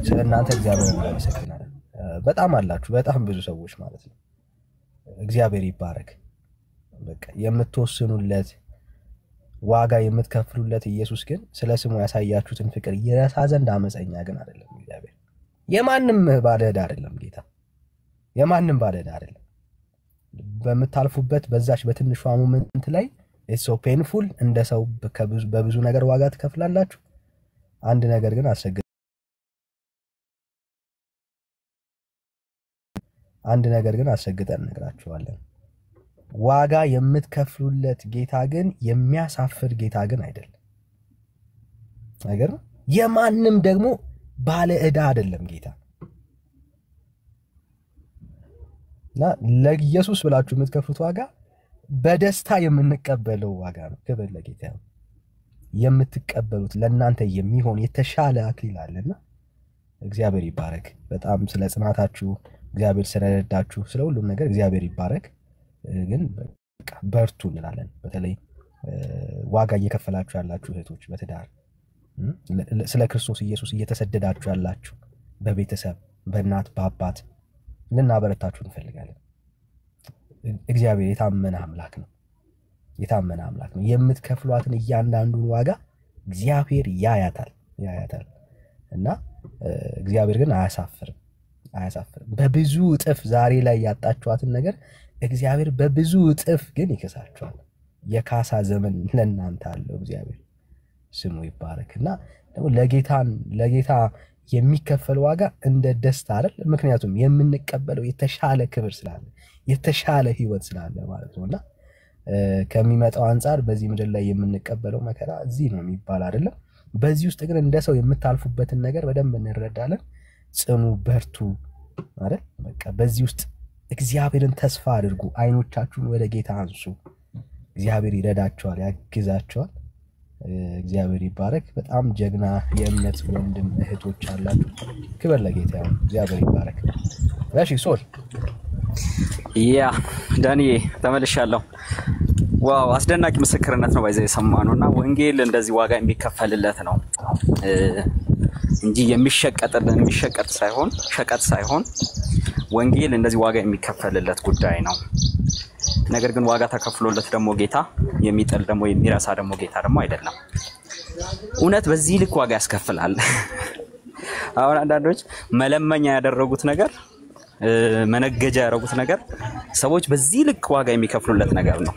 ስለእናንተ እግዚአብሔር ይመስገናል። በጣም አላችሁ፣ በጣም ብዙ ሰዎች ማለት ነው። እግዚአብሔር ይባረክ። በቃ የምትወስኑለት ዋጋ የምትከፍሉለት ኢየሱስ ግን ስለ ስሙ ያሳያችሁትን ፍቅር ይረሳ ዘንድ አመፀኛ ግን አይደለም። እግዚአብሔር የማንም ባለ ዕዳ አይደለም። ጌታ የማንም ባለ ዕዳ አይደለም። በምታልፉበት በዛች በትንሿ ሞመንት ላይ ኢትስ ሶ ፔንፉል እንደ ሰው በብዙ ነገር ዋጋ ትከፍላላችሁ። አንድ ነገር ግን አሰግጠን ነግራችኋለን። ዋጋ የምትከፍሉለት ጌታ ግን የሚያሳፍር ጌታ ግን አይደለም። ነገር የማንም ደግሞ ባለ ዕዳ አይደለም ጌታ። እና ለኢየሱስ ብላችሁ የምትከፍሉት ዋጋ በደስታ የምንቀበለው ዋጋ ነው። ክብር ለጌታ ነው። የምትቀበሉት ለእናንተ የሚሆን የተሻለ አክሊል አለና እግዚአብሔር ይባረክ። በጣም ስለ ጽናታችሁ እግዚአብሔር ስለረዳችሁ ስለ ሁሉም ነገር እግዚአብሔር ይባረክ። ግን በቃ በርቱ እንላለን። በተለይ ዋጋ እየከፈላችሁ ያላችሁ እህቶች በትዳር ስለ ክርስቶስ ኢየሱስ እየተሰደዳችሁ ያላችሁ በቤተሰብ በእናት በአባት ልናበረታችሁ እንፈልጋለን። እግዚአብሔር የታመነ አምላክ ነው። የምትከፍሏትን እያንዳንዱን ዋጋ እግዚአብሔር ያያታል እና እግዚአብሔር ግን አያሳፍርም። በብዙ እጥፍ ዛሬ ላይ ያጣችኋትን ነገር እግዚአብሔር በብዙ እጥፍ ግን ይከሳችኋል። የካሳ ዘመን ለእናንተ አለው። እግዚአብሔር ስሙ ይባረክና ደግሞ ለጌታ የሚከፈል ዋጋ እንደ ደስታ አይደል? ምክንያቱም የምንቀበለው የተሻለ ክብር ስላለ የተሻለ ህይወት ስላለ ማለት ነውና ከሚመጣው አንፃር በዚህ ምድር ላይ የምንቀበለው መከራ እዚህ ነው የሚባል አይደለም። በዚህ ውስጥ ግን እንደ ሰው የምታልፉበትን ነገር በደንብ እንረዳለን። ጽኑ፣ በርቱ አይደል? በቃ በዚህ ውስጥ እግዚአብሔርን ተስፋ አድርጉ። አይኖቻችሁን ወደ ጌታ አንሱ። እግዚአብሔር ይረዳችኋል፣ ያግዛችኋል። እግዚአብሔር ይባረክ። በጣም ጀግና የእምነት ወንድም እህቶች አላችሁ። ክብር ለጌታ ይሁን። እግዚአብሔር ይባረክ። እሺ ሶል ያ ዳንኤ ተመልሻለሁ። ዋው አስደናቂ ምስክርነት ነው ባይዘ የሰማነውና ወንጌል እንደዚህ ዋጋ የሚከፈልለት ነው እንጂ የሚሸቀጥ ሳይሆን ሸቀጥ ሳይሆን ወንጌል እንደዚህ ዋጋ የሚከፈልለት ጉዳይ ነው። ነገር ግን ዋጋ ተከፍሎለት ደግሞ ጌታ የሚጥል ደግሞ የሚረሳ ደግሞ ጌታ ደግሞ አይደለም። እውነት በዚህ ልክ ዋጋ ያስከፍላል። አሁን አንዳንዶች መለመኛ ያደረጉት ነገር መነገጃ ያደረጉት ነገር ሰዎች በዚህ ልክ ዋጋ የሚከፍሉለት ነገር ነው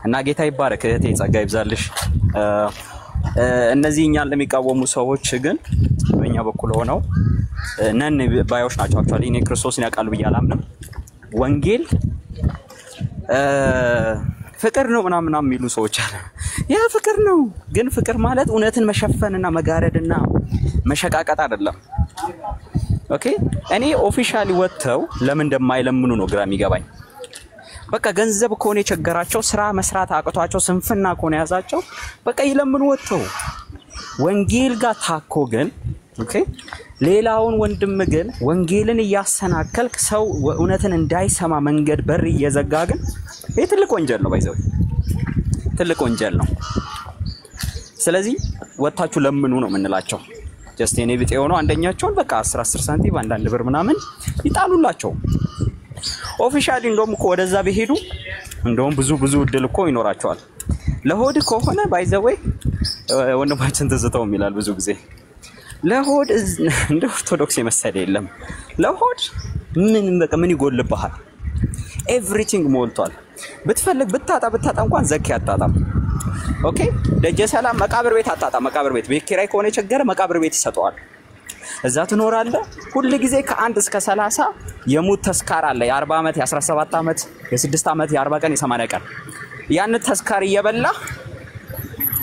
እና ጌታ ይባረክ። እህቴ ጸጋ ይብዛልሽ። እነዚህ እኛን ለሚቃወሙ ሰዎች ግን በእኛ በኩል ሆነው ነን ባዮች ናቸው። አክቹአሊ እኔ ክርስቶስን ያውቃሉ ብዬ አላምንም። ወንጌል ፍቅር ነው ምናምን የሚሉ ሰዎች አለ። ያ ፍቅር ነው፣ ግን ፍቅር ማለት እውነትን መሸፈንና መጋረድና መሸቃቀጥ አይደለም። ኦኬ እኔ ኦፊሻሊ ወጥተው ለምን እንደማይለምኑ ነው ግራ የሚገባኝ። በቃ ገንዘብ ከሆነ የቸገራቸው ስራ መስራት አቅቷቸው ስንፍና ከሆነ ያዛቸው በቃ ይለምኑ ወጥተው። ወንጌል ጋር ታኮ ግን ኦኬ ሌላውን ወንድም ግን ወንጌልን እያሰናከልክ ሰው እውነትን እንዳይሰማ መንገድ በር እየዘጋ ግን ይሄ ትልቅ ወንጀል ነው። ባይዘው ትልቅ ወንጀል ነው። ስለዚህ ወጣችሁ ለምኑ ነው የምንላቸው። ጀስት የኔ ቢጤ ሆኖ አንደኛቸውን በቃ 10 ሳንቲም አንዳንድ ብር ምናምን ይጣሉላቸው። ኦፊሻሊ እንደውም እኮ ወደዛ ቢሄዱ እንደውም ብዙ እድል እኮ ይኖራቸዋል። ለሆድ ከሆነ ባይዘው ወንድማችን ትዝተው ይላል ብዙ ጊዜ ለሆድ እንደ ኦርቶዶክስ የመሰለ የለም። ለሆድ ምን ይጎልብሃል? ኤቭሪቲንግ ሞልቷል። ብትፈልግ ብታጣ እንኳን ዘኪ አጣጣም። ኦኬ ደጀ ሰላም መቃብር ቤት አጣጣ። መቃብር ቤት ቤት ኪራይ ከሆነ የቸገረ መቃብር ቤት ይሰጠዋል። እዛ ትኖራለህ። ሁሉ ጊዜ ከ1 እስከ 30 የሙት ተስካር አለ። የ40 ዓመት የ17 ዓመት የ6 ዓመት የ40 ቀን የ80 ቀን ያን ተስካር እየበላ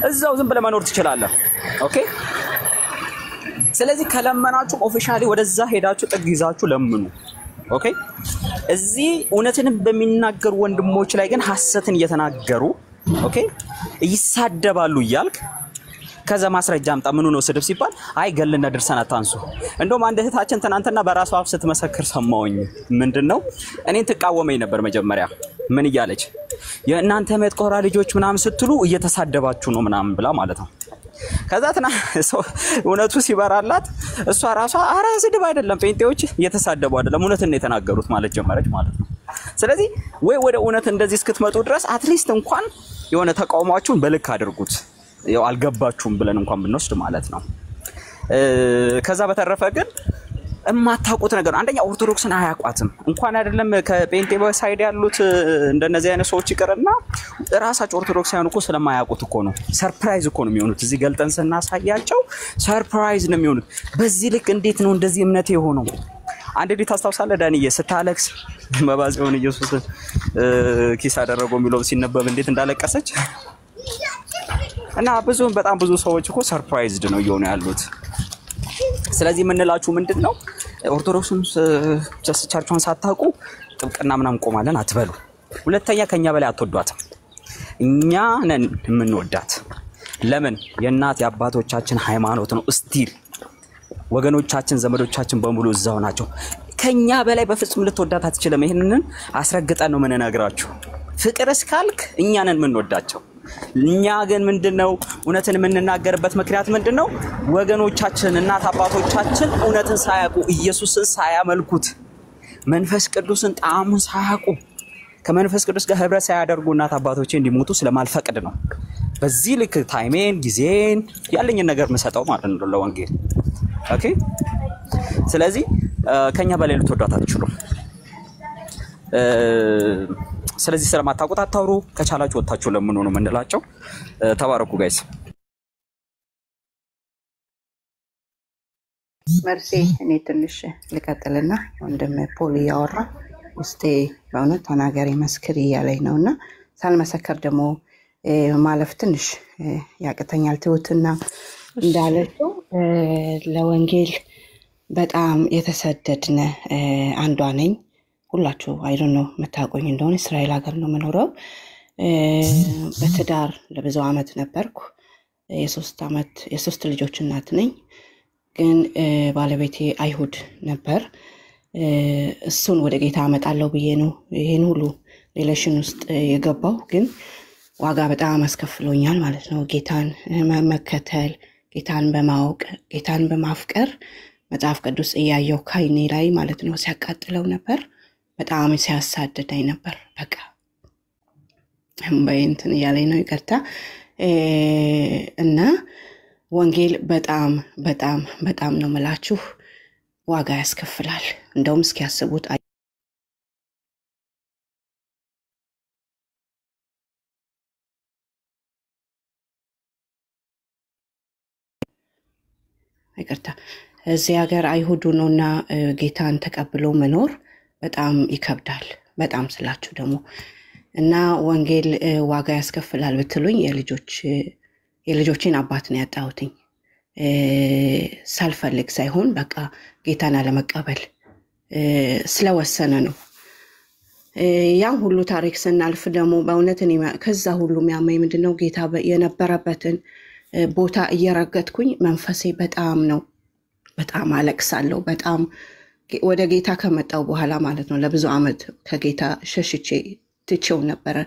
እዛው ዝም ብለህ መኖር ትችላለህ። ኦኬ ስለዚህ ከለመናችሁ ኦፊሻሊ ወደዛ ሄዳችሁ ጥግ ይዛችሁ ለምኑ። ኦኬ እዚህ እውነትን በሚናገሩ ወንድሞች ላይ ግን ሐሰትን እየተናገሩ ኦኬ ይሳደባሉ ይያልክ ከዛ ማስረጃ አምጣ። ምኑ ነው ስድብ ሲባል አይ ገልና ድርሰን አታንሱ። እንደውም አንድ እህታችን ትናንትና በራሷ አፍ ስትመሰክር ሰማውኝ። ምንድነው እኔን ትቃወመኝ ነበር መጀመሪያ ምን እያለች የእናንተ መጥቆራ ልጆች ምናምን ስትሉ እየተሳደባችሁ ነው ምናምን ብላ ማለት ነው። ከዛ እውነቱ ሲበራላት እሷ ራሷ አራ ስድብ አይደለም ጴንጤዎች እየተሳደቡ አይደለም እውነትን ነው የተናገሩት ማለት ጀመረች ማለት ነው። ስለዚህ ወይ ወደ እውነት እንደዚህ እስክትመጡ ድረስ አትሊስት እንኳን የሆነ ተቃውሟችሁን በልክ አድርጉት። ያው አልገባችሁም ብለን እንኳን ብንወስድ ማለት ነው። ከዛ በተረፈ ግን እማታውቁት ነገር አንደኛ ኦርቶዶክስን አያውቋትም። እንኳን አይደለም ከጴንጤ ሳይድ ያሉት እንደነዚህ አይነት ሰዎች ይቀርና ራሳቸው ኦርቶዶክሳውያን እኮ ስለማያውቁት እኮ ነው ሰርፕራይዝ እኮ ነው የሚሆኑት። እዚህ ገልጠን ስናሳያቸው ሰርፕራይዝ ነው የሚሆኑት። በዚህ ልክ እንዴት ነው እንደዚህ እምነት የሆነው? አንድ ዲት ታስታውሳለህ ዳንዬ ስታለቅስ መባጽዮን ኢየሱስ ኪስ አደረገው የሚለው ሲነበብ እንዴት እንዳለቀሰች እና በጣም ብዙ ሰዎች እኮ ሰርፕራይዝድ ነው እየሆኑ ያሉት። ስለዚህ የምንላችሁ ምንድነው ኦርቶዶክስን ቸርቿን ሳታውቁ ጥብቅና ምናምን ቆማለን አትበሉ። ሁለተኛ ከኛ በላይ አትወዷትም። እኛ ነን የምንወዳት። ለምን? የእናት የአባቶቻችን ሃይማኖት ነው። ስቲል ወገኖቻችን ዘመዶቻችን በሙሉ እዛው ናቸው። ከኛ በላይ በፍጹም ልትወዳት አትችልም። ይሄንን አስረግጠን ነው የምንነግራችሁ። ፍቅር እስካልክ እኛ ነን የምንወዳቸው። እኛ ግን ምንድነው እውነትን የምንናገርበት ምክንያት ምንድነው? ወገኖቻችን እናት አባቶቻችን እውነትን ሳያውቁ ኢየሱስን ሳያመልኩት መንፈስ ቅዱስን ጣዕሙን ሳያውቁ ከመንፈስ ቅዱስ ጋር ህብረት ሳያደርጉ እናት አባቶቼ እንዲሞቱ ስለማልፈቅድ ነው በዚህ ልክ ታይሜን ጊዜን ያለኝን ነገር መሰጠው ማለት ነው ለወንጌል። ኦኬ ስለዚህ ከኛ በላይ ልትወዷት አትችሉም። ስለዚህ ስለማታውቁት አታውሩ። ከቻላችሁ ወጣችሁ ለምኑ ነው የምንላቸው። ተባረኩ ጋይስ። መርሴ እኔ ትንሽ ልቀጥልና ወንድም ፖል ያወራ ውስጤ በእውነት ተናገሪ መስክሪ እያለኝ ነውና ሳልመሰከር ደግሞ ማለፍ ትንሽ ያቅተኛል። ትውትና እንዳለችው ለወንጌል በጣም የተሰደድነ አንዷ ነኝ። ሁላችሁ አይዶን ነው መታቆኝ እንደሆነ እስራኤል ሀገር ነው የምኖረው። በትዳር ለብዙ ዓመት ነበርኩ። የሶስት ልጆች እናት ነኝ። ግን ባለቤቴ አይሁድ ነበር። እሱን ወደ ጌታ አመጣለሁ ብዬ ነው ይሄን ሁሉ ሪሌሽን ውስጥ የገባው። ግን ዋጋ በጣም አስከፍሎኛል ማለት ነው። ጌታን መከተል፣ ጌታን በማወቅ፣ ጌታን በማፍቀር መጽሐፍ ቅዱስ እያየው ካይኔ ላይ ማለት ነው ሲያቃጥለው ነበር። በጣም ሲያሳድደኝ ነበር። በቃ በእንትን እያለኝ ነው ይቅርታ። እና ወንጌል በጣም በጣም በጣም ነው የምላችሁ ዋጋ ያስከፍላል። እንደውም እስኪያስቡት ይቅርታ እዚህ ሀገር አይሁዱ ነውና ጌታን ተቀብሎ መኖር በጣም ይከብዳል። በጣም ስላችሁ ደግሞ እና ወንጌል ዋጋ ያስከፍላል ብትሉኝ የልጆቼን አባት ነው ያጣሁትኝ። ሳልፈልግ ሳይሆን በቃ ጌታን አለመቀበል ስለወሰነ ነው። ያን ሁሉ ታሪክ ስናልፍ ደግሞ በእውነት እኔ ከዛ ሁሉ የሚያመኝ ምንድነው ጌታ የነበረበትን ቦታ እየረገጥኩኝ መንፈሴ በጣም አለቅሳለሁ። በጣም ወደ ጌታ ከመጣው በኋላ ማለት ነው ለብዙ ዓመት ከጌታ ሸሽቼ ትቼው ነበረ።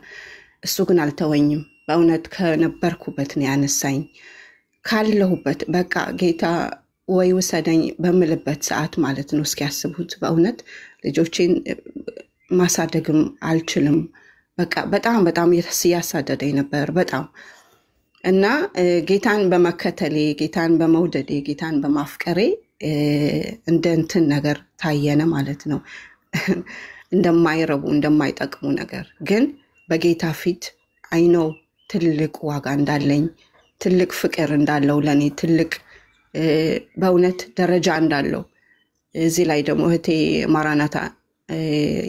እሱ ግን አልተወኝም። በእውነት ከነበርኩበት ነው ያነሳኝ። ካለሁበት በቃ ጌታ ወይ ውሰደኝ በምልበት ሰዓት ማለት ነው እስኪያስቡት በእውነት ልጆቼን ማሳደግም አልችልም። በቃ በጣም ያሳደደኝ ነበር በጣም። እና ጌታን በመከተሌ፣ ጌታን በመውደዴ፣ ጌታን በማፍቀሬ እንደ እንትን ነገር ታየነ ማለት ነው። እንደማይረቡ እንደማይጠቅሙ ነገር ግን በጌታ ፊት አይነው ትልቅ ዋጋ እንዳለኝ፣ ትልቅ ፍቅር እንዳለው ለኔ ትልቅ በእውነት ደረጃ እንዳለው። እዚህ ላይ ደግሞ እህቴ ማራናታ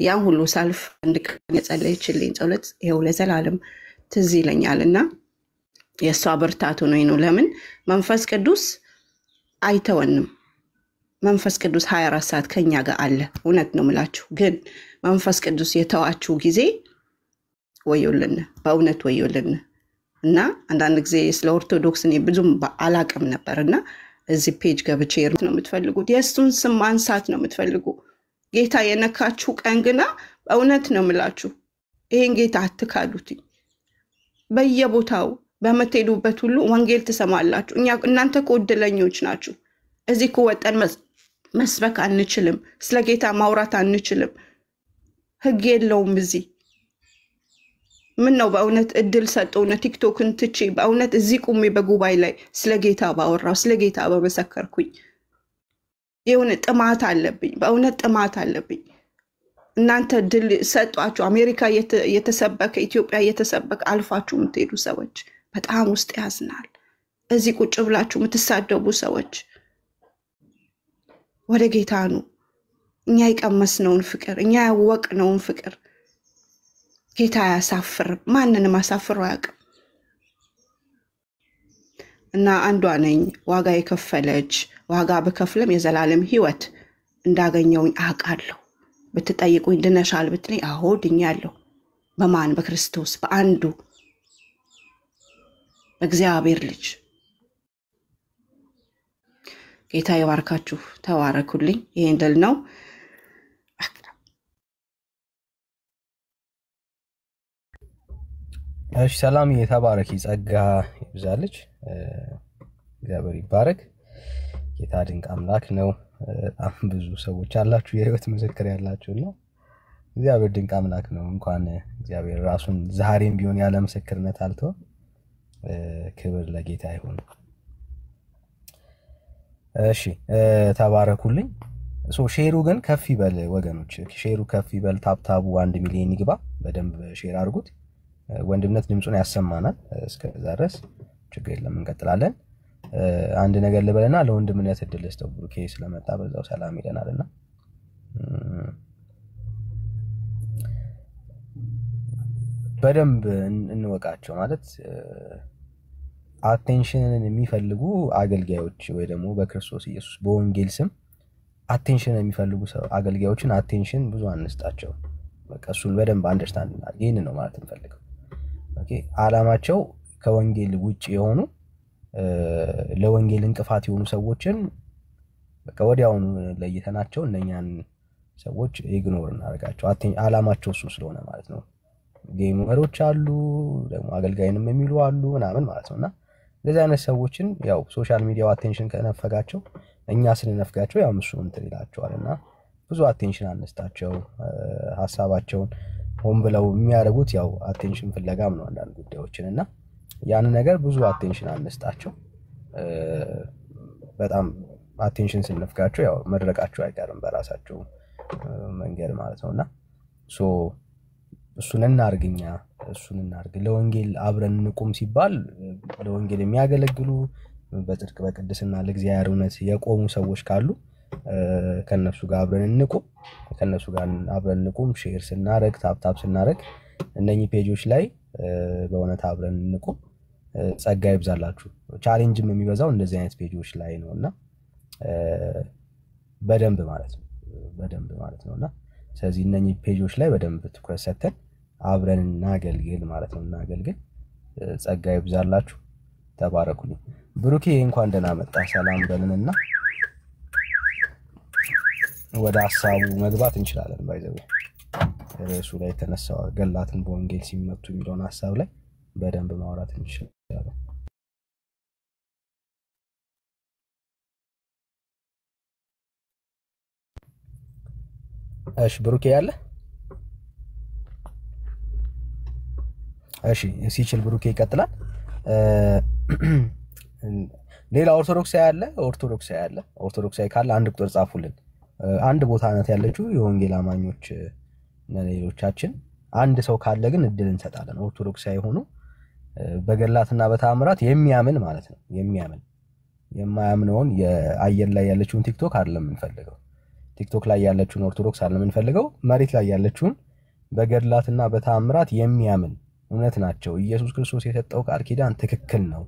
ያን ሁሉ ሳልፍ አንድ ቀን የጸለየችልኝ ጸሎት ይኸው ለዘላለም ትዝ ይለኛልና የእሷ ብርታቱ ነው። ለምን መንፈስ ቅዱስ አይተወንም። መንፈስ ቅዱስ 24 ሰዓት ከኛ ጋር አለ። እውነት ነው የምላችሁ። ግን መንፈስ ቅዱስ የተዋችሁ ጊዜ ወዮልን፣ በእውነት ወዮልን። እና አንዳንድ ጊዜ ስለ ኦርቶዶክስ እኔ ብዙም አላቅም ነበርና እዚህ ፔጅ ገብቼ ነው የምትፈልጉት የእሱን ስም ማንሳት ነው የምትፈልጉ። ጌታ የነካችሁ ቀን ግና በእውነት ነው የምላችሁ ይሄን ጌታ አትካዱት። በየቦታው በመትሄዱበት ሁሉ ወንጌል ትሰማላችሁ። እናንተ እኮ ዕድለኞች ናችሁ። እዚህ እኮ ወጠን መስበክ አንችልም፣ ስለ ጌታ ማውራት አንችልም። ህግ የለውም እዚህ። ምን ነው በእውነት እድል ሰጠውና ቲክቶክን ትቼ በእውነት እዚህ ቁሜ በጉባኤ ላይ ስለ ጌታ ባወራው፣ ስለ ጌታ በመሰከርኩኝ። የሆነ ጥማት አለብኝ፣ በእውነት ጥማት አለብኝ። እናንተ ድል ሰጧችሁ። አሜሪካ የተሰበከ፣ ኢትዮጵያ የተሰበከ አልፋችሁ የምትሄዱ ሰዎች በጣም ውስጥ ያዝናል። እዚህ ቁጭ ብላችሁ የምትሳደቡ ሰዎች ወደ ጌታ ነው። እኛ የቀመስነውን ፍቅር፣ እኛ ያወቅነውን ፍቅር ጌታ አያሳፍርም። ማንንም አሳፍሮ አያውቅም። እና አንዷ ነኝ ዋጋ የከፈለች። ዋጋ በከፍልም የዘላለም ህይወት እንዳገኘውኝ አውቃለሁ። ብትጠይቁኝ ድነሻል ብትለኝ አዎ ድኛለሁ። በማን? በክርስቶስ በአንዱ በእግዚአብሔር ልጅ። ጌታ ይባርካችሁ። ተባረኩልኝ። ይሄን ድል ነው። እሺ ሰላም የተባረኪ ጸጋ ይብዛልሽ። እግዚአብሔር ይባረክ። ጌታ ድንቅ አምላክ ነው። በጣም ብዙ ሰዎች አላችሁ የህይወት ምስክር ያላችሁና እግዚአብሔር ድንቅ አምላክ ነው። እንኳን እግዚአብሔር ራሱን ዛሬም ቢሆን ያለ ምስክርነት አልተወ። ክብር ለጌታ ይሁን። እሺ ተባረኩልኝ። ሼሩ ግን ከፍ ይበል ወገኖች፣ ሼሩ ከፍ ይበል። ታብታቡ 1 ሚሊዮን ይግባ። በደንብ ሼር አድርጉት። ወንድምነት ድምጹን ያሰማናል። እስከዛ ድረስ ችግር የለም እንቀጥላለን። አንድ ነገር ልበልና ለወንድምነት እድል ልስጠው። ብሩኬ ስለመጣ በዛው ሰላም ይለናልና በደንብ እንወቃቸው። ማለት አቴንሽንን የሚፈልጉ አገልጋዮች ወይ ደግሞ በክርስቶስ ኢየሱስ በወንጌል ስም አቴንሽን የሚፈልጉ አገልጋዮችን አቴንሽን ብዙ አንስጣቸው። በቃ እሱን በደንብ አንደርስታንድ እናድርግ። ይሄን ነው ማለት እንፈልገው። ኦኬ ዓላማቸው ከወንጌል ውጪ የሆኑ ለወንጌል እንቅፋት የሆኑ ሰዎችን በቃ ወዲያውኑ ለይተናቸው እነኛን ሰዎች ኢግኖር እናደርጋቸው። ዓላማቸው እሱ ስለሆነ ማለት ነው። ጌመሮች አሉ ደግሞ አገልጋይንም የሚሉ አሉ ምናምን ማለት ነውና እንደዚህ አይነት ሰዎችን ያው ሶሻል ሚዲያው አቴንሽን ከነፈጋቸው እኛ ስንነፍጋቸው ያው እሱ እንትን ይላቸዋልና ብዙ አቴንሽን አንስታቸው። ሐሳባቸውን ሆን ብለው የሚያደርጉት ያው አቴንሽን ፍለጋም ነው አንዳንድ ጉዳዮችንና ያን ነገር ብዙ አቴንሽን አንስታቸው። በጣም አቴንሽን ስንነፍጋቸው ያው መድረቃቸው አይቀርም በራሳቸው መንገድ ማለት ነውና ሶ እሱን እናርግኛ እሱን እናርግ። ለወንጌል አብረን እንቁም ሲባል ለወንጌል የሚያገለግሉ በጽድቅ በቅድስና ለእግዚአብሔር እውነት የቆሙ ሰዎች ካሉ ከነሱ ጋር አብረን እንቁም። ከነሱ ጋር አብረን እንቁም። ሼር ስናረግ ታፕ ስናረግ እነኚህ ፔጆች ላይ በእውነት አብረን እንቁም። ጸጋ ይብዛላችሁ። ቻሌንጅም የሚበዛው እንደዚህ አይነት ፔጆች ላይ ነውና በደንብ ማለት ነውና ስለዚህ እነኚህ ፔጆች ላይ በደንብ ትኩረት ሰጥተን አብረን እናገልግል ማለት ነው። እናገልግል። ጸጋ ይብዛላችሁ። ተባረኩልኝ። ብሩኬ እንኳን ደህና መጣ። ሰላም በልንና ወደ ሐሳቡ መግባት እንችላለን። ባይዘው ርዕሱ ላይ የተነሳው ገላትን በወንጌል ሲመቱ የሚለውን ሐሳብ ላይ በደንብ ማውራት እንችላለን። እሺ ብሩኬ ያለ እሺ ሲችል ብሩኬ ይቀጥላል። ሌላ ኦርቶዶክሳዊ ካለ አንድ ቁጥር ጻፉልን። አንድ ቦታ ናት ያለችው የወንጌል አማኞች ለሌሎቻችን አንድ ሰው ካለ ግን እድል እንሰጣለን። ኦርቶዶክሳዊ ሆኖ በገላትና በተአምራት የሚያምን ማለት ነው። የማያምነውን የአየር ላይ ያለችውን ቲክቶክ አይደለም የምንፈልገው። ቲክቶክ ላይ ያለችውን ኦርቶዶክስ አይደለም የምንፈልገው። መሬት ላይ ያለችውን በገድላትና በተአምራት የሚያምን እውነት ናቸው። ኢየሱስ ክርስቶስ የሰጠው ቃል ኪዳን ትክክል ነው።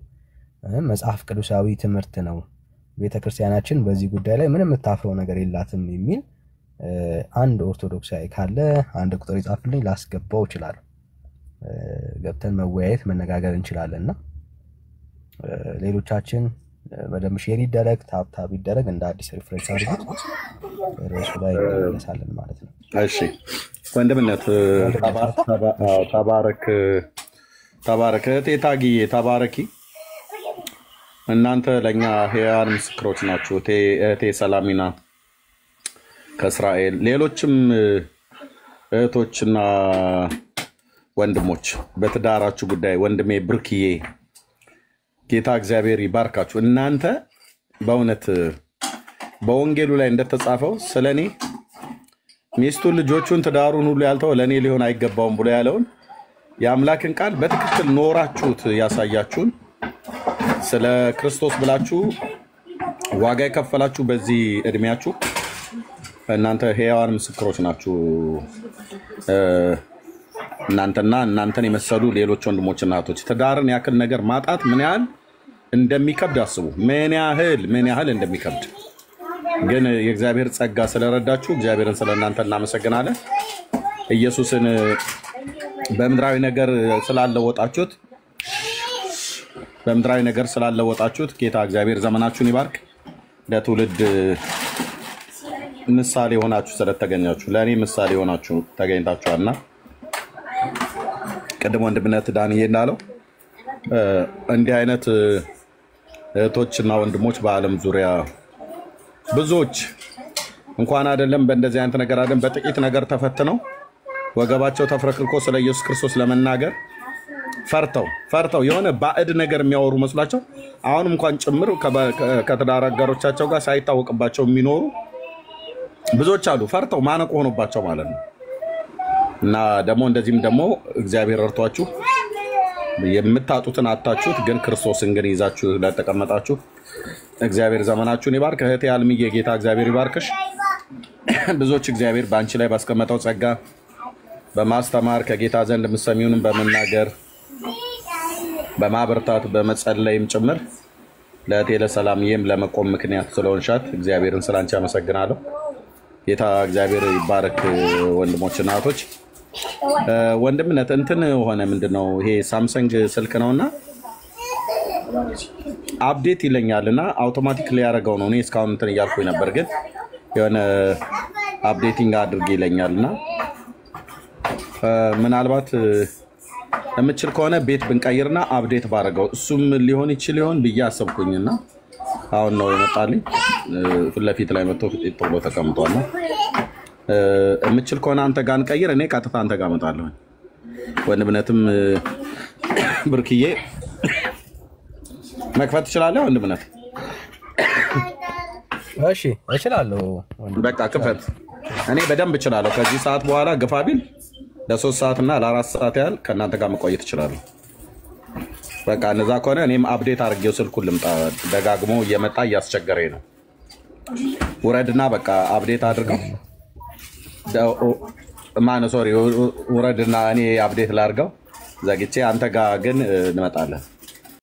መጽሐፍ ቅዱሳዊ ትምህርት ነው። ቤተክርስቲያናችን በዚህ ጉዳይ ላይ ምንም የምታፍረው ነገር የላትም የሚል አንድ ኦርቶዶክሳዊ ካለ አንድ ቁጥር ይጻፍልኝ፣ ላስገባው ይችላል። ገብተን መወያየት መነጋገር እንችላለንና ሌሎቻችን በደም ሼር ይደረግ ታፕ ይደረግ እንደ አዲስ ሪፍሬሽ አድርጉት። ርዕሱ ላይ እንመለሳለን ማለት ነው። እሺ ወንድምነት ተባረክ እህቴ ታጊዬ ተባረኪ። እናንተ ለኛ ሕያዋን ምስክሮች ናችሁ። እህቴ ሰላሚና ከእስራኤል ሌሎችም እህቶችና ወንድሞች በትዳራችሁ ጉዳይ ወንድሜ ብርክዬ ጌታ እግዚአብሔር ይባርካችሁ። እናንተ በእውነት በወንጌሉ ላይ እንደተጻፈው ስለኔ ሚስቱን ልጆቹን ትዳሩን ሁሉ ያልተው ለኔ ሊሆን አይገባውም ብሎ ያለውን የአምላክን ቃል በትክክል ኖራችሁት ያሳያችሁን ስለ ክርስቶስ ብላችሁ ዋጋ የከፈላችሁ በዚህ እድሜያችሁ እናንተ ሕያዋን ምስክሮች ናችሁ። እናንተና እናንተን የመሰሉ ሌሎች ወንድሞችና እህቶች ትዳርን ያክል ነገር ማጣት ምን ያህል እንደሚከብድ አስቡ። ምን ያህል እንደሚከብድ ግን የእግዚአብሔር ጸጋ ስለረዳችሁ እግዚአብሔርን ስለናንተ እናመሰግናለን። ኢየሱስን በምድራዊ ነገር ስላለወጣችሁት ጌታ እግዚአብሔር ዘመናችሁን ይባርክ። ለትውልድ ምሳሌ ሆናችሁ ስለተገኛችሁ ለኔ ምሳሌ ሆናችሁ ተገኝታችኋልና ቀደም ወንድምነት ዳንኤል እንዳለው እንዲህ አይነት እህቶችና ወንድሞች በዓለም ዙሪያ ብዙዎች እንኳን አይደለም በእንደዚህ አይነት ነገር አይደለም በጥቂት ነገር ተፈትነው ወገባቸው ተፍረክርኮ ስለ ኢየሱስ ክርስቶስ ለመናገር ፈርተው የሆነ ባዕድ ነገር የሚያወሩ መስላቸው አሁንም እንኳን ጭምር ከትዳር አጋሮቻቸው ጋር ሳይታወቅባቸው የሚኖሩ ብዙዎች አሉ። ፈርተው ማነቆ ሆኖባቸው ማለት ነው። እና ደግሞ እንደዚህም ደግሞ እግዚአብሔር ረድቷችሁ የምታጡትን አጣችሁት፣ ግን ክርስቶስን ግን ይዛችሁ ለተቀመጣችሁ እግዚአብሔር ዘመናችሁን ይባርክ። እህቴ አልሚዬ ጌታ እግዚአብሔር ይባርክሽ። ብዙዎች እግዚአብሔር በአንቺ ላይ ባስቀመጠው ጸጋ በማስተማር ከጌታ ዘንድ የምትሰሚውንም በመናገር በማበርታት በመጸለይም ጭምር ለእህቴ ለሰላምዬም ለመቆም ምክንያት ስለሆንሻት እግዚአብሔርን ስላንቺ አመሰግናለሁ። ጌታ እግዚአብሔር ይባረክ። ወንድሞችና እህቶች ወንድምነት እንትን ሆነ ምንድነው ይሄ ሳምሰንግ ስልክ ነውና አፕዴት ይለኛልና አውቶማቲክሊ ያደርገው ነው። እኔ እስካሁን እንትን እያልኩኝ ነበር፣ ግን የሆነ አፕዴቲንግ አድርግ ይለኛልና ምናልባት የምችል ከሆነ ቤት ብንቀይርና አፕዴት ባደርገው እሱም ሊሆን ይችል ይሆን ብዬ አሰብኩኝና አሁን ነው የመጣልኝ። ፊት ለፊት ላይ መጥቶ ጥሎ ተቀምጧል። የምችል ከሆነ አንተ ጋር እንቀይር፣ እኔ ቀጥታ አንተ ጋር እመጣለሁ። ወንድምነትም ብርክዬ መክፈት ትችላለህ ወንድምነት? እሺ እችላለሁ። በቃ ክፈት። እኔ በደንብ እችላለሁ። ከዚህ ሰዓት በኋላ ግፋ ቢል ለ3 ሰዓትና ለ4 ሰዓት ያህል ከእናንተ ጋር መቆየት እችላለሁ። በቃ እነዛ ከሆነ እኔም አፕዴት አድርጌው ስልኩን ልምጣ። ደጋግሞ እየመጣ እያስቸገረኝ ነው። ውረድና በቃ አፕዴት አድርገው። ማነው ሶሪ፣ ውረድና እኔ አፕዴት ላድርገው ዘግቼ፣ አንተ ጋር ግን እንመጣለን።